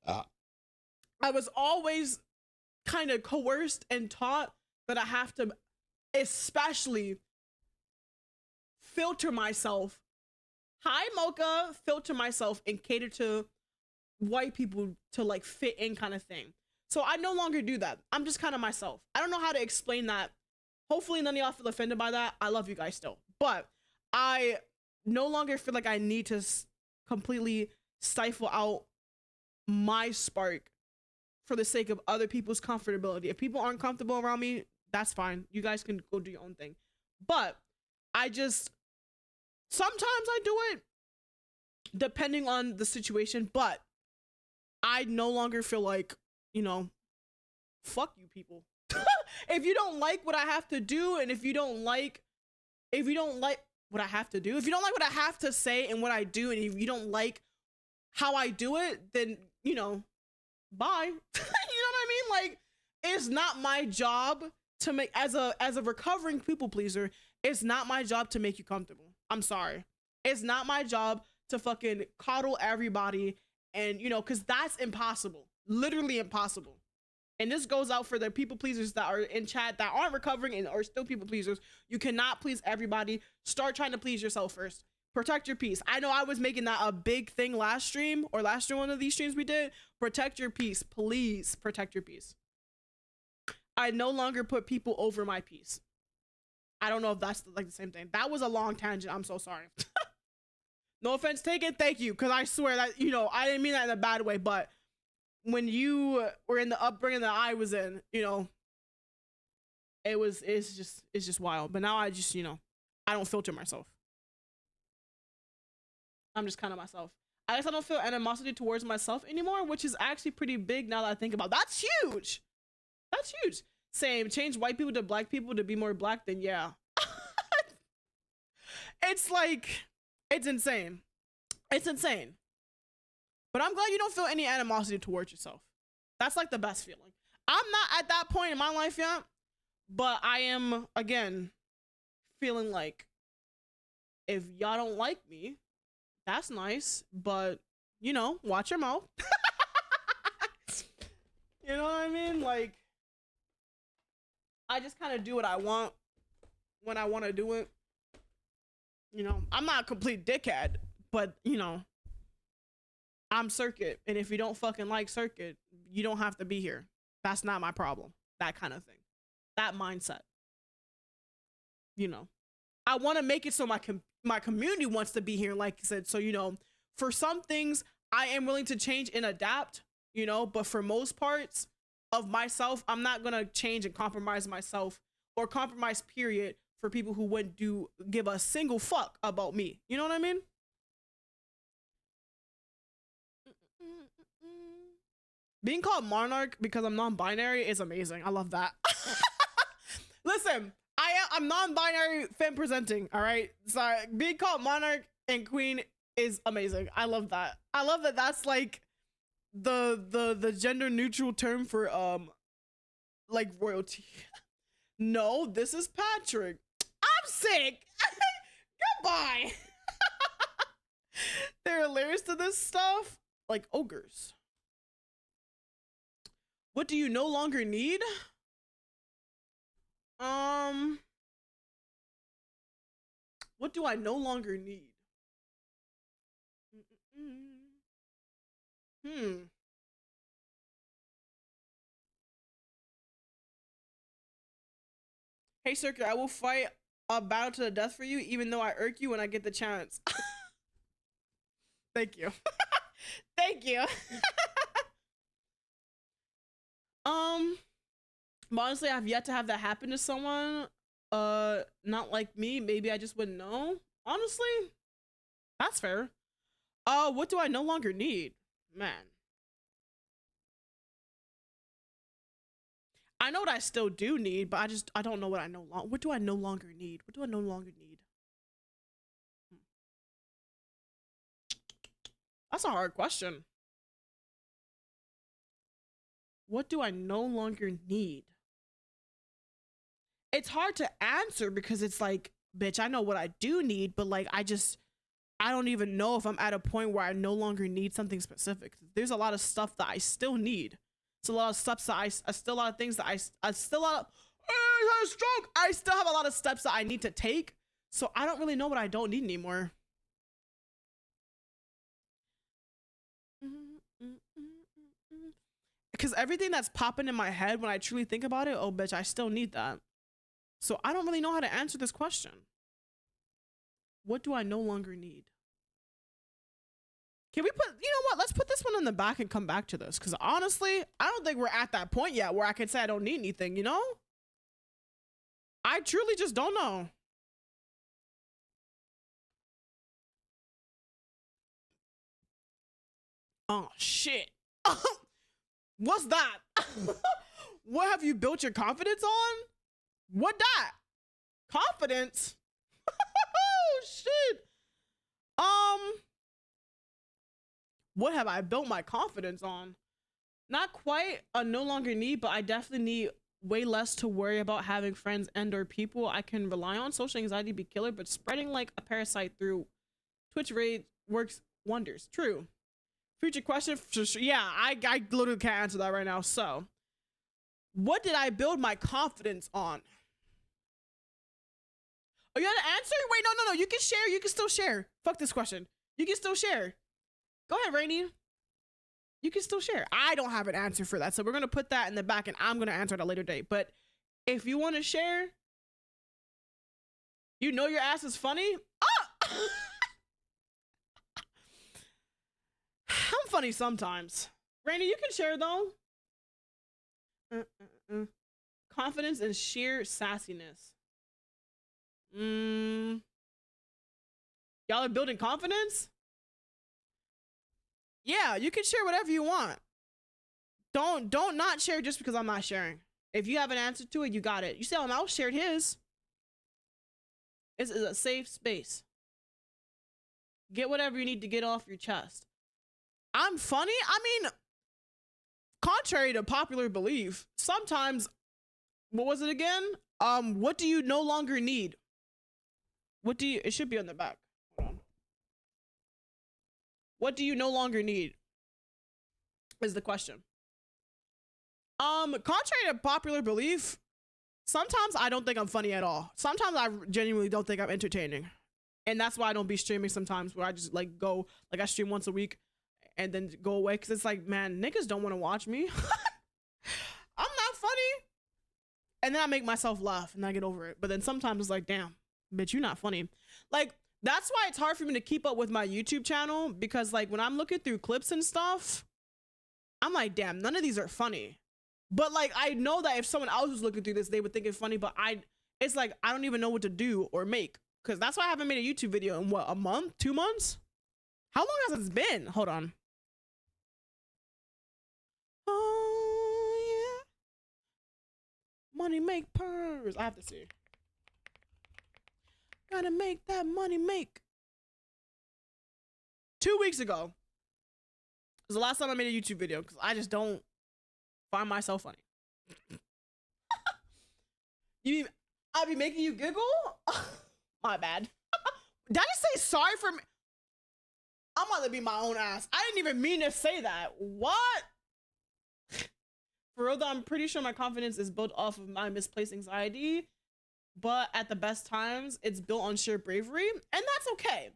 I was always kind of coerced and taught that I have to especially filter myself. Hi, Mocha. Filter myself and cater to white people to like fit in kind of thing. So I no longer do that. I'm just kind of myself. I don't know how to explain that. Hopefully none of y'all feel offended by that. I love you guys still. But I no longer feel like I need to completely stifle out my spark for the sake of other people's comfortability. If people aren't comfortable around me, that's fine. You guys can go do your own thing. But sometimes I do it depending on the situation, but I no longer feel like, you know, fuck you people. If you don't like what I have to do, and if you don't like what I have to do, if you don't like what I have to say and what I do, and if you don't like how I do it, then, you know, bye. You know what I mean? Like, it's not my job to make, as a recovering people pleaser, it's not my job to make you comfortable. I'm sorry. It's not my job to fucking coddle everybody, and, you know, because that's impossible. Literally impossible. And this goes out for the people pleasers that are in chat that aren't recovering and are still people pleasers. You cannot please everybody. Start trying to please yourself first. Protect your peace. I know I was making that a big thing last stream, or last one of these streams we did. Protect your peace. Please protect your peace. I no longer put people over my peace. I don't know if that's like the same thing. That was a long tangent. I'm so sorry. No offense taken. Thank you. Because I swear that, you know, I didn't mean that in a bad way, but when you were in the upbringing that I was in, you know, it's just wild. But now I just, I don't filter myself. I'm just kind of myself. I guess I don't feel animosity towards myself anymore, which is actually pretty big now that I think about it. That's huge. That's huge. Same. Change white people to black people to be more black, then yeah. It's like, it's insane. It's insane. But I'm glad you don't feel any animosity towards yourself. That's like the best feeling. I'm not at that point in my life yet, but I am, again, feeling like if y'all don't like me, that's nice, but, watch your mouth. You know what I mean? Like, I just kind of do what I want when I want to do it. I'm not a complete dickhead, but, I'm Circuit. And if you don't fucking like Circuit, you don't have to be here. That's not my problem. That kind of thing. That mindset. I want to make it so my community wants to be here, like I said. So, for some things, I am willing to change and adapt, but for most parts of myself, I'm not going to change and compromise myself or compromise, period, for people who wouldn't give a single fuck about me. You know what I mean? Being called Monarch because I'm non-binary is amazing. I love that. Listen, I'm non-binary femme presenting, all right? So being called Monarch and Queen is amazing. I love that. I love that that's like the gender neutral term for like royalty. No, this is Patrick. I'm sick. Goodbye. There are layers to this stuff, like ogres. What do you no longer need? What do I no longer need? Hey, Circuit, I will fight a battle to the death for you, even though I irk you when I get the chance. Thank you. Thank you. But honestly, I've yet to have that happen to someone. Not like me. Maybe I just wouldn't know. Honestly, that's fair. What do I no longer need? Man. I know what I still do need, but I don't know what I what do I no longer need? What do I no longer need? That's a hard question. What do I no longer need? It's hard to answer because it's like, bitch, I know what I do need, but like, I don't even know if I'm at a point where I no longer need something specific. There's a lot of stuff that I still need. It's a lot of steps that I still a lot of things that I still have a stroke. I still have a lot of steps that I need to take. So I don't really know what I don't need anymore. Because everything that's popping in my head when I truly think about it, oh bitch, I still need that. So I don't really know how to answer this question. What do I no longer need? Can we put, you know what? Let's put this one in the back and come back to this. Because honestly, I don't think we're at that point yet where I can say I don't need anything, I truly just don't know. Oh, shit. What's that? What have you built your confidence on? What that? Confidence? Oh, shit. What have I built my confidence on? Not quite a no longer need, but I definitely need way less to worry about having friends and or people I can rely on. Social anxiety be killer, but spreading like a parasite through Twitch raid works wonders. True. Future question. Yeah, I literally can't answer that right now. So, what did I build my confidence on? Oh, you had to answer? Wait, no. You can share. You can still share. Fuck this question. You can still share. Go ahead, Rainy. You can still share. I don't have an answer for that. So we're going to put that in the back and I'm going to answer at a later date. But if you want to share, your ass is funny. Ah! I'm funny sometimes. Rainy, you can share though. confidence and sheer sassiness. Y'all are building confidence? Yeah, you can share whatever you want. Don't not share just because I'm not sharing. If you have an answer to it, you got it. You see how Mouse shared his. It's a safe space. Get whatever you need to get off your chest. I'm funny? I mean, contrary to popular belief, sometimes, what was it again? What do you no longer need? What do you, it should be on the back. Hold on. What do you no longer need? Is the question. Contrary to popular belief, sometimes I don't think I'm funny at all. Sometimes I genuinely don't think I'm entertaining. And that's why I don't be streaming sometimes, where I just like go, like I stream once a week and then go away. Because it's like, man, niggas don't want to watch me. I'm not funny. And then I make myself laugh and I get over it. But then sometimes it's like, damn, bitch, you're not funny. Like, that's why it's hard for me to keep up with my YouTube channel. Because like when I'm looking through clips and stuff, I'm like, damn, none of these are funny. But like, I know that if someone else was looking through this, they would think it's funny, but it's like, I don't even know what to do or make. Cause that's why I haven't made a YouTube video in what, a month, 2 months? How long has it been? Hold on. Oh yeah. Money make purrs. I have to see. Gotta make that money make. 2 weeks ago was the last time I made a YouTube video because I just don't find myself funny. You mean I'll be making you giggle? My bad. Did I just say sorry for me? I'm about to be my own ass. I didn't even mean to say that. What? For real though, I'm pretty sure my confidence is built off of my misplaced anxiety, but at the best times, it's built on sheer bravery, and that's okay.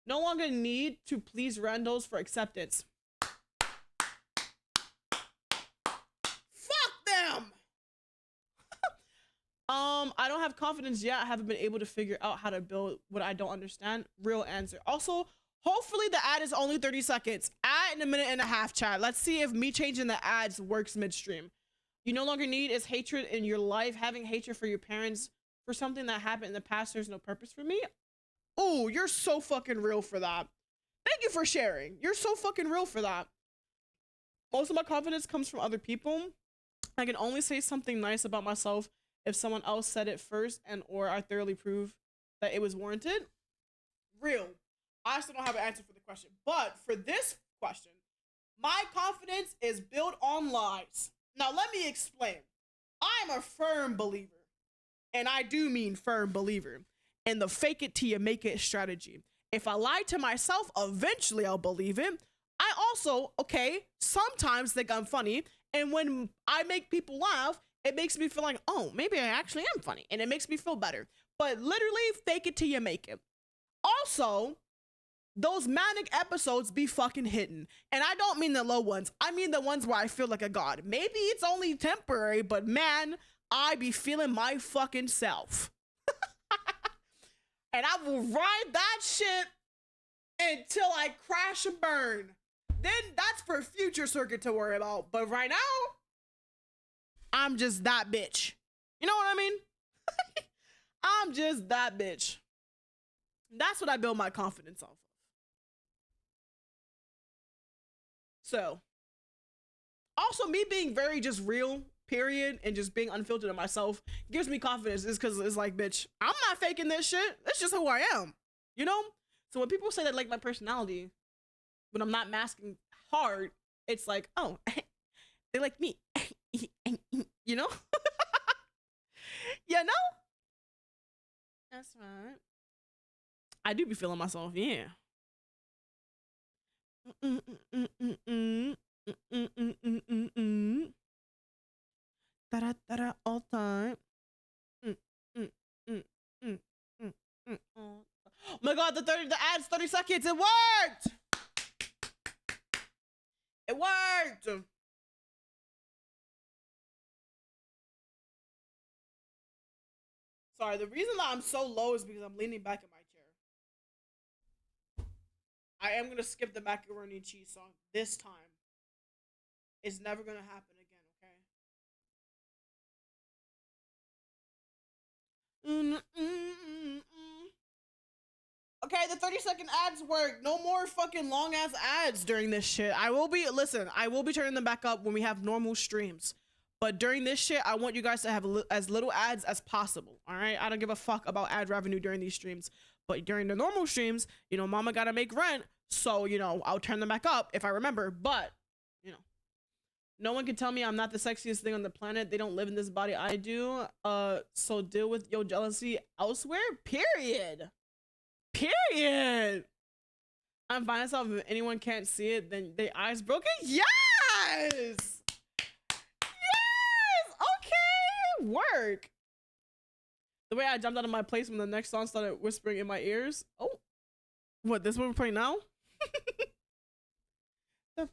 No longer need to please randos for acceptance. I don't have confidence yet. I haven't been able to figure out how to build what I don't understand. Real answer. Also, hopefully the ad is only 30 seconds. Ad in a minute and a half, chat. Let's see if me changing the ads works midstream. You no longer need is hatred in your life. Having hatred for your parents for something that happened in the past, there's no purpose for me. Oh, you're so fucking real for that. Thank you for sharing. You're so fucking real for that. Most of my confidence comes from other people. I can only say something nice about myself if someone else said it first and or I thoroughly prove that it was warranted. Real. I still don't have an answer for the question. But for this question, my confidence is built on lies. Now let me explain. I am a firm believer, and I do mean firm believer, in the fake it till you make it strategy. If I lie to myself, eventually I'll believe it. I also, okay, sometimes think I'm funny, and when I make people laugh, it makes me feel like, oh, maybe I actually am funny, and it makes me feel better. But literally, fake it till you make it. Also, those manic episodes be fucking hitting. And I don't mean the low ones. I mean the ones where I feel like a god. Maybe it's only temporary, but man, I be feeling my fucking self. And I will ride that shit until I crash and burn. Then that's for future circuit to worry about. But right now, I'm just that bitch. You know what I mean? I'm just that bitch. That's what I build my confidence off of. So, also me being very just real, period, and just being unfiltered in myself gives me confidence. Is because it's like, bitch, I'm not faking this shit. That's just who I am. You know? So when people say that like my personality, when I'm not masking hard, it's like, oh, they like me. You know? You know? That's right. I do be feeling myself, yeah. Da-da-da-da all time. Oh my god, the ads 30 seconds, it worked! It worked! Sorry, the reason that I'm so low is because I'm leaning back in my chair. I am gonna skip the macaroni and cheese song this time. It's never gonna happen again, okay? Okay, the 30-second ads work. No more fucking long ass ads during this shit. I will be turning them back up when we have normal streams. But during this shit, I want you guys to have as little ads as possible. All right, I don't give a fuck about ad revenue during these streams. But during the normal streams, you know, mama gotta make rent. So, you know, I'll turn them back up if I remember. But, you know, no one can tell me I'm not the sexiest thing on the planet. They don't live in this body I do. So deal with your jealousy elsewhere. Period. Period. I'm fine myself. If anyone can't see it, then their eyes broken. Yes. Yes. Okay. Work. The way I jumped out of my place when the next song started whispering in my ears. Oh, what? This one we're playing now? We're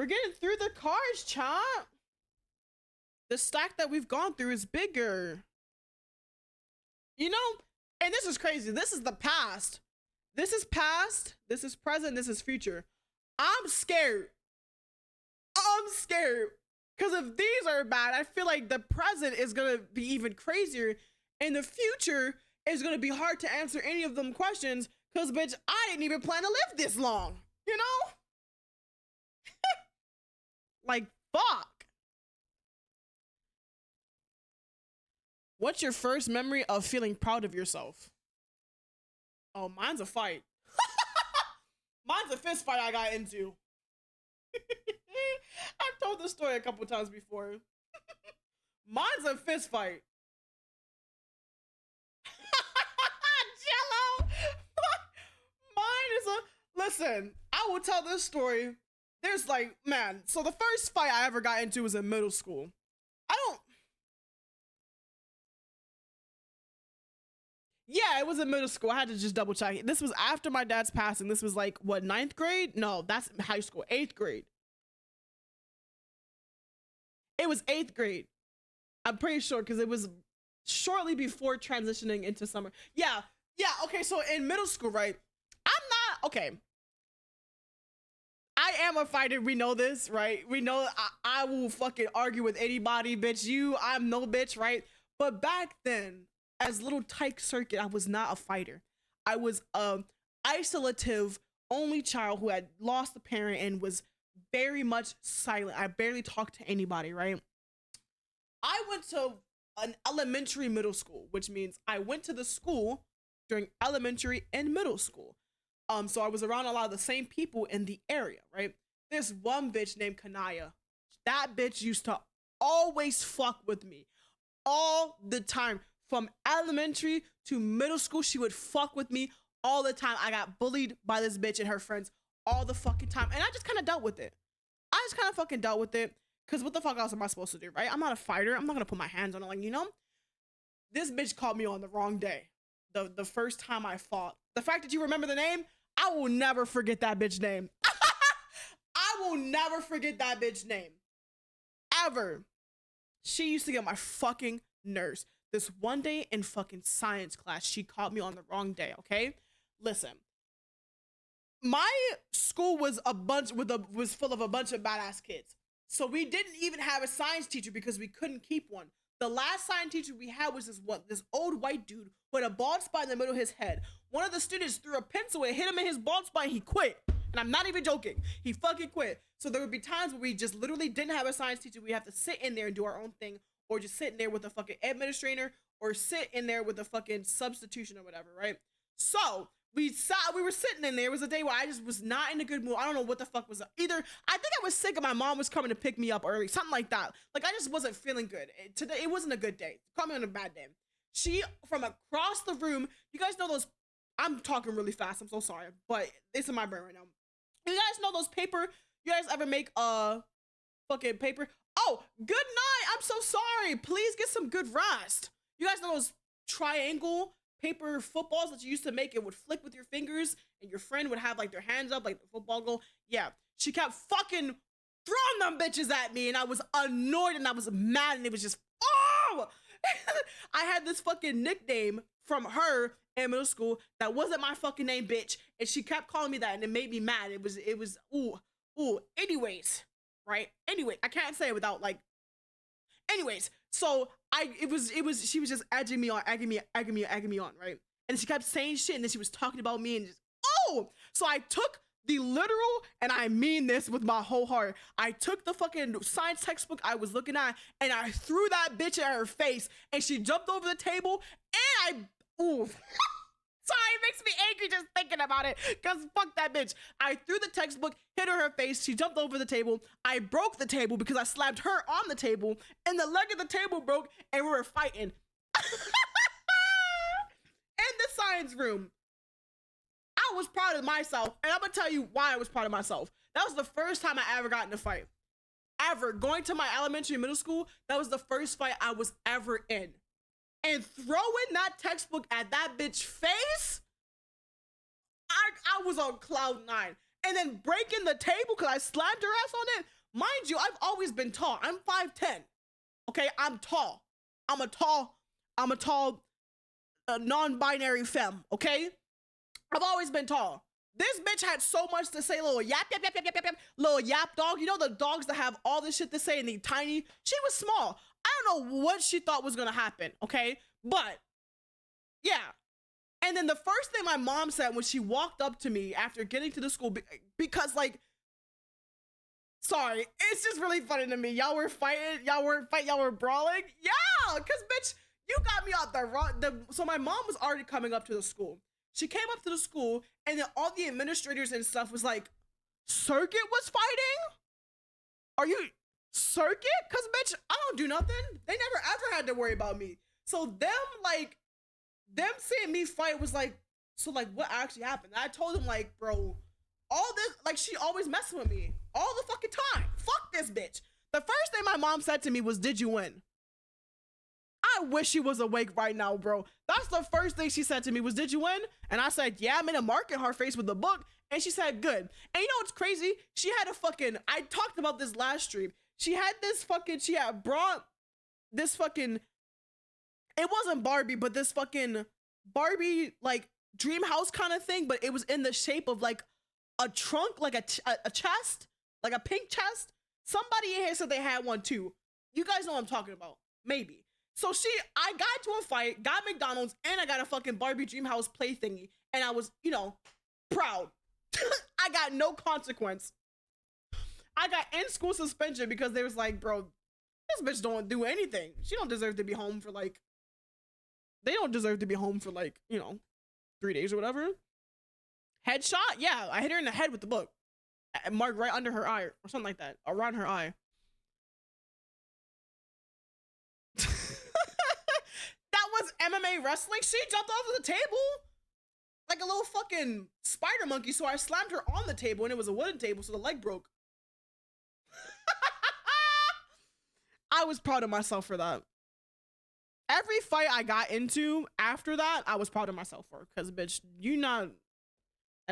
getting through the cards, chomp. The stack that we've gone through is bigger. You know, and this is crazy. This is the past. This is past. This is present. This is future. I'm scared. I'm scared. Because if these are bad, I feel like the present is going to be even crazier. And the future is going to be hard to answer any of them questions. Because, bitch, I didn't even plan to live this long. You know? Like, fuck. What's your first memory of feeling proud of yourself? Oh, mine's a fight. Mine's a fist fight I got into. I've told this story a couple times before. Mine's a fist fight. Jello. Mine is a... Listen, I will tell this story. There's like, man, so the first fight I ever got into was in middle school. Yeah, it was in middle school. I had to just double check. This was after my dad's passing. This was like, what, 9th grade? No, that's high school, 8th grade. It was 8th grade. I'm pretty sure because it was shortly before transitioning into summer. Yeah, okay, so in middle school, right? Okay. I am a fighter, we know this, right? We know I will fucking argue with anybody, bitch. I'm no bitch, right? But back then, as little tyke circuit, I was not a fighter. I was a isolative only child who had lost a parent and was very much silent. I barely talked to anybody, right? I went to an elementary middle school, which means I went to the school during elementary and middle school. So I was around a lot of the same people in the area, right? There's one bitch named Kanaya. That bitch used to always fuck with me all the time. From elementary to middle school, she would fuck with me all the time. I got bullied by this bitch and her friends all the fucking time. And I just kind of dealt with it. I just kind of fucking dealt with it. Because what the fuck else am I supposed to do, right? I'm not a fighter. I'm not going to put my hands on it. Like, you know, this bitch caught me on the wrong day. The first time I fought. The fact that you remember the name, I will never forget that bitch name. I will never forget that bitch name. Ever. She used to get on my fucking nerves. This one day in fucking science class, she caught me on the wrong day, okay? Listen. My school was full of a bunch of badass kids. So we didn't even have a science teacher because we couldn't keep one. The last science teacher we had was this old white dude with a bald spot in the middle of his head. One of the students threw a pencil and hit him in his bald spot and he quit. And I'm not even joking. He fucking quit. So there would be times where we just literally didn't have a science teacher. We have to sit in there and do our own thing, or just sit in there with a fucking administrator, or sit in there with a fucking substitution or whatever, right? So we were sitting in there. It was a day where I just was not in a good mood. I don't know what the fuck was either. I think I was sick and my mom was coming to pick me up early, something like that. Like I just wasn't feeling good. Today it wasn't a good day. Caught me on a bad day. She, from across the room, you guys know those, I'm talking really fast, I'm so sorry, but it's in my brain right now. You guys know those paper, you guys ever make fucking paper? Oh, good night, I'm so sorry. Please get some good rest. You guys know those triangle paper footballs that you used to make? It would flick with your fingers and your friend would have like their hands up like the football goal. Yeah, she kept fucking throwing them bitches at me and I was annoyed and I was mad and it was just, oh! I had this fucking nickname from her in middle school that wasn't my fucking name, bitch, and she kept calling me that and it made me mad. It was ooh. Anyways, right? Anyway, I can't say it without like, anyways, so she was just egging me on, egging me on, right? And she kept saying shit, and then she was talking about me, and just, oh! So I took the literal, and I mean this with my whole heart, I took the fucking science textbook I was looking at, and I threw that bitch at her face, and she jumped over the table, and ooh. Sorry, it makes me angry just thinking about it, because fuck that bitch. I threw the textbook, hit her face, she jumped over the table, I broke the table because I slapped her on the table, and the leg of the table broke, and we were fighting. In the science room. I was proud of myself, and I'm gonna tell you why I was proud of myself. That was the first time I ever got in a fight. Ever. Going to my elementary and middle school, that was the first fight I was ever in. And throwing that textbook at that bitch face, I was on cloud 9. And then breaking the table because I slapped her ass on it. Mind you, I've always been tall. I'm 5'10". Okay, I'm tall. I'm a tall non-binary femme, okay? I've always been tall. This bitch had so much to say, little yap, yap, yap, yap, yap, yap, little yap dog. You know the dogs that have all this shit to say and they tiny? She was small. I don't know what she thought was gonna happen, okay? But, yeah. And then the first thing my mom said when she walked up to me after getting to the school, because, like, sorry, it's just really funny to me. Y'all were fighting, y'all were brawling. Yeah, because, bitch, you got me out there wrong. So my mom was already coming up to the school. She came up to the school, and then all the administrators and stuff was like, Circuit was fighting? Are you Circuit? Because, bitch, I don't do nothing. They never ever had to worry about me. So them seeing me fight was like, so, like, what actually happened? And I told them, like, bro, all this, like, she always messing with me all the fucking time. Fuck this bitch. The first thing my mom said to me was, did you win? I wish she was awake right now, bro. That's the first thing she said to me was, did you win? And I said, yeah, I made a mark in her face with the book. And she said, good. And you know what's crazy? She had a fucking, I talked about this last stream. She had brought this fucking, it wasn't Barbie, but this fucking Barbie, like, dream house kind of thing, but it was in the shape of, like, a trunk, like a chest, like a pink chest. Somebody in here said they had one too. You guys know what I'm talking about. Maybe. So I got into a fight, got McDonald's, and I got a fucking Barbie Dreamhouse play thingy. And I was, you know, proud. I got no consequence. I got in-school suspension because they was like, bro, this bitch don't do anything. She don't deserve to be home for, like, they don't deserve to be home for, like, you know, 3 days or whatever. Headshot? Yeah, I hit her in the head with the book. Marked right under her eye or something like that, around her eye. Was MMA wrestling. She jumped off of the table like a little fucking spider monkey, so I slammed her on the table, and it was a wooden table, so the leg broke. I was proud of myself for that. Every fight I got into after that, I was proud of myself for, because, bitch, and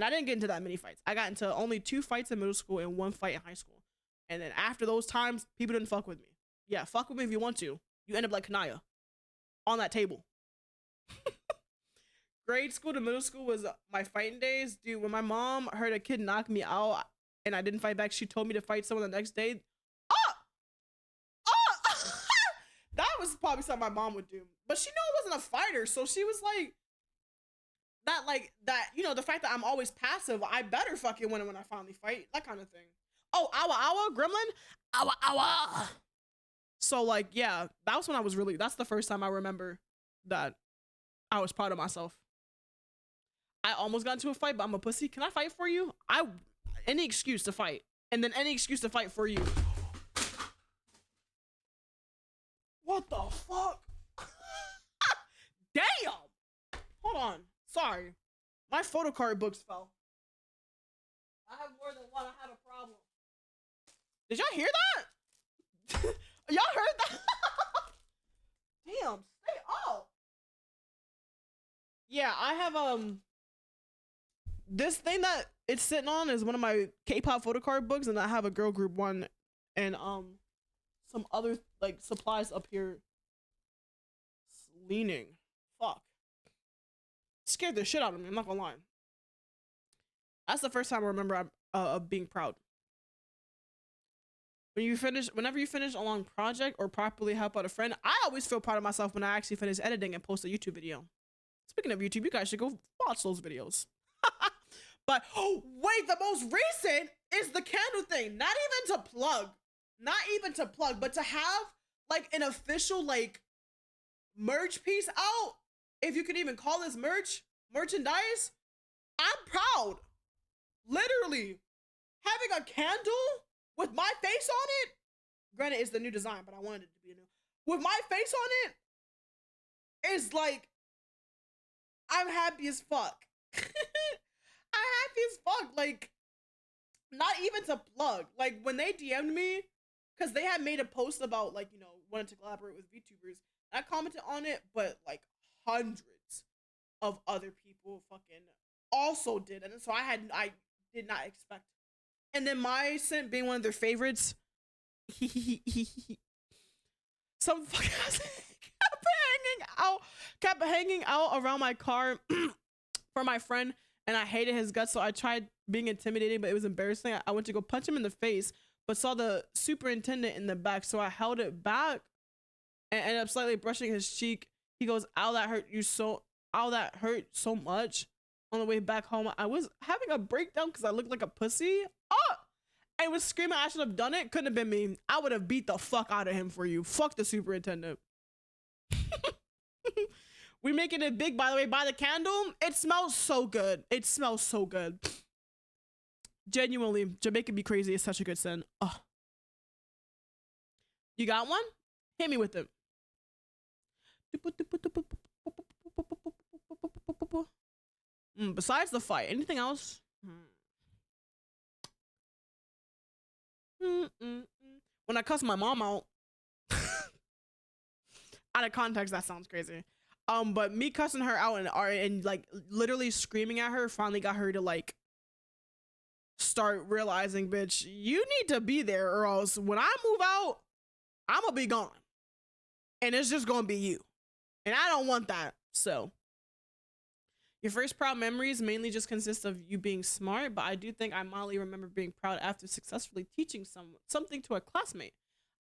I didn't get into that many fights. I got into only 2 fights in middle school and 1 fight in high school. And then after those times, people didn't fuck with me. Yeah, fuck with me if you want to. You end up like Kanaya. On that table. Grade school to middle school was my fighting days. Dude, when my mom heard a kid knock me out and I didn't fight back, she told me to fight someone the next day. That was probably something my mom would do. But she knew I wasn't a fighter, so she was like, you know, the fact that I'm always passive, I better fucking win when I finally fight. That kind of thing. Oh, awa, gremlin? Awa. So, like, yeah, that was when that's the first time I remember that I was proud of myself. I almost got into a fight, but I'm a pussy. Can I fight for you? Any excuse to fight. And then any excuse to fight for you. What the fuck? Damn! Hold on. Sorry. My photo card books fell. I have more than one. I have a problem. Did y'all hear that? Y'all heard that? Damn, stay up. Yeah, I have this thing that it's sitting on is one of my K-pop photo card books, and I have a girl group one and some other like supplies up here. It's leaning. Fuck. Scared the shit out of me, I'm not gonna lie. That's the first time I remember of being proud. Whenever you finish a long project or properly help out a friend, I always feel proud of myself when I actually finish editing and post a YouTube video. Speaking of YouTube, you guys should go watch those videos. But oh, wait, the most recent is the candle thing. Not even to plug, but to have like an official like merch piece out, if you could even call this merchandise. I'm proud. Literally having a candle with my face on it. Granted, it's the new design, but I wanted it to be new. With my face on it is like, I'm happy as fuck. I'm happy as fuck. Like, not even to plug. Like, when they DM'd me, because they had made a post about, like, you know, wanting to collaborate with VTubers. I commented on it, but, like, hundreds of other people fucking also did. And so I did not expect. And then my scent being one of their favorites, some fucking kept hanging out around my car for my friend, and I hated his guts, so I tried being intimidating, but it was embarrassing. I went to go punch him in the face, but saw the superintendent in the back, so I held it back and ended up slightly brushing his cheek. He goes, "Ow, that hurt so much." On the way back home, I was having a breakdown because I looked like a pussy. Oh! I was screaming I should have done it. Couldn't have been me. I would have beat the fuck out of him for you. Fuck the superintendent. We making it big, by the way. Buy the candle. It smells so good. It smells so good. Genuinely, Jamaican Be Crazy is such a good scent. Oh. You got one? Hit me with it. Besides the fight, anything else? When I cuss my mom out, out of context, that sounds crazy. But me cussing her out and like literally screaming at her finally got her to like start realizing, bitch, you need to be there, or else when I move out, I'm gonna be gone, and it's just gonna be you, and I don't want that. So your first proud memories mainly just consist of you being smart, but I do think I mildly remember being proud after successfully teaching something to a classmate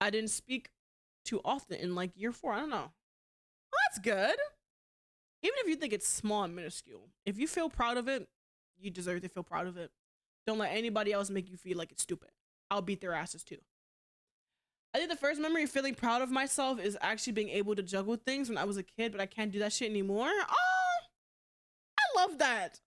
I didn't speak too often in like year 4. I don't know. Well, that's good. Even if you think it's small and minuscule, if you feel proud of it, you deserve to feel proud of it. Don't let anybody else make you feel like it's stupid. I'll beat their asses too. I think the first memory of feeling proud of myself is actually being able to juggle things when I was a kid, but I can't do that shit anymore. Oh, I love that.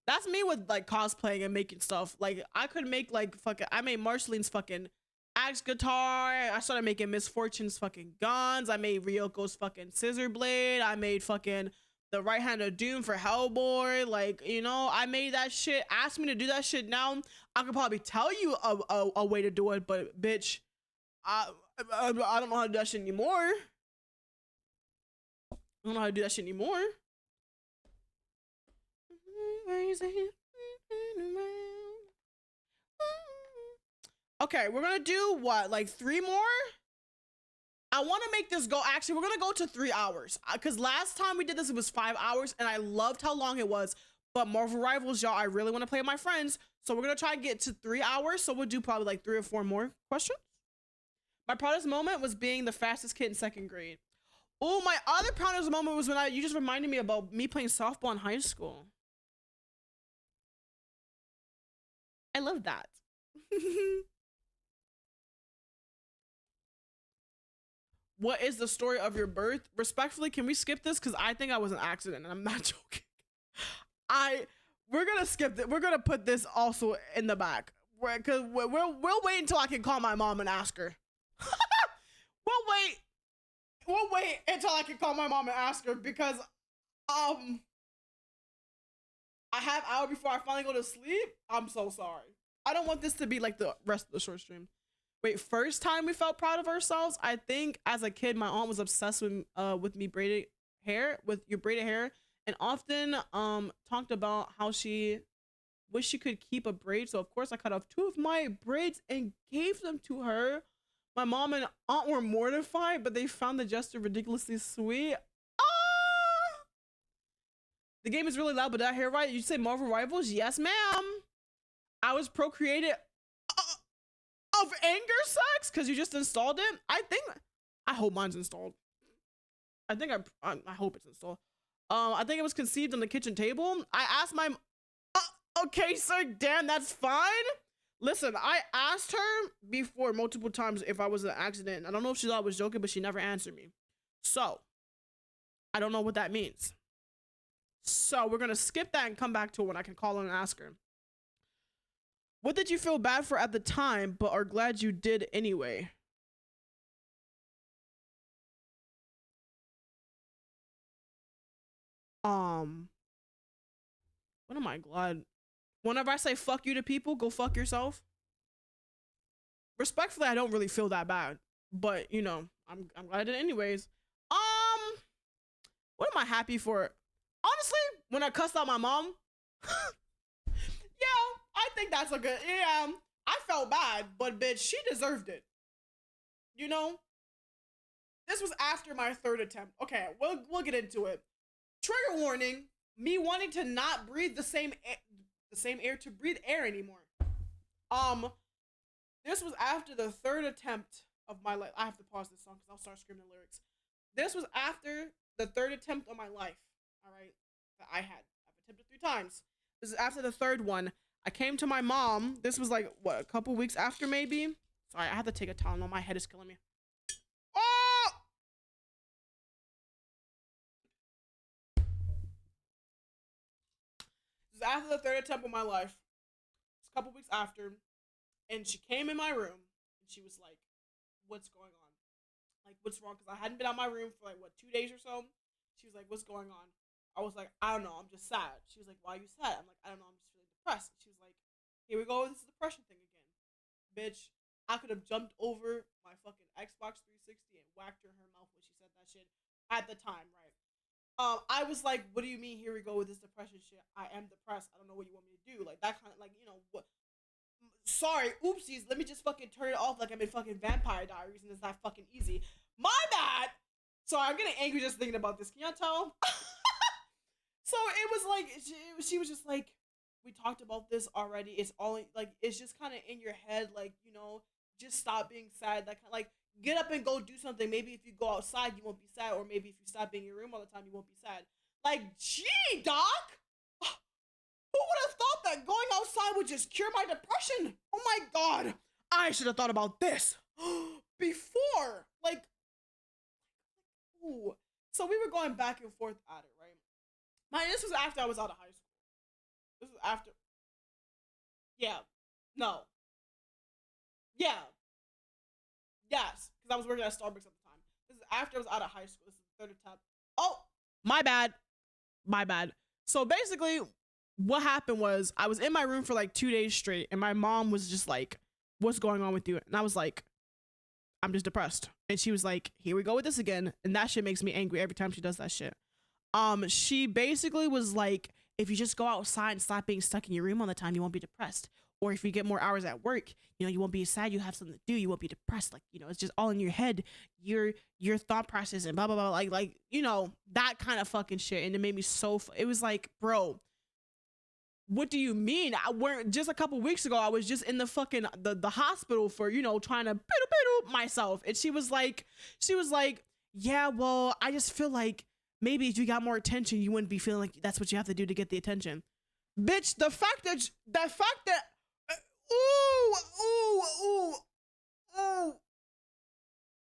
That's me with like cosplaying and making stuff. Like I could make like fucking, I made Marceline's fucking axe guitar. I started making Miss Fortune's fucking guns. I made Ryoko's fucking scissor blade. I made fucking the right hand of Doom for Hellboy. Like, you know, I made that shit. Ask me to do that shit now, I could probably tell you a way to do it, but bitch, I don't know how to do that shit anymore. I don't know how to do that shit anymore. Okay, we're gonna do what, like 3 more? I want to make this go, actually we're gonna go to 3 hours, because last time we did this it was 5 hours and I loved how long it was, but Marvel Rivals, y'all, I really want to play with my friends, so we're gonna try to get to 3 hours. So we'll do probably like 3 or 4 more questions. My proudest moment was being the fastest kid in 2nd grade. Oh, my other proudest moment was when you just reminded me about me playing softball in high school. I love that. What is the story of your birth? Respectfully, can we skip this? Because I think I was an accident, and I'm not joking. We're gonna skip it. We're gonna put this also in the back, because we'll wait until I can call my mom and ask her. We'll wait until I can call my mom and ask her, because I have hour before I finally go to sleep. I'm so sorry. I don't want this to be like the rest of the short stream. Wait, first time we felt proud of ourselves? I think as a kid, my aunt was obsessed with me braided hair, with your braided hair, and often talked about how she wished she could keep a braid. So of course I cut off 2 of my braids and gave them to her. My mom and aunt were mortified, but they found the gesture ridiculously sweet. Ah! The game is really loud, but did I hear right? You say Marvel Rivals? Yes, ma'am. I was procreated of anger sex because you just installed it. I hope mine's installed. I hope it's installed. I think it was conceived on the kitchen table. I asked my, okay, sir, damn, that's fine. Listen, I asked her before multiple times if I was an accident. I don't know if she thought I was joking, but she never answered me. So, I don't know what that means. So, we're going to skip that and come back to it when I can call her and ask her. What did you feel bad for at the time, but are glad you did anyway? What am I glad? Whenever I say fuck you to people, go fuck yourself. Respectfully, I don't really feel that bad, but you know, I'm glad I did it anyways. What am I happy for? Honestly, when I cussed out my mom, yeah, I think that's a good, yeah, I felt bad, but bitch, she deserved it. You know? This was after my third attempt. Okay, we'll get into it. Trigger warning, me wanting to not breathe the same air to breathe air anymore. This was after the third attempt of my life. I have to pause this song because I'll start screaming the lyrics. This was after the third attempt on my life. All right, that I had. I've attempted 3 times. This is after the third one. I came to my mom. This was like what, a couple weeks after maybe. Sorry, I have to take a Tylenol. My head is killing me. Oh! This is after the third attempt of my life. It's a couple weeks after. And she came in my room and she was like, what's going on? Like, what's wrong? Because I hadn't been out of my room for like, what, 2 days or so? She was like, what's going on? I was like, I don't know. I'm just sad. She was like, why are you sad? I'm like, I don't know. I'm just feeling depressed. She was like, here we go with this depression thing again. Bitch, I could have jumped over my fucking Xbox 360 and whacked her in her mouth when she said that shit at the time, right? I was like, what do you mean, here we go with this depression shit? I am depressed. I don't know what you want me to do. Like, that kind of, like, you know, what? Sorry, oopsies, let me just fucking turn it off like I'm in fucking Vampire Diaries and it's that fucking easy. My bad! Sorry, I'm getting angry just thinking about this. Can y'all tell? So it was like, she was just like, we talked about this already. It's all, like, it's just kind of in your head, like, you know, just stop being sad. Like, get up and go do something. Maybe if you go outside, you won't be sad. Or maybe if you stop being in your room all the time, you won't be sad. Like, gee, doc! Who would have thought that going outside would just cure my depression? Oh my god. I should have thought about this before. Like, ooh. So we were going back and forth at it, right? This was after I was out of high school. This was after. Yeah. No. Yeah. Yes. Because I was working at Starbucks at the time. This is after I was out of high school. This is the third attempt. Oh, my bad. My bad. So basically, what happened was I was in my room for like 2 days straight and my mom was just like, what's going on with you? And I was like, I'm just depressed. And she was like, here we go with this again. And that shit makes me angry every time she does that shit. She basically was like, if you just go outside and stop being stuck in your room all the time, you won't be depressed. Or if you get more hours at work, you know, you won't be sad, you have something to do, you won't be depressed. Like, you know, it's just all in your head, your thought process and blah, blah, blah. Like, you know, that kind of fucking shit. And it made me so, it was like, bro, what do you mean? Just a couple weeks ago, I was just in the fucking the hospital for, you know, trying to myself. And she was like, yeah, well, I just feel like maybe if you got more attention, you wouldn't be feeling like that's what you have to do to get the attention. Bitch, the fact that, ooh.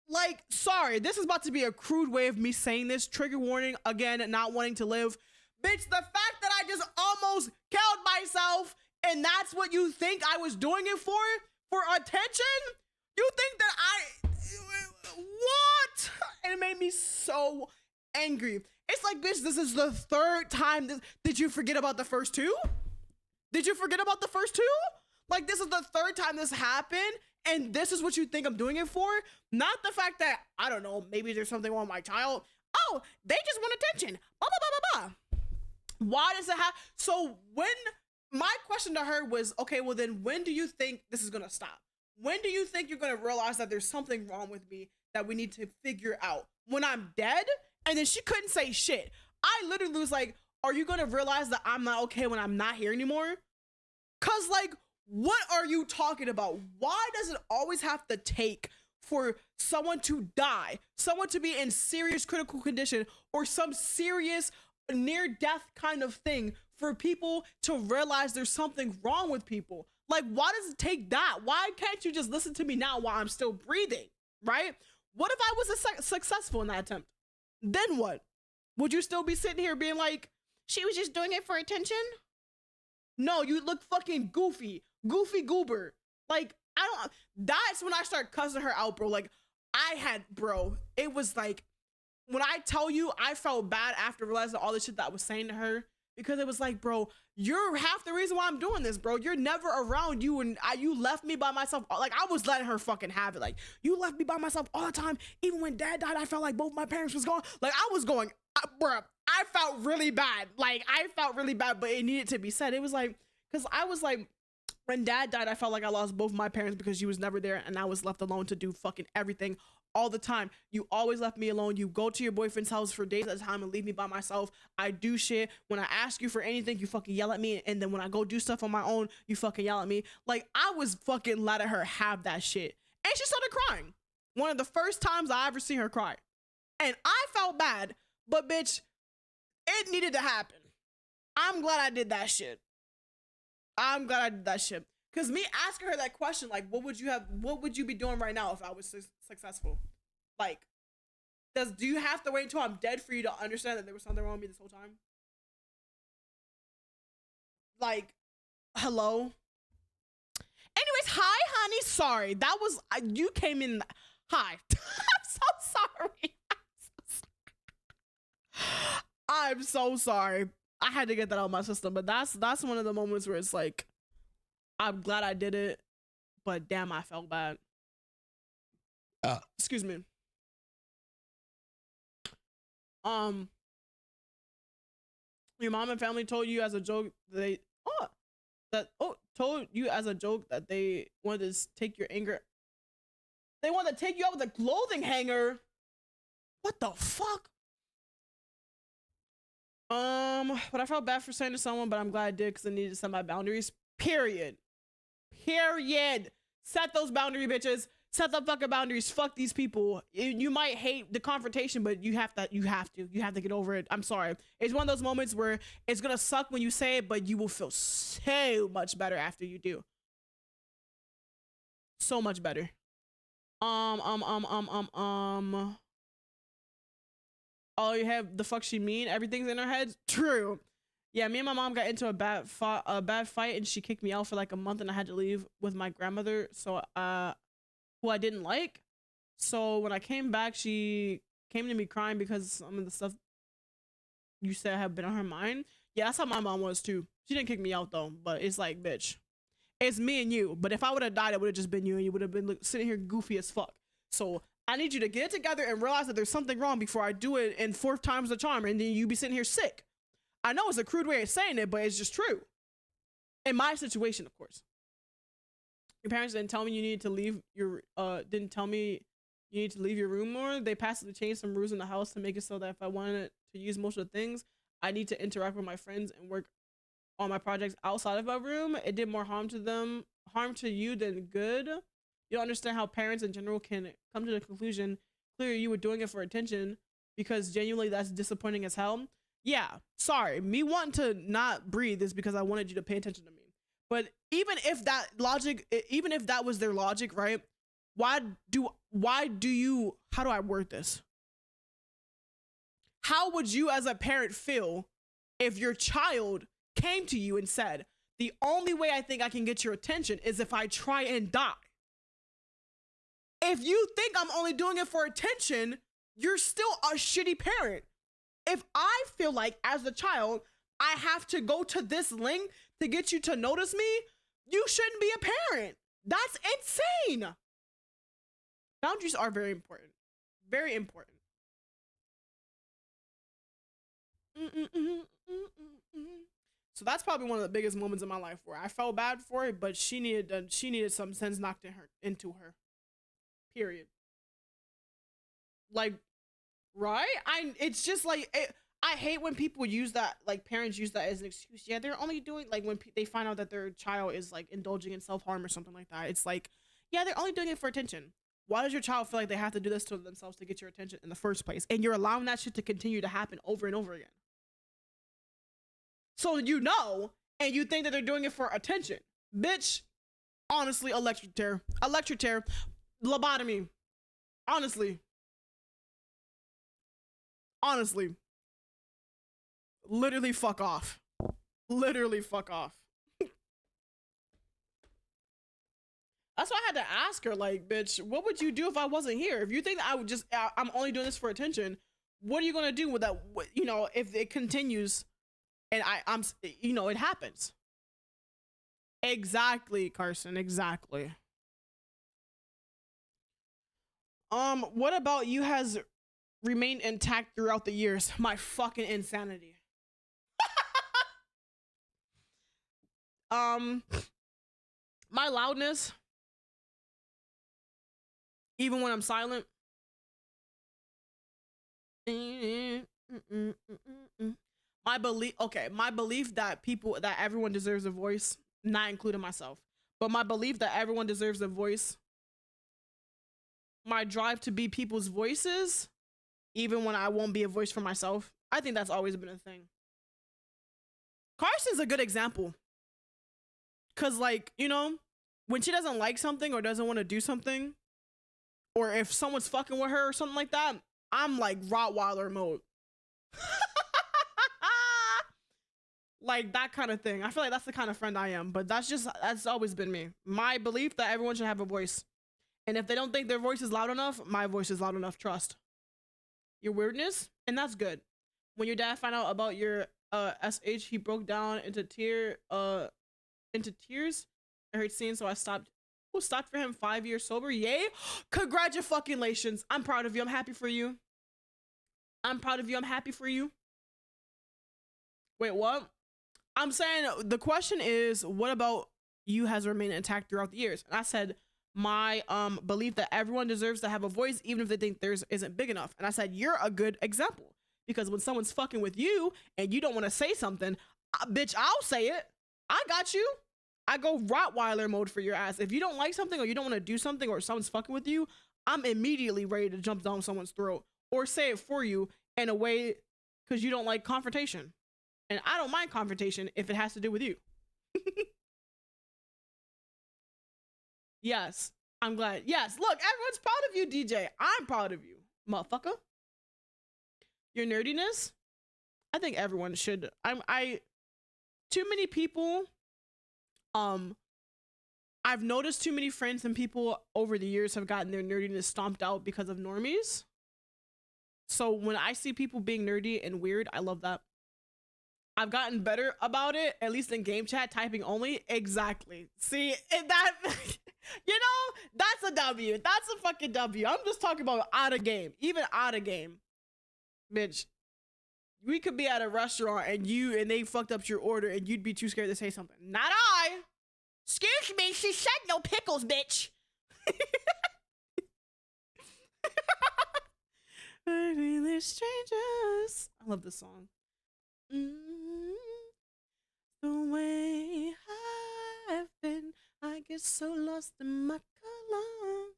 Like, sorry, this is about to be a crude way of me saying this. Trigger warning, again, not wanting to live. Bitch, the fact that I just almost killed myself and that's what you think I was doing it for? For attention? You think that what? And it made me so angry. It's like, bitch, this is the third time. Did you forget about the first 2? Did you forget about the first 2? Like, this is the third time this happened and this is what you think I'm doing it for? Not the fact that, I don't know, maybe there's something wrong with my child. Oh, they just want attention. Blah, blah, blah, blah, blah. Why does it have? So when my question to her was, okay, well then when do you think this is gonna stop? When do you think you're gonna realize that there's something wrong with me that we need to figure out? When I'm dead? And then she couldn't say shit. I literally was like, are you gonna realize that I'm not okay when I'm not here anymore? Cause like, What are you talking about? Why does it always have to take for someone to die, someone to be in serious critical condition, or some serious near death kind of thing for people to realize there's something wrong with people? Like, why does it take that? Why can't you just listen to me now while I'm still breathing, right? What if I was successful in that attempt? Then what? Would you still be sitting here being like, she was just doing it for attention? No, you look fucking goofy goober. Like, I don't, that's when I start cussing her out, bro. Like, bro, it was like, when I tell you, I felt bad after realizing all the shit that I was saying to her, because it was like, bro, you're half the reason why I'm doing this, bro. You're never around. You left me by myself. Like, I was letting her fucking have it. Like, you left me by myself all the time. Even when dad died, I felt like both my parents was gone. Like, I was going, bro, I felt really bad. Like, I felt really bad, but it needed to be said. It was like, because I was like, when dad died, I felt like I lost both my parents because she was never there and I was left alone to do fucking everything all the time. You always left me alone. You go to your boyfriend's house for days at a time and leave me by myself. I do shit. When I ask you for anything, you fucking yell at me. And then when I go do stuff on my own, you fucking yell at me. Like, I was fucking letting her have that shit. And she started crying. One of the first times I ever seen her cry. And I felt bad, but bitch, it needed to happen. I'm glad I did that shit. I'm glad I did that shit. Cause me asking her that question, like, what would you be doing right now if I was successful? Like, do you have to wait until I'm dead for you to understand that there was something wrong with me this whole time? Like, hello? Anyways, hi, honey. Sorry, that was, you came in, hi. I'm so sorry. I'm so sorry. I had to get that out of my system, but that's one of the moments where it's like, I'm glad I did it, but damn, I felt bad. Excuse me. Your mom and family told you as a joke told you as a joke that they wanted to take your anger. They wanted to take you out with a clothing hanger. What the fuck? But I felt bad for saying to someone, but I'm glad I did because I needed to set my boundaries. Period. Set those boundaries, bitches. Set the fucking boundaries. Fuck these people. You might hate the confrontation, but you have to get over it. I'm sorry. It's one of those moments where it's gonna suck when you say it, but you will feel so much better after you do. So much better. Oh, you have the fuck she mean? Everything's in her head? True. Yeah, me and my mom got into a bad fight and she kicked me out for like a month and I had to leave with my grandmother, so who I didn't like. So when I came back, she came to me crying because some of the stuff you said had been on her mind. Yeah, that's how my mom was too. She didn't kick me out though, but it's like, bitch, it's me and you. But if I would have died, it would have just been you and you would have been sitting here goofy as fuck. So I need you to get it together and realize that there's something wrong before I do it in 4th time's the charm and then you be sitting here sick. I know it's a crude way of saying it, but it's just true. In my situation, of course. Your parents didn't tell me you needed to leave your room more. They passively changed some rules in the house to make it so that if I wanted to use most of the things, I need to interact with my friends and work on my projects outside of my room. It did more harm to you than good. You don't understand how parents in general can come to the conclusion, clearly you were doing it for attention, because genuinely that's disappointing as hell. Yeah, sorry. Me wanting to not breathe is because I wanted you to pay attention to me. But even if that was their logic, right? How do I word this? How would you as a parent feel if your child came to you and said, the only way I think I can get your attention is if I try and die? If you think I'm only doing it for attention, you're still a shitty parent. If I feel like as a child, I have to go to this length to get you to notice me, you shouldn't be a parent. That's insane. Boundaries are very important. Very important. So that's probably one of the biggest moments in my life where I felt bad for it, but she needed some sense knocked into her. Period. Like, right? It's just like, I hate when people use that, like parents use that as an excuse. Yeah, they're only doing like when they find out that their child is like indulging in self-harm or something like that. It's like, yeah, they're only doing it for attention. Why does your child feel like they have to do this to themselves to get your attention in the first place? And you're allowing that shit to continue to happen over and over again. So you know, and you think that they're doing it for attention. Bitch, honestly, electric chair, lobotomy. Honestly. Literally fuck off. Literally fuck off. That's why I had to ask her, like, bitch, what would you do if I wasn't here? If you think that I would just, I'm only doing this for attention, what are you gonna do with that? You know, if it continues and I'm, you know, it happens. Exactly, Carson, exactly. What about you has remained intact throughout the years? My fucking insanity. My loudness, even when I'm silent. My belief that everyone deserves a voice, not including myself, but my belief that everyone deserves a voice, my drive to be people's voices, even when I won't be a voice for myself. I think that's always been a thing. Carson's a good example. Cause like, you know, when she doesn't like something or doesn't want to do something, or if someone's fucking with her or something like that, I'm like Rottweiler mode. Like that kind of thing. I feel like that's the kind of friend I am, but that's always been me. My belief that everyone should have a voice. And if they don't think their voice is loud enough, my voice is loud enough, trust. Your weirdness, and that's good. When your dad found out about your SH, he broke down into tears. I heard seeing, so I stopped. Who stopped for him 5 years sober? Yay! Congratulations! I'm proud of you. I'm happy for you. I'm proud of you. I'm happy for you. Wait, what? I'm saying the question is, what about you has remained intact throughout the years? And I said my belief that everyone deserves to have a voice, even if they think theirs isn't big enough. And I said you're a good example, because when someone's fucking with you and you don't want to say something, bitch, I'll say it. I got you. I go Rottweiler mode for your ass. If you don't like something or you don't want to do something or someone's fucking with you, I'm immediately ready to jump down someone's throat or say it for you in a way, because you don't like confrontation. And I don't mind confrontation if it has to do with you. Yes, I'm glad. Yes, look, everyone's proud of you, DJ. I'm proud of you, motherfucker. Your nerdiness, I think everyone should. Too many people, I've noticed too many friends and people over the years have gotten their nerdiness stomped out because of normies. So when I see people being nerdy and weird, I love that. I've gotten better about it, at least in game chat, typing only. Exactly. See, that, you know, that's a W. That's a fucking W. I'm just talking about out of game. Even out of game. Bitch, we could be at a restaurant and they fucked up your order and you'd be too scared to say something. Not I. Excuse me, she said no pickles, bitch. Maybe they're strangers. I love this song. The way I've been, I get so lost in my color.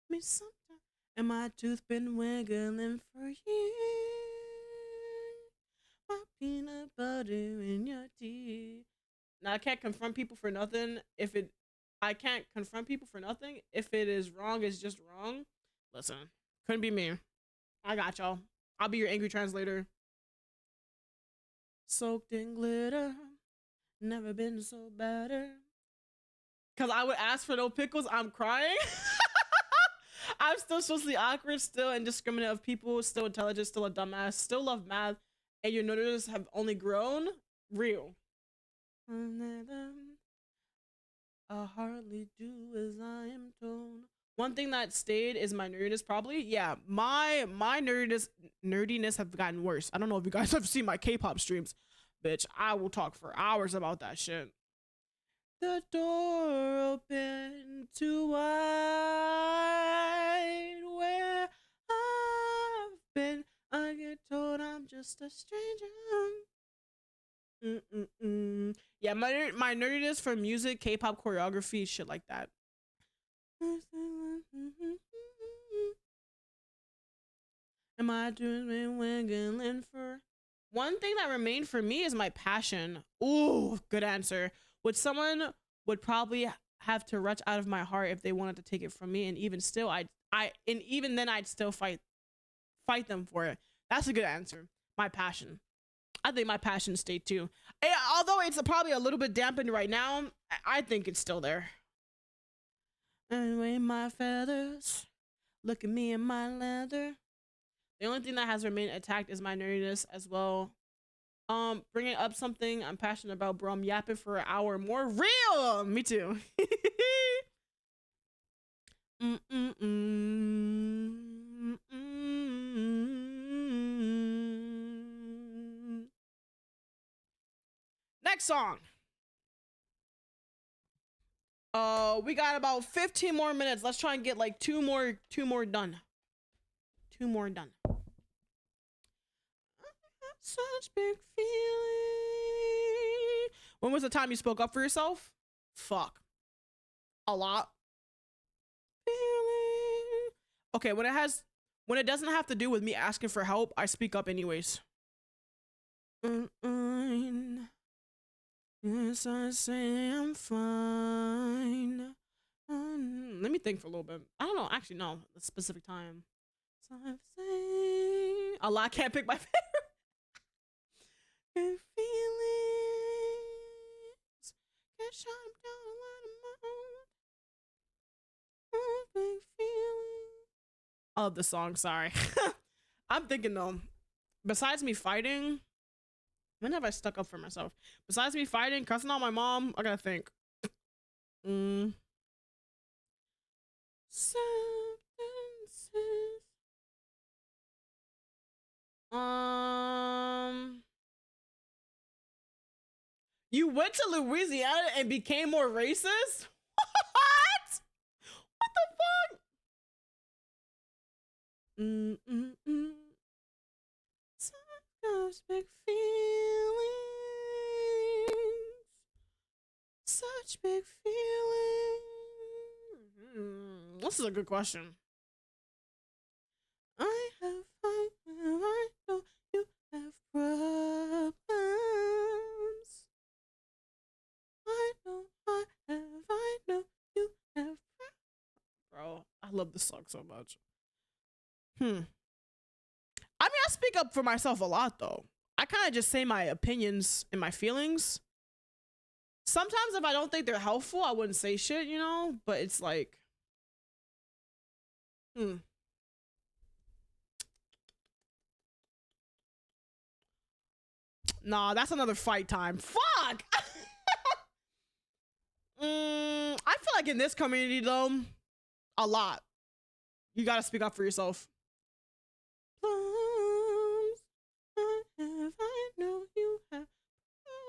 Me sometimes, and my tooth been wiggling for you. My peanut butter in your teeth. Now I can't confront people for nothing. I can't confront people for nothing. If it is wrong, it's just wrong. Listen, couldn't be me. I got y'all. I'll be your angry translator. Soaked in glitter, never been so better. Cause I would ask for no pickles, I'm crying. I'm still socially awkward, still indiscriminate of people, still intelligent, still a dumbass, still love math, and your nerdiness have only grown. Real. I hardly do as I am told. One thing that stayed is my nerdiness, probably. Yeah, my nerdiness have gotten worse. I don't know if you guys have seen my K-pop streams. Bitch, I will talk for hours about that shit. The door open too wide, where I've been. I get told I'm just a stranger. Yeah, my nerdiness for music, K-pop choreography, shit like that. Am I doing wiggling for? One thing that remained for me is my passion. Ooh, good answer. Would someone would probably have to retch out of my heart if they wanted to take it from me, and even still, and even then I'd still fight them for it. That's a good answer. My passion. I think my passion stayed too. Although it's probably a little bit dampened right now, I think it's still there. Anyway, my feathers. Look at me and my leather. The only thing that has remained intact is my nerdiness as well. Bringing up something I'm passionate about, bro. I'm yapping for an hour more. Real. Me too. Next song. We got about 15 more minutes. Let's try and get like two more done. Two more done. Such big feeling. When was the time you spoke up for yourself? Fuck. A lot. Feeling. Okay, when it doesn't have to do with me asking for help, I speak up anyways. Yes, I say I'm fine. Let me think for a little bit. I don't know. Actually, no. A specific time. So I'm saying a lot. Can't pick my favorite. Good feelings. Get shot down a lot of big feelings. I love the song. Sorry. I'm thinking though. Besides me fighting. When have I stuck up for myself? Besides me fighting, cussing out my mom, I gotta think. Sentences. You went to Louisiana and became more racist? What? What the fuck? Such big feelings. Such big feelings. This is a good question. I know you have problems. I know you have problems. Bro, I love this song so much. I mean, I speak up for myself a lot though. I kind of just say my opinions and my feelings. Sometimes if I don't think they're helpful, I wouldn't say shit, you know? But it's like, Nah, that's another fight time. Fuck! I feel like in this community though, a lot. You gotta speak up for yourself. I know you have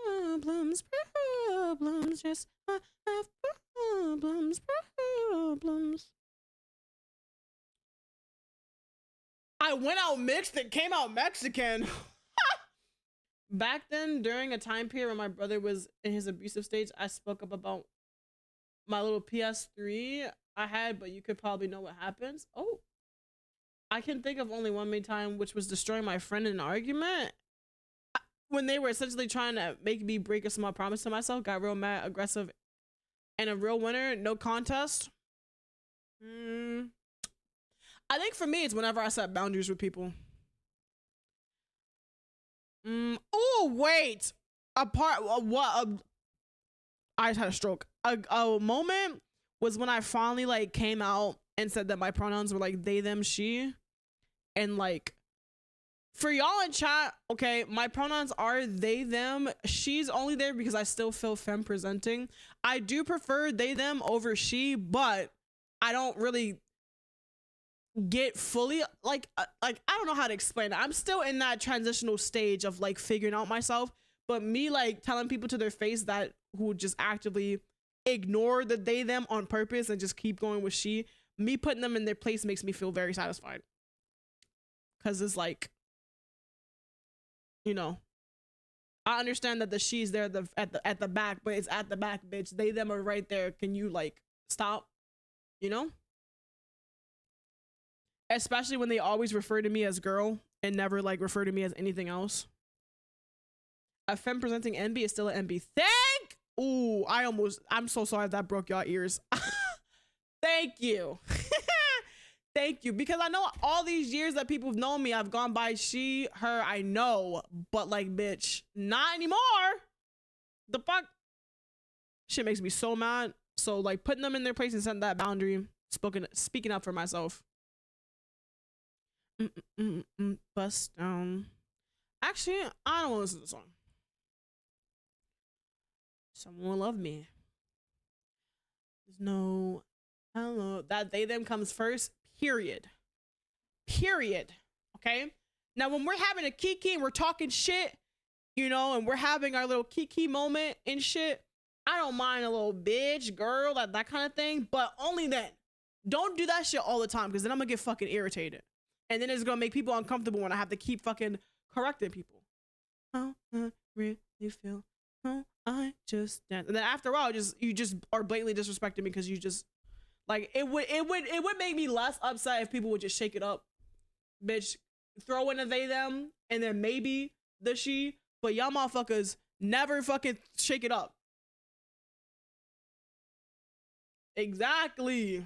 problems, yes, I have problems. I went out mixed and came out Mexican. Back then, during a time period when my brother was in his abusive stage, I spoke up about my little PS3 I had, but you could probably know what happens. Oh, I can think of only one main time, which was destroying my friend in an argument. When they were essentially trying to make me break a small promise to myself, got real mad, aggressive, and a real winner, no contest. I think for me, it's whenever I set boundaries with people. Oh, wait. I just had a stroke. A moment was when I finally like came out and said that my pronouns were like they, them, she. And like, for y'all in chat, okay, my pronouns are they, them. She's only there because I still feel femme presenting. I do prefer they, them over she, but I don't really get fully like I don't know how to explain it. I'm still in that transitional stage of like figuring out myself, but me like telling people to their face that who just actively ignore the they, them on purpose and just keep going with she, me putting them in their place makes me feel very satisfied, because it's like you know, I understand that the she's there at the back, but it's at the back, bitch. They them are right there. Can you like stop? You know? Especially when they always refer to me as girl and never like refer to me as anything else. A femme presenting NB is still an NB. Thank. Ooh, I'm so sorry if that broke y'all ears. Thank you. Thank you. Because I know all these years that people have known me, I've gone by she, her, I know. But like, bitch, not anymore. The fuck? Shit makes me so mad. So like putting them in their place and setting that boundary, speaking up for myself. Bust down. Actually, I don't want to listen to the song. Someone love me. There's no hello. That they them comes first. Period. Okay. Now when we're having a kiki and we're talking shit, you know, and we're having our little kiki moment and shit, I don't mind a little bitch, girl, that kind of thing. But only then. Don't do that shit all the time, because then I'm gonna get fucking irritated. And then it's gonna make people uncomfortable when I have to keep fucking correcting people. How I really feel. How I just dance. And then after a while, you just are blatantly disrespecting me because you just like it would make me less upset if people would just shake it up. Bitch, throw in a they them and then maybe the she, but y'all motherfuckers never fucking shake it up. Exactly.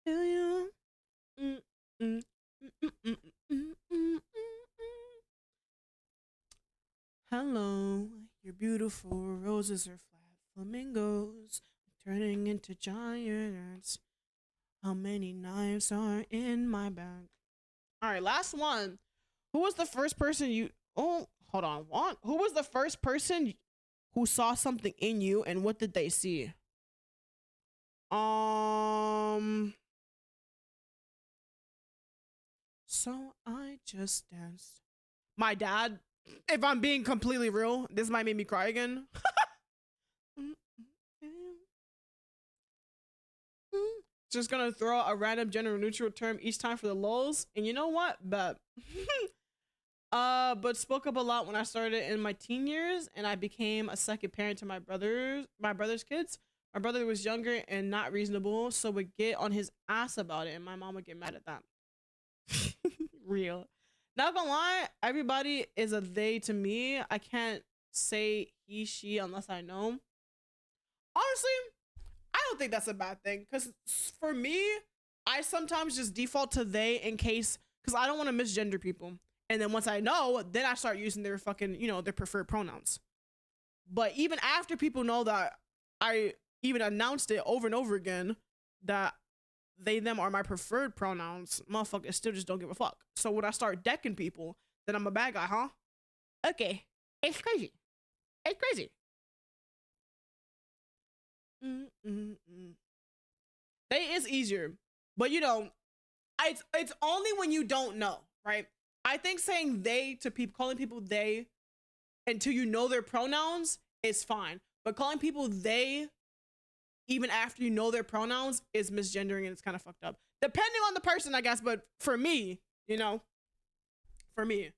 Feel you. Hello, you're beautiful. Roses are flat flamingos, turning into giants. How many knives are in my bag? All right, last one. Who was the first person you? Oh, hold on. What? Who was the first person who saw something in you, and what did they see? So I just danced. My dad. If I'm being completely real, this might make me cry again. Just gonna throw a random gender neutral term each time for the lulz. And you know what? But spoke up a lot when I started in my teen years, and I became a second parent to my brother's kids. My brother was younger and not reasonable, so would get on his ass about it, and my mom would get mad at that. Real. Not gonna lie, everybody is a they to me. I can't say he, she unless I know. Honestly, I don't think that's a bad thing, because for me, I sometimes just default to they in case, because I don't want to misgender people. And then once I know, then I start using their fucking, you know, their preferred pronouns. But even after people know that I even announced it over and over again that they, them are my preferred pronouns, motherfuckers still just don't give a fuck. So when I start decking people, then I'm a bad guy, huh? Okay. It's crazy. It's crazy. They is easier. But you know, it's only when you don't know, right? I think saying they to people, calling people they until you know their pronouns is fine. But calling people they even after you know their pronouns is misgendering, and it's kind of fucked up. Depending on the person, I guess, but for me, you know, for me.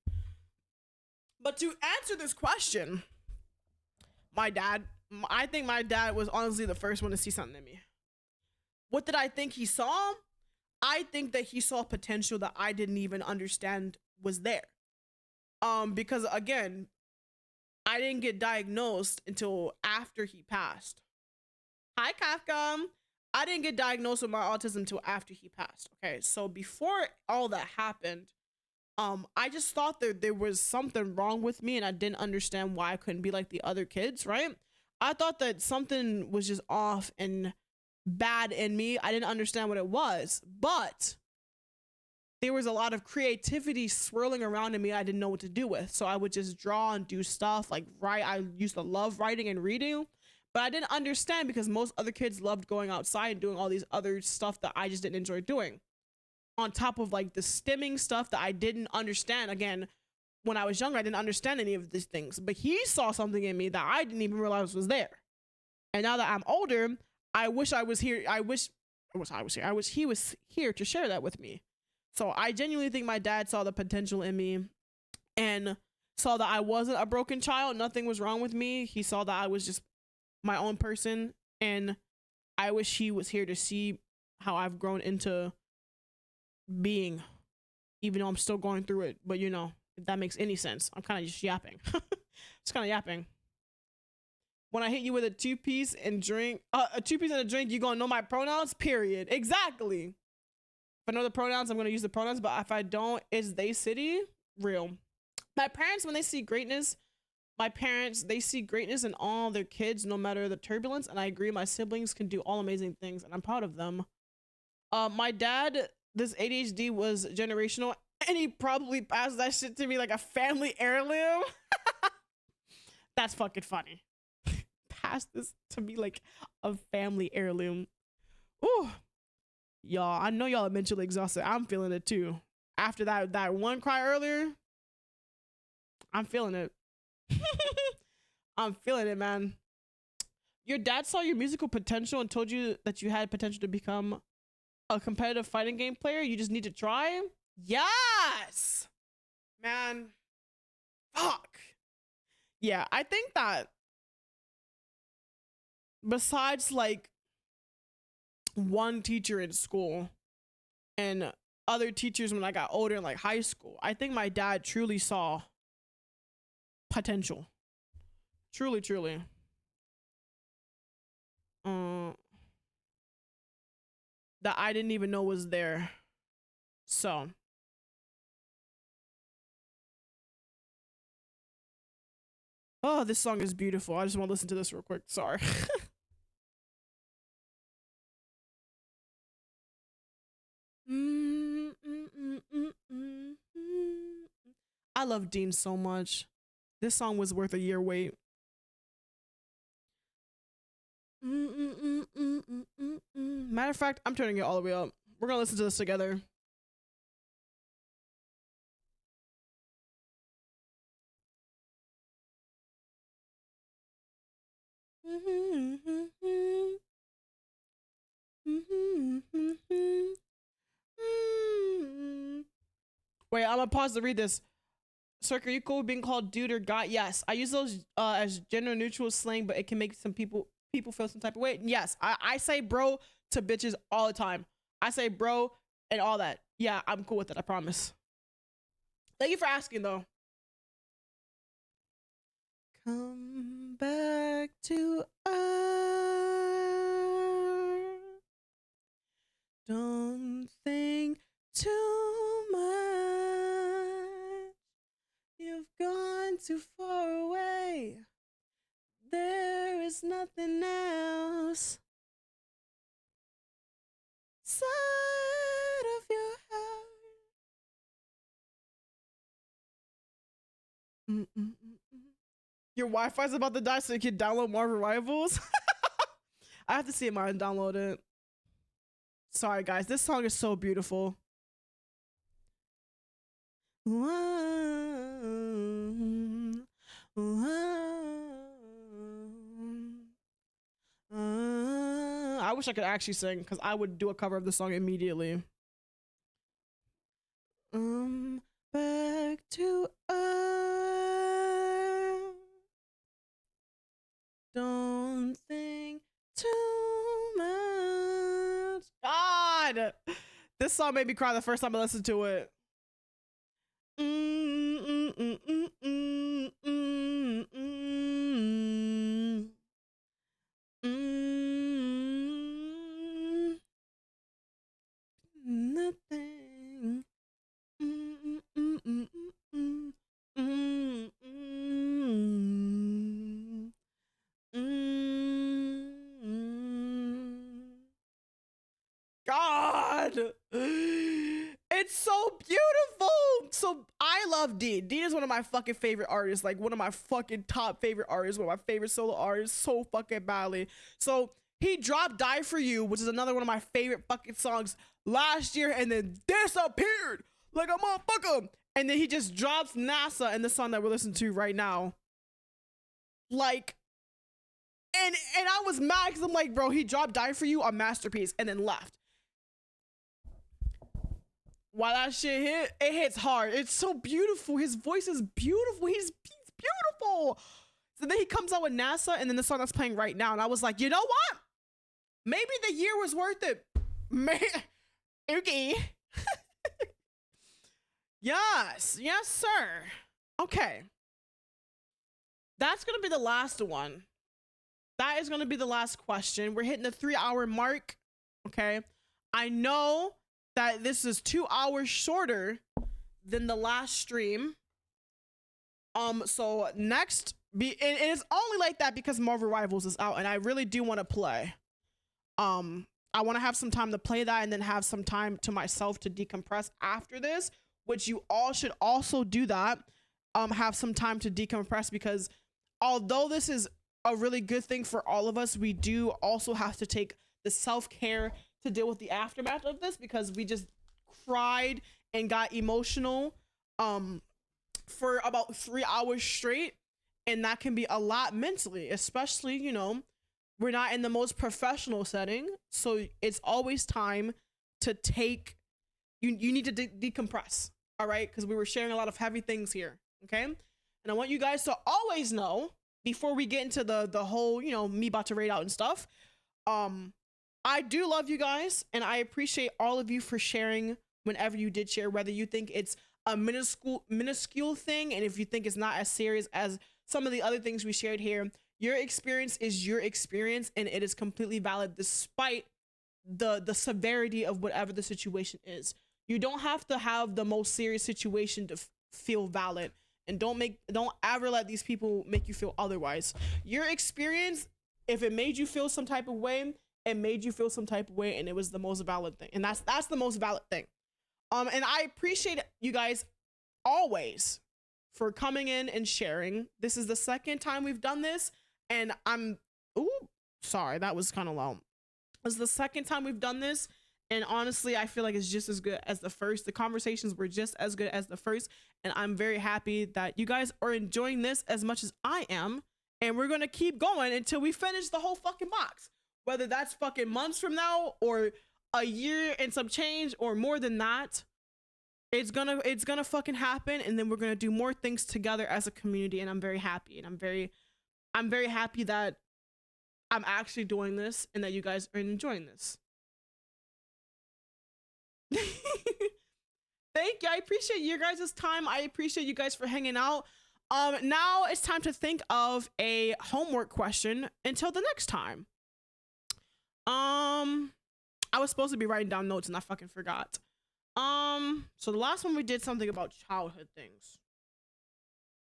But to answer this question, I think my dad was honestly the first one to see something in me. What did I think he saw? I think that he saw potential that I didn't even understand was there. Because again, I didn't get diagnosed until after he passed. Hi, Kafka. I didn't get diagnosed with my autism until after he passed. Okay, so before all that happened, I just thought that there was something wrong with me, and I didn't understand why I couldn't be like the other kids, right? I thought that something was just off and bad in me. I didn't understand what it was, but there was a lot of creativity swirling around in me I didn't know what to do with. So I would just draw and do stuff like write. I used to love writing and reading. But I didn't understand because most other kids loved going outside and doing all these other stuff that I just didn't enjoy doing. On top of like the stimming stuff that I didn't understand. Again, when I was younger, I didn't understand any of these things. But he saw something in me that I didn't even realize was there. And now that I'm older, I wish I was here. I wish he was here to share that with me. So I genuinely think my dad saw the potential in me. and saw that I wasn't a broken child. Nothing was wrong with me. He saw that I was just my own person, and I wish he was here to see how I've grown into being, even though I'm still going through it. But you know, if that makes any sense, I'm kind of just yapping. Just kind of yapping. When I hit you with a two-piece and a two-piece and a drink, you gonna know my pronouns, period. Exactly. If I know the pronouns, I'm gonna use the pronouns, but if I don't, it's they city, real. My parents, when they see greatness, they see greatness in all their kids, no matter the turbulence, and I agree, my siblings can do all amazing things, and I'm proud of them. My dad, this ADHD was generational, and he probably passed that shit to me like a family heirloom. That's fucking funny. Pass this to me like a family heirloom. Ooh, y'all, I know y'all are mentally exhausted. I'm feeling it too. After that one cry earlier, I'm feeling it. I'm feeling it, man. Your dad saw your musical potential and told you that you had potential to become a competitive fighting game player. You just need to try. Yes, man. Fuck. Yeah, I think that besides like one teacher in school and other teachers when I got older in like high school, I think my dad truly saw potential. Truly, truly. That I didn't even know was there. So oh, this song is beautiful. I just want to listen to this real quick. Sorry. I love Dean so much. This song was worth a year wait. Matter of fact, I'm turning it all the way up. We're gonna listen to this together. Wait, I'm gonna pause to read this. Circa, you cool being called dude or guy? Yes, I use those as gender neutral slang, but it can make some people feel some type of way. Yes, I say bro to bitches all the time. I say bro and all that. Yeah, I'm cool with it. I promise. Thank you for asking, though. Come back to earth. Don't think too much. You've gone too far away. There is nothing else. Side of your heart. Your Wi-Fi's about to die, so you can download more revivals. I have to see mine and download it. Sorry, guys. This song is so beautiful. I wish I could actually sing, because I would do a cover of the song immediately. Back to earth. Don't think too much. God, this song made me cry the first time I listened to it. Nothing. God, it's so beautiful. So I love Dean. Dean is one of my fucking favorite artists, like one of my fucking top favorite artists, one of my favorite solo artists, so fucking badly. So he dropped Die For You, which is another one of my favorite fucking songs last year, and then disappeared like a motherfucker. And then he just drops NASA in the song that we're listening to right now. Like, and I was mad because I'm like, bro, he dropped Die For You, a masterpiece, and then left. while that shit hit, it hits hard. It's so beautiful. His voice is beautiful. He's beautiful. So then he comes out with NASA, and then the song that's playing right now, and I was like, you know what? Maybe the year was worth it. Okay. Yes, sir. Okay. That's gonna be the last one. That is gonna be the last question. We're hitting the 3-hour mark. Okay. I know that this is 2 hours shorter than the last stream. So next, it is only like that because Marvel Rivals is out, and I really do want to play. I want to have some time to play that, and then have some time to myself to decompress after this, which you all should also do that. Have some time to decompress, because although this is a really good thing for all of us, we do also have to take the self-care to deal with the aftermath of this, because we just cried and got emotional for about 3 hours straight, and that can be a lot mentally, especially, you know, we're not in the most professional setting, so it's always time to take, you need to decompress, all right? Because we were sharing a lot of heavy things here, okay? And I want you guys to always know, before we get into the whole, you know, me about to raid out and stuff, I do love you guys, and I appreciate all of you for sharing whenever you did share, whether you think it's a minuscule thing, and if you think it's not as serious as some of the other things we shared here. Your experience is your experience, and it is completely valid despite the severity of whatever the situation is. You don't have to have the most serious situation to feel valid, and don't ever let these people make you feel otherwise. Your experience, if it made you feel some type of way, it made you feel some type of way, and it was the most valid thing, and that's the most valid thing. And I appreciate you guys always for coming in and sharing. This is the second time we've done this, and sorry, that was kind of low. This is the second time we've done this, and honestly, I feel like it's just as good as the first. The conversations were just as good as the first, and I'm very happy that you guys are enjoying this as much as I am, and we're gonna keep going until we finish the whole fucking box. Whether that's fucking months from now, or a year and some change, or more than that, it's gonna fucking happen, and then we're gonna do more things together as a community, and I'm very happy, and I'm very happy that I'm actually doing this, and that you guys are enjoying this. Thank you. I appreciate your guys' time. I appreciate you guys for hanging out. Now it's time to think of a homework question until the next time. I was supposed to be writing down notes, and I fucking forgot. So the last one we did something about childhood things.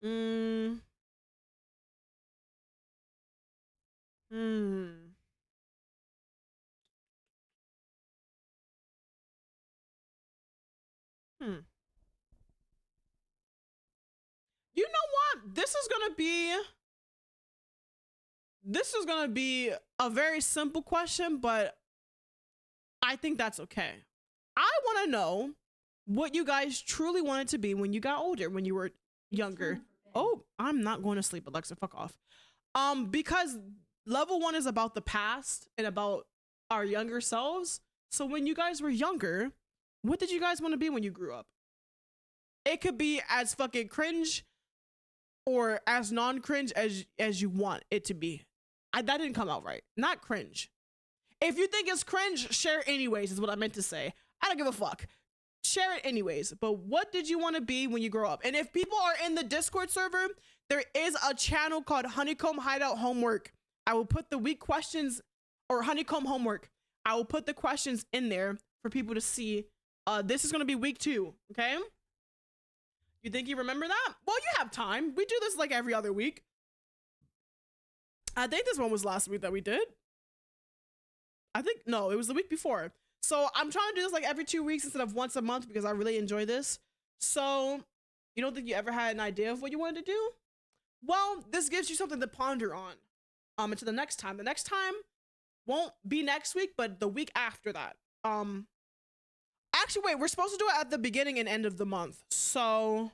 You know what? This is gonna be a very simple question, but I think that's okay. I want to know what you guys truly wanted to be when you got older, when you were younger. Oh, I'm not going to sleep, Alexa. Fuck off. Because level 1 is about the past and about our younger selves. So when you guys were younger, what did you guys want to be when you grew up? It could be as fucking cringe or as non-cringe as you want it to be. That didn't come out right. Not cringe. If you think it's cringe, share it anyways, is what I meant to say. I don't give a fuck. Share it anyways. But what did you want to be when you grow up? And if people are in the Discord server, there is a channel called HoneyComb Hideout Homework. I will put the week questions, or HoneyComb Homework. I will put the questions in there for people to see. This is going to be week 2, okay? You think you remember that? Well, you have time. We do this like every other week. I think this one was last week that we did. No, it was the week before. So I'm trying to do this like every 2 weeks instead of once a month, because I really enjoy this. So you don't think you ever had an idea of what you wanted to do? Well, this gives you something to ponder on until the next time. The next time won't be next week, but the week after that. Actually, wait, we're supposed to do it at the beginning and end of the month. So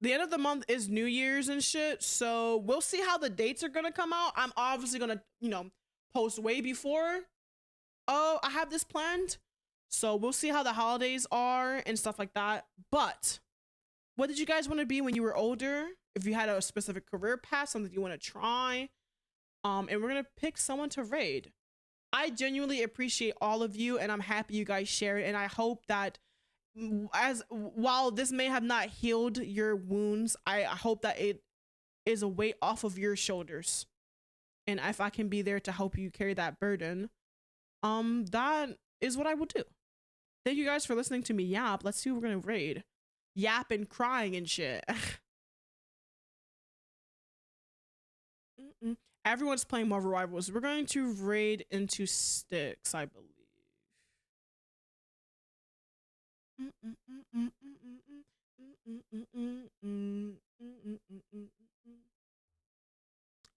the end of the month is New Year's and shit. So we'll see how the dates are going to come out. I'm obviously going to, post way before. Oh, I have this planned. So we'll see how the holidays are and stuff like that. But what did you guys want to be when you were older? If you had a specific career path, something you want to try, and we're gonna pick someone to raid. I genuinely appreciate all of you, and I'm happy you guys share it. And I hope that, as while this may have not healed your wounds, I hope that it is a weight off of your shoulders. And if I can be there to help you carry that burden, that is what I will do. Thank you guys for listening to me yap. Let's see who we're gonna raid. Yap and crying and shit. Everyone's playing Marvel Rivals. We're going to raid into sticks, I believe.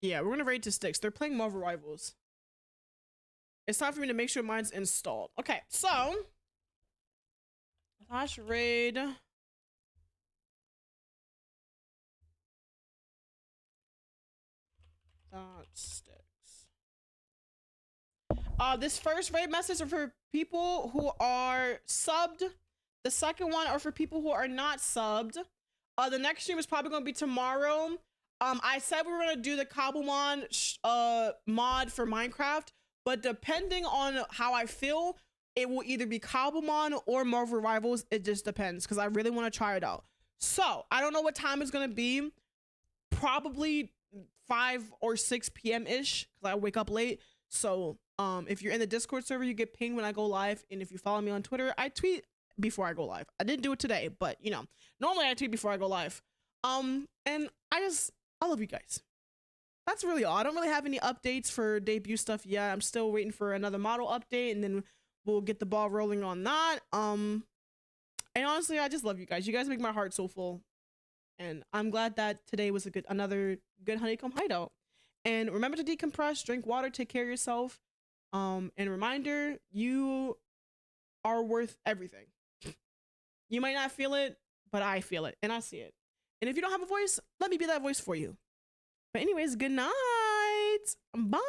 Yeah, we're gonna raid to sticks. They're playing Marvel Rivals. It's time for me to make sure mine's installed. Okay, so slash raid. Sticks. This first raid message are for people who are subbed. The second one are for people who are not subbed. The next stream is probably gonna be tomorrow. I said we were gonna do the Cobblemon mod for Minecraft, but depending on how I feel, it will either be Cobblemon or Marvel Rivals. It just depends because I really want to try it out. So I don't know what time it's gonna be. Probably 5 or 6 p.m. ish because I wake up late. So if you're in the Discord server, you get pinged when I go live, and if you follow me on Twitter, I tweet before I go live. I didn't do it today, but you know, normally I tweet before I go live. And I love you guys. That's really all. I don't really have any updates for debut stuff yet. I'm still waiting for another model update, and then we'll get the ball rolling on that. And honestly, I just love you guys. You guys make my heart so full. And I'm glad that today was another good honeycomb hideout. And remember to decompress, drink water, take care of yourself. And reminder, you are worth everything. You might not feel it, but I feel it and I see it. And if you don't have a voice, let me be that voice for you. But anyways, good night. Bye.